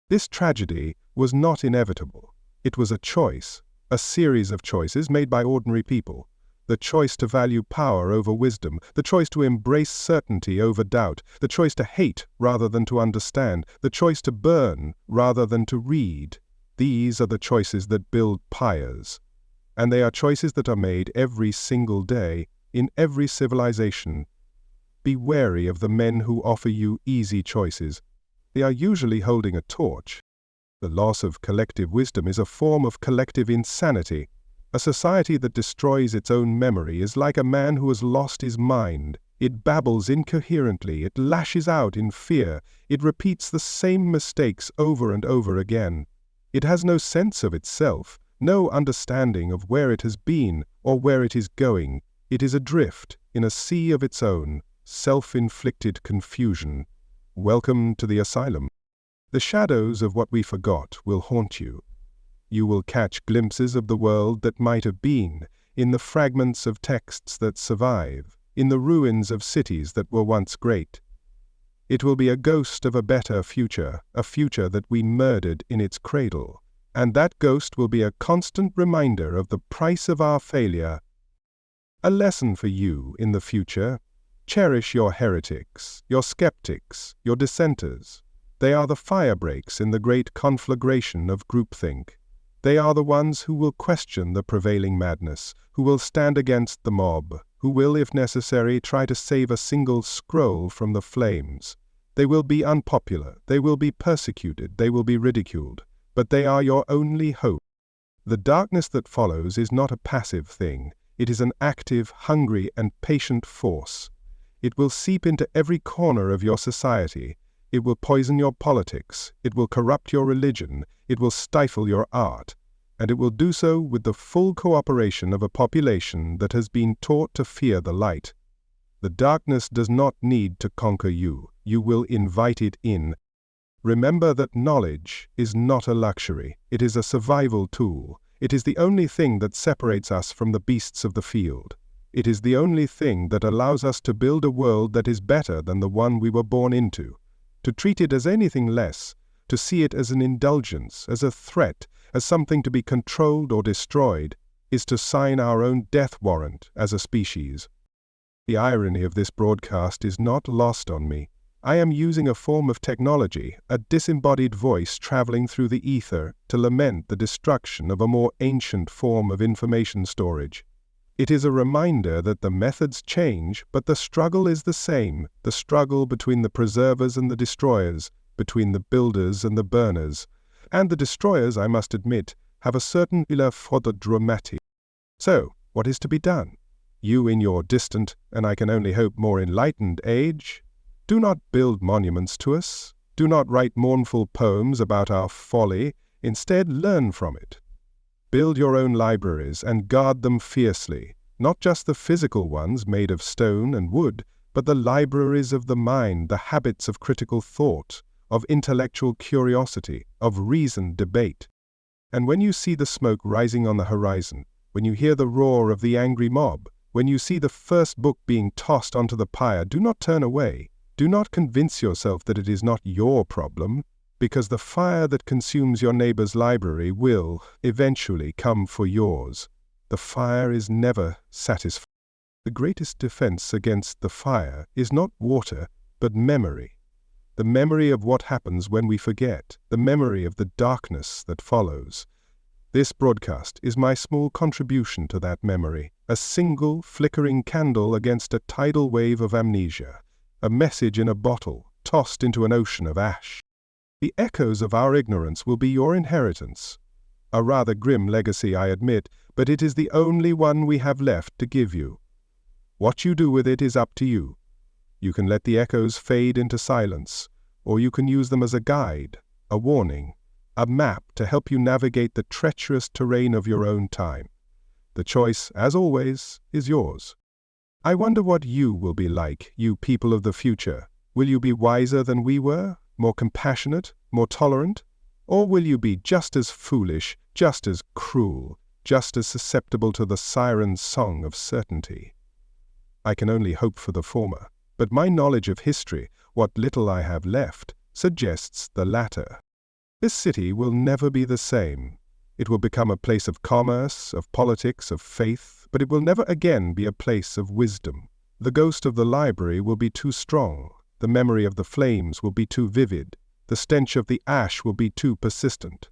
Speaker 1: This tragedy was not inevitable. It was a choice, a series of choices made by ordinary people. The choice to value power over wisdom, the choice to embrace certainty over doubt, the choice to hate rather than to understand, the choice to burn rather than to read. These are the choices that build pyres. And they are choices that are made every single day, in every civilization. Be wary of the men who offer you easy choices. They are usually holding a torch. The loss of collective wisdom is a form of collective insanity. A society that destroys its own memory is like a man who has lost his mind. It babbles incoherently, it lashes out in fear, it repeats the same mistakes over and over again. It has no sense of itself, no understanding of where it has been or where it is going. It is adrift in a sea of its own, self-inflicted confusion. Welcome to the asylum. The shadows of what we forgot will haunt you. You will catch glimpses of the world that might have been, in the fragments of texts that survive, in the ruins of cities that were once great. It will be a ghost of a better future, a future that we murdered in its cradle, and that ghost will be a constant reminder of the price of our failure. A lesson for you in the future: cherish your heretics, your skeptics, your dissenters. They are the firebreaks in the great conflagration of groupthink. They are the ones who will question the prevailing madness, who will stand against the mob, who will, if necessary, try to save a single scroll from the flames. They will be unpopular, they will be persecuted, they will be ridiculed, but they are your only hope. The darkness that follows is not a passive thing. It is an active, hungry, and patient force. It will seep into every corner of your society. It will poison your politics. It will corrupt your religion. It will stifle your art. And it will do so with the full cooperation of a population that has been taught to fear the light. The darkness does not need to conquer you. You will invite it in. Remember that knowledge is not a luxury. It is a survival tool. It is the only thing that separates us from the beasts of the field. It is the only thing that allows us to build a world that is better than the one we were born into. To treat it as anything less, to see it as an indulgence, as a threat, as something to be controlled or destroyed, is to sign our own death warrant as a species. The irony of this broadcast is not lost on me. I am using a form of technology, a disembodied voice traveling through the ether, to lament the destruction of a more ancient form of information storage. It is a reminder that the methods change, but the struggle is the same, the struggle between the preservers and the destroyers, between the builders and the burners. And the destroyers, I must admit, have a certain illa for the dramatic. So, what is to be done? You in your distant, and I can only hope more enlightened age, do not build monuments to us. Do not write mournful poems about our folly. Instead, learn from it. Build your own libraries and guard them fiercely, not just the physical ones made of stone and wood, but the libraries of the mind, the habits of critical thought, of intellectual curiosity, of reasoned debate. And when you see the smoke rising on the horizon, when you hear the roar of the angry mob, when you see the first book being tossed onto the pyre, do not turn away. Do not convince yourself that it is not your problem, because the fire that consumes your neighbor's library will, eventually, come for yours. The fire is never satisfied. The greatest defense against the fire is not water, but memory. The memory of what happens when we forget, the memory of the darkness that follows. This broadcast is my small contribution to that memory, a single flickering candle against a tidal wave of amnesia, a message in a bottle, tossed into an ocean of ash. The echoes of our ignorance will be your inheritance. A rather grim legacy, I admit, but it is the only one we have left to give you. What you do with it is up to you. You can let the echoes fade into silence, or you can use them as a guide, a warning, a map to help you navigate the treacherous terrain of your own time. The choice, as always, is yours. I wonder what you will be like, you people of the future. Will you be wiser than we were? More compassionate? More tolerant? Or will you be just as foolish, just as cruel, just as susceptible to the siren's song of certainty? I can only hope for the former, but my knowledge of history, what little I have left, suggests the latter. This city will never be the same. It will become a place of commerce, of politics, of faith, but it will never again be a place of wisdom. The ghost of the library will be too strong. The memory of the flames will be too vivid. The stench of the ash will be too persistent.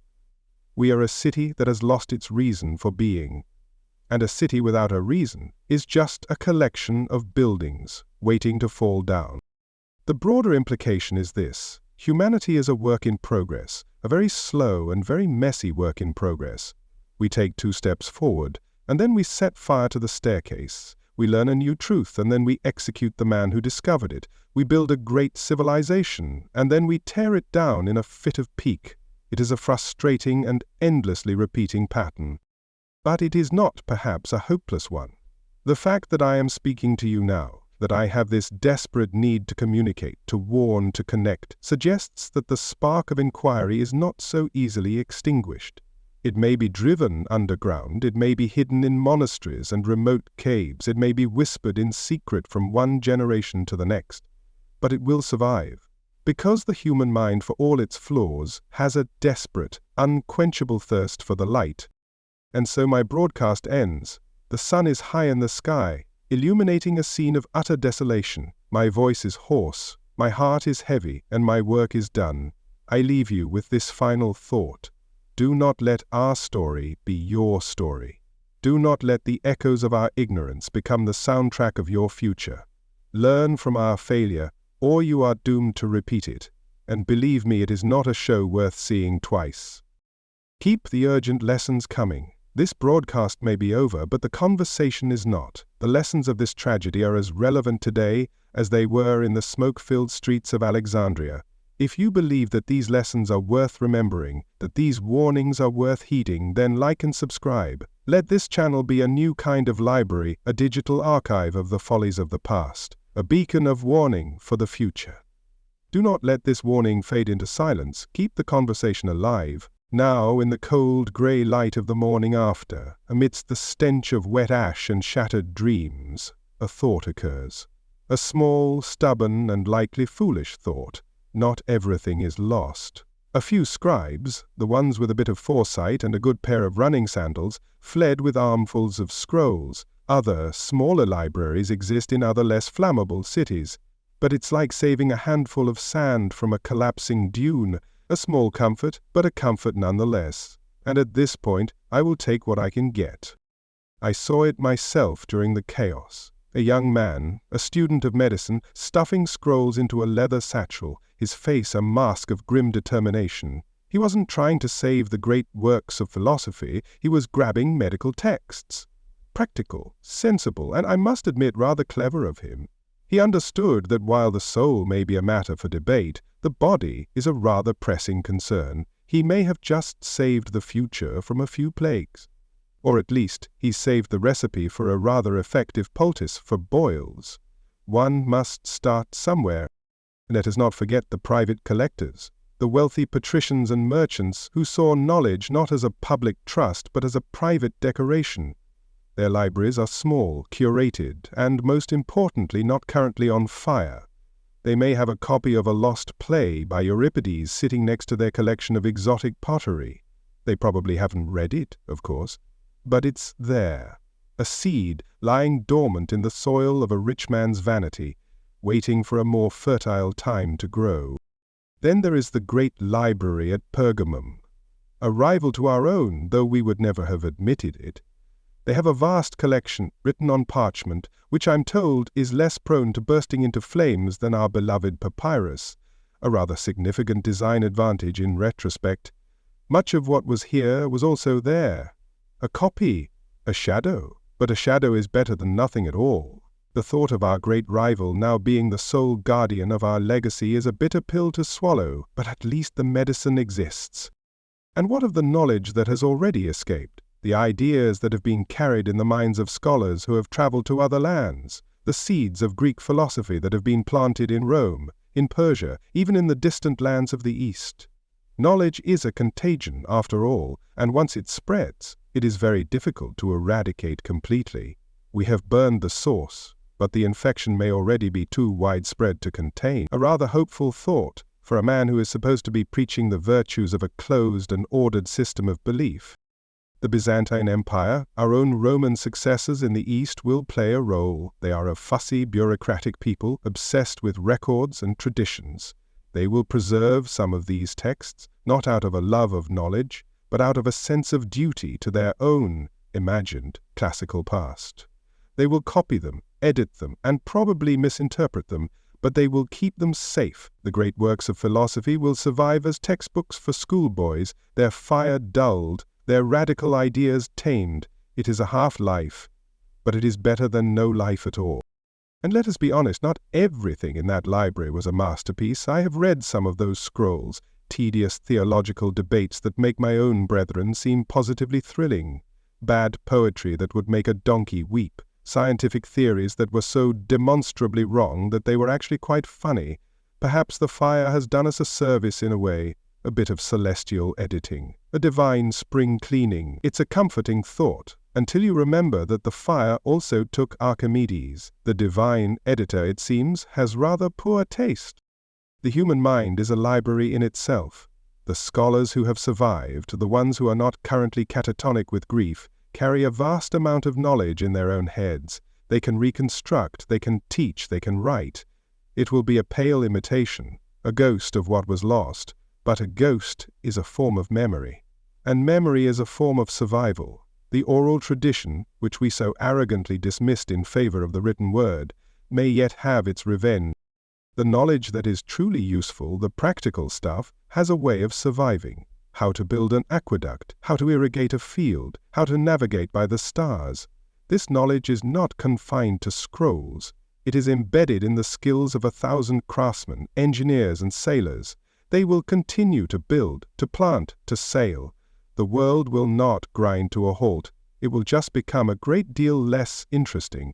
Speaker 1: We are a city that has lost its reason for being. And a city without a reason is just a collection of buildings waiting to fall down. The broader implication is this: humanity is a work in progress, a very slow and very messy work in progress. We take 2 steps forward, and then we set fire to the staircase. We learn a new truth, and then we execute the man who discovered it. We build a great civilization, and then we tear it down in a fit of pique. It is a frustrating and endlessly repeating pattern. But it is not, perhaps, a hopeless one. The fact that I am speaking to you now, that I have this desperate need to communicate, to warn, to connect, suggests that the spark of inquiry is not so easily extinguished. It may be driven underground, it may be hidden in monasteries and remote caves, it may be whispered in secret from one generation to the next. But it will survive, because the human mind, for all its flaws, has a desperate, unquenchable thirst for the light. And so my broadcast ends. The sun is high in the sky, illuminating a scene of utter desolation. My voice is hoarse, my heart is heavy, and my work is done. I leave you with this final thought. Do not let our story be your story. Do not let the echoes of our ignorance become the soundtrack of your future. Learn from our failure, or you are doomed to repeat it. And believe me, it is not a show worth seeing twice. Keep the urgent lessons coming. This broadcast may be over, but the conversation is not. The lessons of this tragedy are as relevant today as they were in the smoke-filled streets of Alexandria. If you believe that these lessons are worth remembering, that these warnings are worth heeding, then like and subscribe. Let this channel be a new kind of library, a digital archive of the follies of the past, a beacon of warning for the future. Do not let this warning fade into silence. Keep the conversation alive. Now, in the cold, grey light of the morning after, amidst the stench of wet ash and shattered dreams, a thought occurs. A small, stubborn, and likely foolish thought. Not everything is lost. A few scribes, the ones with a bit of foresight and a good pair of running sandals, fled with armfuls of scrolls. Other, smaller libraries exist in other less flammable cities. But it's like saving a handful of sand from a collapsing dune. A small comfort, but a comfort nonetheless. And at this point, I will take what I can get. I saw it myself during the chaos. A young man, a student of medicine, stuffing scrolls into a leather satchel, his face a mask of grim determination. He wasn't trying to save the great works of philosophy, he was grabbing medical texts. Practical, sensible, and I must admit rather clever of him. He understood that while the soul may be a matter for debate, the body is a rather pressing concern. He may have just saved the future from a few plagues. Or at least, he saved the recipe for a rather effective poultice for boils. One must start somewhere. Let us not forget the private collectors, the wealthy patricians and merchants who saw knowledge not as a public trust but as a private decoration. Their libraries are small, curated, and most importantly not currently on fire. They may have a copy of a lost play by Euripides sitting next to their collection of exotic pottery. They probably haven't read it, of course, but it's there, a seed lying dormant in the soil of a rich man's vanity, waiting for a more fertile time to grow. Then there is the great library at Pergamum, a rival to our own, though we would never have admitted it. They have a vast collection, written on parchment, which I'm told is less prone to bursting into flames than our beloved papyrus, a rather significant design advantage in retrospect. Much of what was here was also there. A copy, a shadow, but a shadow is better than nothing at all. The thought of our great rival now being the sole guardian of our legacy is a bitter pill to swallow, but at least the medicine exists. And what of the knowledge that has already escaped? The ideas that have been carried in the minds of scholars who have traveled to other lands, the seeds of Greek philosophy that have been planted in Rome, in Persia, even in the distant lands of the East. Knowledge is a contagion, after all, and once it spreads, it is very difficult to eradicate completely. We have burned the source, but the infection may already be too widespread to contain. A rather hopeful thought for a man who is supposed to be preaching the virtues of a closed and ordered system of belief. The Byzantine Empire, our own Roman successors in the East, will play a role. They are a fussy, bureaucratic people, obsessed with records and traditions. They will preserve some of these texts, not out of a love of knowledge, but out of a sense of duty to their own imagined classical past. They will copy them, edit them, and probably misinterpret them, but they will keep them safe. The great works of philosophy will survive as textbooks for schoolboys, their fire dulled, their radical ideas tamed. It is a half-life, but it is better than no life at all. And let us be honest, not everything in that library was a masterpiece. I have read some of those scrolls, tedious theological debates that make my own brethren seem positively thrilling, bad poetry that would make a donkey weep, scientific theories that were so demonstrably wrong that they were actually quite funny. Perhaps the fire has done us a service in a way, a bit of celestial editing, a divine spring cleaning. It's a comforting thought, until you remember that the fire also took Archimedes. The divine editor, it seems, has rather poor taste. The human mind is a library in itself. The scholars who have survived, the ones who are not currently catatonic with grief, carry a vast amount of knowledge in their own heads. They can reconstruct, they can teach, they can write. It will be a pale imitation, a ghost of what was lost, but a ghost is a form of memory, and memory is a form of survival. The oral tradition, which we so arrogantly dismissed in favor of the written word, may yet have its revenge. The knowledge that is truly useful, the practical stuff, has a way of surviving. How to build an aqueduct, how to irrigate a field, how to navigate by the stars. This knowledge is not confined to scrolls. It is embedded in the skills of 1,000 craftsmen, engineers, and sailors. They will continue to build, to plant, to sail. The world will not grind to a halt. It will just become a great deal less interesting.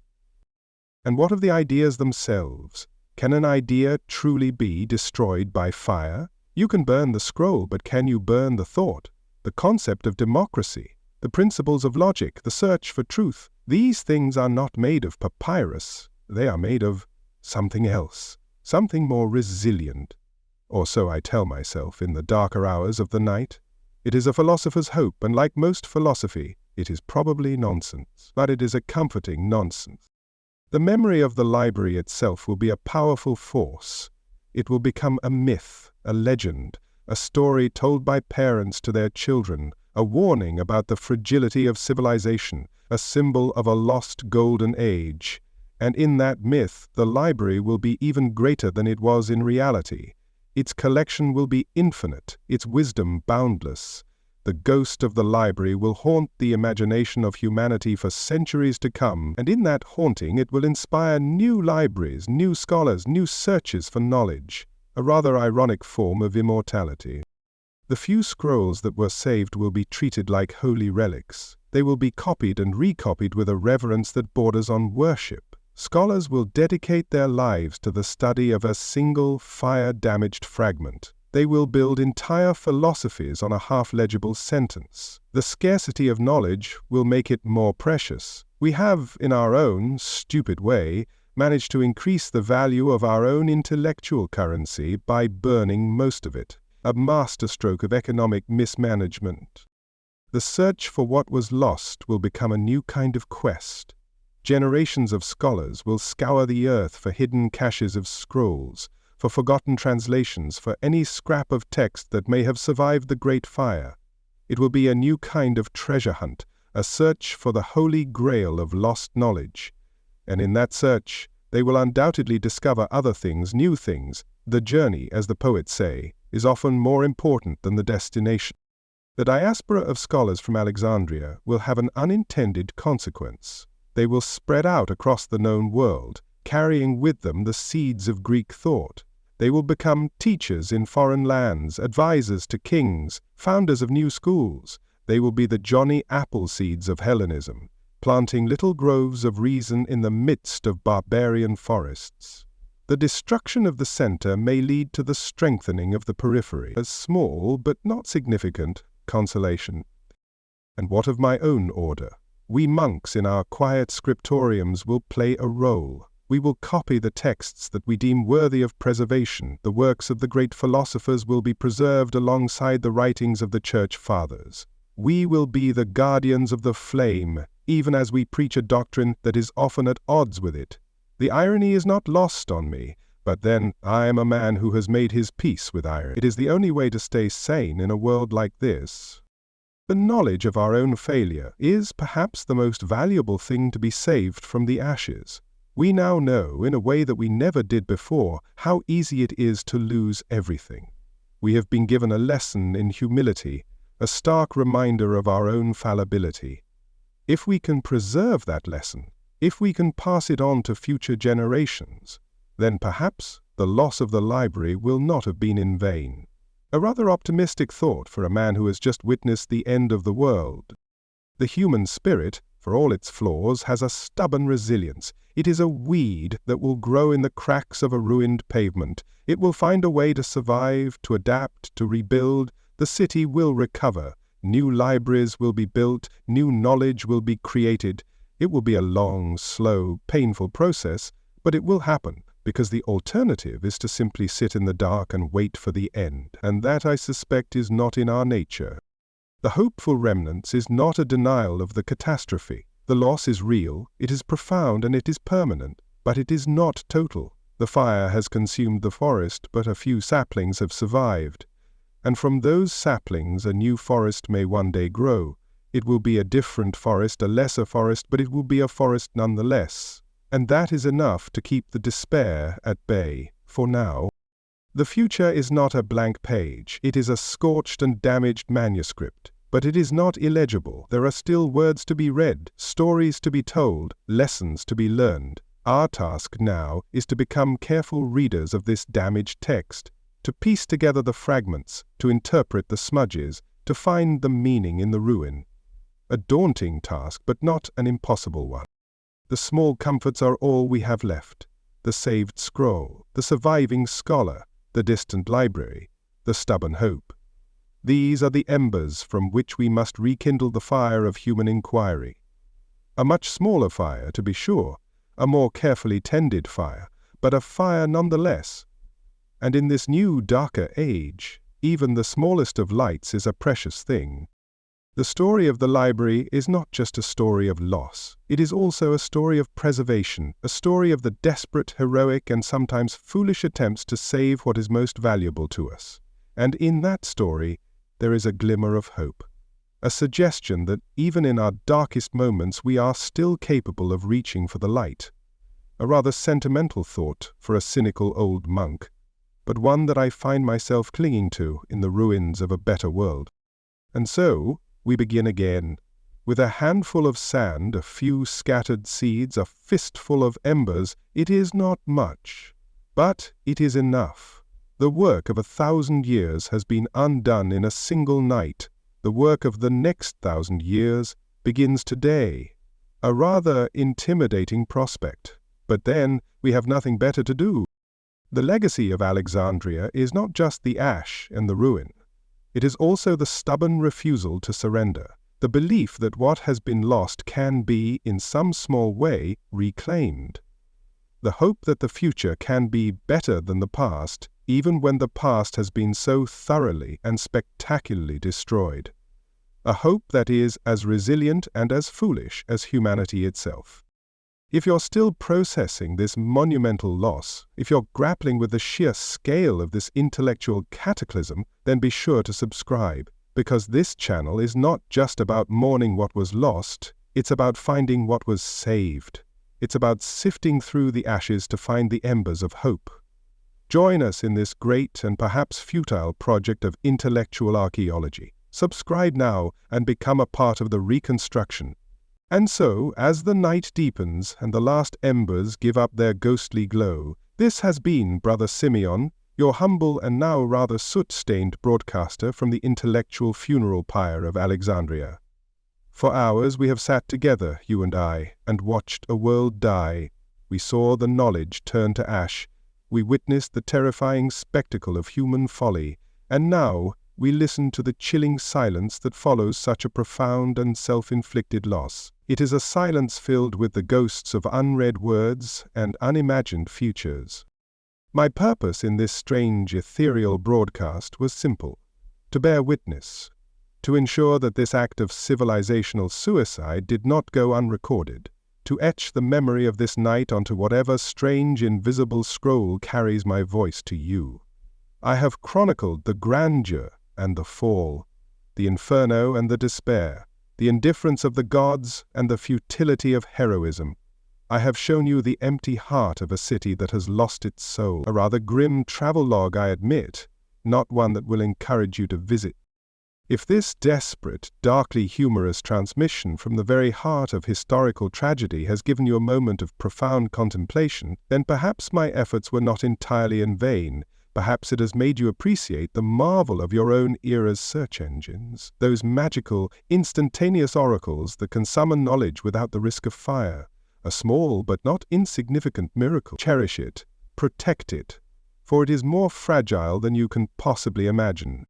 Speaker 1: And what of the ideas themselves? Can an idea truly be destroyed by fire? You can burn the scroll, but can you burn the thought? The concept of democracy, the principles of logic, the search for truth, these things are not made of papyrus. They are made of something else, something more resilient. Or so I tell myself in the darker hours of the night. It is a philosopher's hope, and like most philosophy, it is probably nonsense, but it is a comforting nonsense. The memory of the library itself will be a powerful force. It will become a myth, a legend, a story told by parents to their children, a warning about the fragility of civilization, a symbol of a lost golden age. And in that myth, the library will be even greater than it was in reality. Its collection will be infinite, its wisdom boundless. The ghost of the library will haunt the imagination of humanity for centuries to come, and in that haunting it will inspire new libraries, new scholars, new searches for knowledge, a rather ironic form of immortality. The few scrolls that were saved will be treated like holy relics. They will be copied and recopied with a reverence that borders on worship. Scholars will dedicate their lives to the study of a single fire-damaged fragment. They will build entire philosophies on a half-legible sentence. The scarcity of knowledge will make it more precious. We have, in our own stupid way, managed to increase the value of our own intellectual currency by burning most of it, a masterstroke of economic mismanagement. The search for what was lost will become a new kind of quest. Generations of scholars will scour the earth for hidden caches of scrolls, for forgotten translations, for any scrap of text that may have survived the Great Fire. It will be a new kind of treasure hunt, a search for the holy grail of lost knowledge. And in that search, they will undoubtedly discover other things, new things. The journey, as the poets say, is often more important than the destination. The diaspora of scholars from Alexandria will have an unintended consequence. They will spread out across the known world, carrying with them the seeds of Greek thought. They will become teachers in foreign lands, advisors to kings, founders of new schools. They will be the Johnny Appleseeds of Hellenism, planting little groves of reason in the midst of barbarian forests. The destruction of the center may lead to the strengthening of the periphery, a small but not significant consolation. And what of my own order? We monks in our quiet scriptoriums will play a role. We will copy the texts that we deem worthy of preservation. The works of the great philosophers will be preserved alongside the writings of the Church Fathers. We will be the guardians of the flame, even as we preach a doctrine that is often at odds with it. The irony is not lost on me, but then I am a man who has made his peace with irony. It is the only way to stay sane in a world like this. The knowledge of our own failure is perhaps the most valuable thing to be saved from the ashes. We now know, in a way that we never did before, how easy it is to lose everything. We have been given a lesson in humility, a stark reminder of our own fallibility. If we can preserve that lesson, if we can pass it on to future generations, then perhaps the loss of the library will not have been in vain. A rather optimistic thought for a man who has just witnessed the end of the world. The human spirit, for all its flaws, has a stubborn resilience. It is a weed that will grow in the cracks of a ruined pavement. It will find a way to survive, to adapt, to rebuild. The city will recover. New libraries will be built. New knowledge will be created. It will be a long, slow, painful process, but it will happen, because the alternative is to simply sit in the dark and wait for the end. And that, I suspect, is not in our nature. The hopeful remnants is not a denial of the catastrophe. The loss is real, it is profound, and it is permanent, but it is not total. The fire has consumed the forest, but a few saplings have survived. And from those saplings a new forest may one day grow. It will be a different forest, a lesser forest, but it will be a forest nonetheless. And that is enough to keep the despair at bay, for now. The future is not a blank page. It is a scorched and damaged manuscript. But it is not illegible. There are still words to be read, stories to be told, lessons to be learned. Our task now is to become careful readers of this damaged text, to piece together the fragments, to interpret the smudges, to find the meaning in the ruin. A daunting task, but not an impossible one. The small comforts are all we have left. The saved scroll, the surviving scholar, the distant library, the stubborn hope. These are the embers from which we must rekindle the fire of human inquiry. A much smaller fire, to be sure, a more carefully tended fire, but a fire nonetheless. And in this new, darker age, even the smallest of lights is a precious thing. The story of the library is not just a story of loss. It is also a story of preservation, a story of the desperate, heroic, and sometimes foolish attempts to save what is most valuable to us. And in that story, there is a glimmer of hope, a suggestion that even in our darkest moments we are still capable of reaching for the light. A rather sentimental thought for a cynical old monk, but one that I find myself clinging to in the ruins of a better world. And so, we begin again. With a handful of sand, a few scattered seeds, a fistful of embers, it is not much, but it is enough. The work of 1,000 years has been undone in a single night. The work of the next 1,000 years begins today. A rather intimidating prospect. But then, we have nothing better to do. The legacy of Alexandria is not just the ash and the ruin. It is also the stubborn refusal to surrender, the belief that what has been lost can be, in some small way, reclaimed. The hope that the future can be better than the past, even when the past has been so thoroughly and spectacularly destroyed. A hope that is as resilient and as foolish as humanity itself. If you're still processing this monumental loss, if you're grappling with the sheer scale of this intellectual cataclysm, then be sure to subscribe, because this channel is not just about mourning what was lost, it's about finding what was saved. It's about sifting through the ashes to find the embers of hope. Join us in this great and perhaps futile project of intellectual archaeology. Subscribe now and become a part of the reconstruction. And so, as the night deepens and the last embers give up their ghostly glow, this has been Brother Simeon, your humble and now rather soot-stained broadcaster from the intellectual funeral pyre of Alexandria. For hours we have sat together, you and I, and watched a world die. We saw the knowledge turn to ash. We witnessed the terrifying spectacle of human folly, and now we listen to the chilling silence that follows such a profound and self-inflicted loss. It is a silence filled with the ghosts of unread words and unimagined futures. My purpose in this strange, ethereal broadcast was simple: to bear witness, to ensure that this act of civilizational suicide did not go unrecorded, to etch the memory of this night onto whatever strange, invisible scroll carries my voice to you. I have chronicled the grandeur and the fall, the inferno and the despair, the indifference of the gods and the futility of heroism. I have shown you the empty heart of a city that has lost its soul. A rather grim travelogue, I admit, not one that will encourage you to visit. If this desperate, darkly humorous transmission from the very heart of historical tragedy has given you a moment of profound contemplation, then perhaps my efforts were not entirely in vain. Perhaps it has made you appreciate the marvel of your own era's search engines, those magical, instantaneous oracles that can summon knowledge without the risk of fire. A small but not insignificant miracle. Cherish it, protect it, for it is more fragile than you can possibly imagine.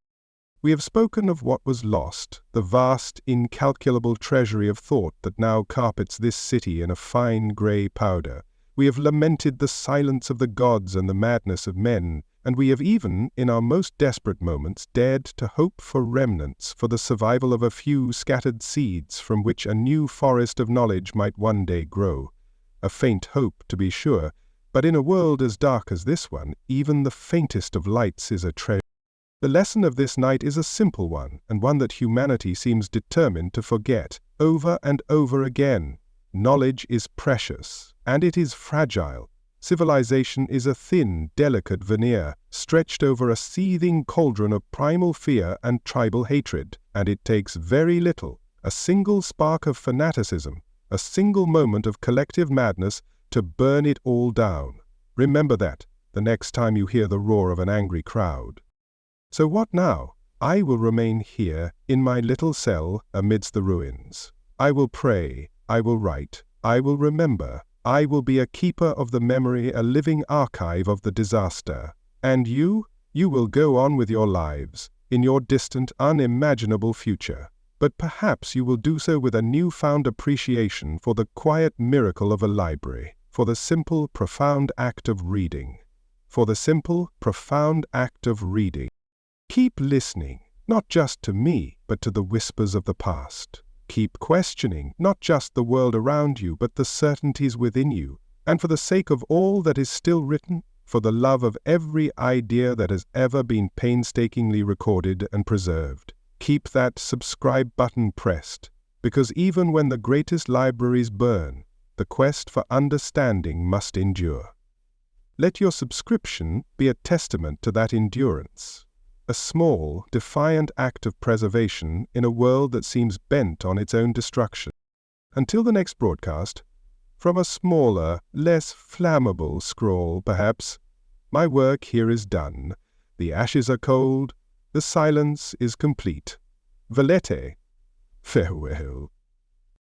Speaker 1: We have spoken of what was lost, the vast, incalculable treasury of thought that now carpets this city in a fine grey powder. We have lamented the silence of the gods and the madness of men, and we have even, in our most desperate moments, dared to hope for remnants, for the survival of a few scattered seeds from which a new forest of knowledge might one day grow. A faint hope, to be sure, but in a world as dark as this one, even the faintest of lights is a treasure. The lesson of this night is a simple one, and one that humanity seems determined to forget over and over again. Knowledge is precious, and it is fragile. Civilization is a thin, delicate veneer, stretched over a seething cauldron of primal fear and tribal hatred, and it takes very little, a single spark of fanaticism, a single moment of collective madness, to burn it all down. Remember that the next time you hear the roar of an angry crowd. So what now? I will remain here in my little cell amidst the ruins. I will pray, I will write, I will remember. I will be a keeper of the memory, a living archive of the disaster. And you will go on with your lives, in your distant, unimaginable future. But perhaps you will do so with a newfound appreciation for the quiet miracle of a library, for the simple, profound act of reading. For the simple, profound act of reading. Keep listening, not just to me, but to the whispers of the past. Keep questioning, not just the world around you, but the certainties within you. And for the sake of all that is still written, for the love of every idea that has ever been painstakingly recorded and preserved, keep that subscribe button pressed, because even when the greatest libraries burn, the quest for understanding must endure. Let your subscription be a testament to that endurance. A small, defiant act of preservation in a world that seems bent on its own destruction. Until the next broadcast, from a smaller, less flammable scroll, perhaps, my work here is done. The ashes are cold, the silence is complete. Valete, farewell.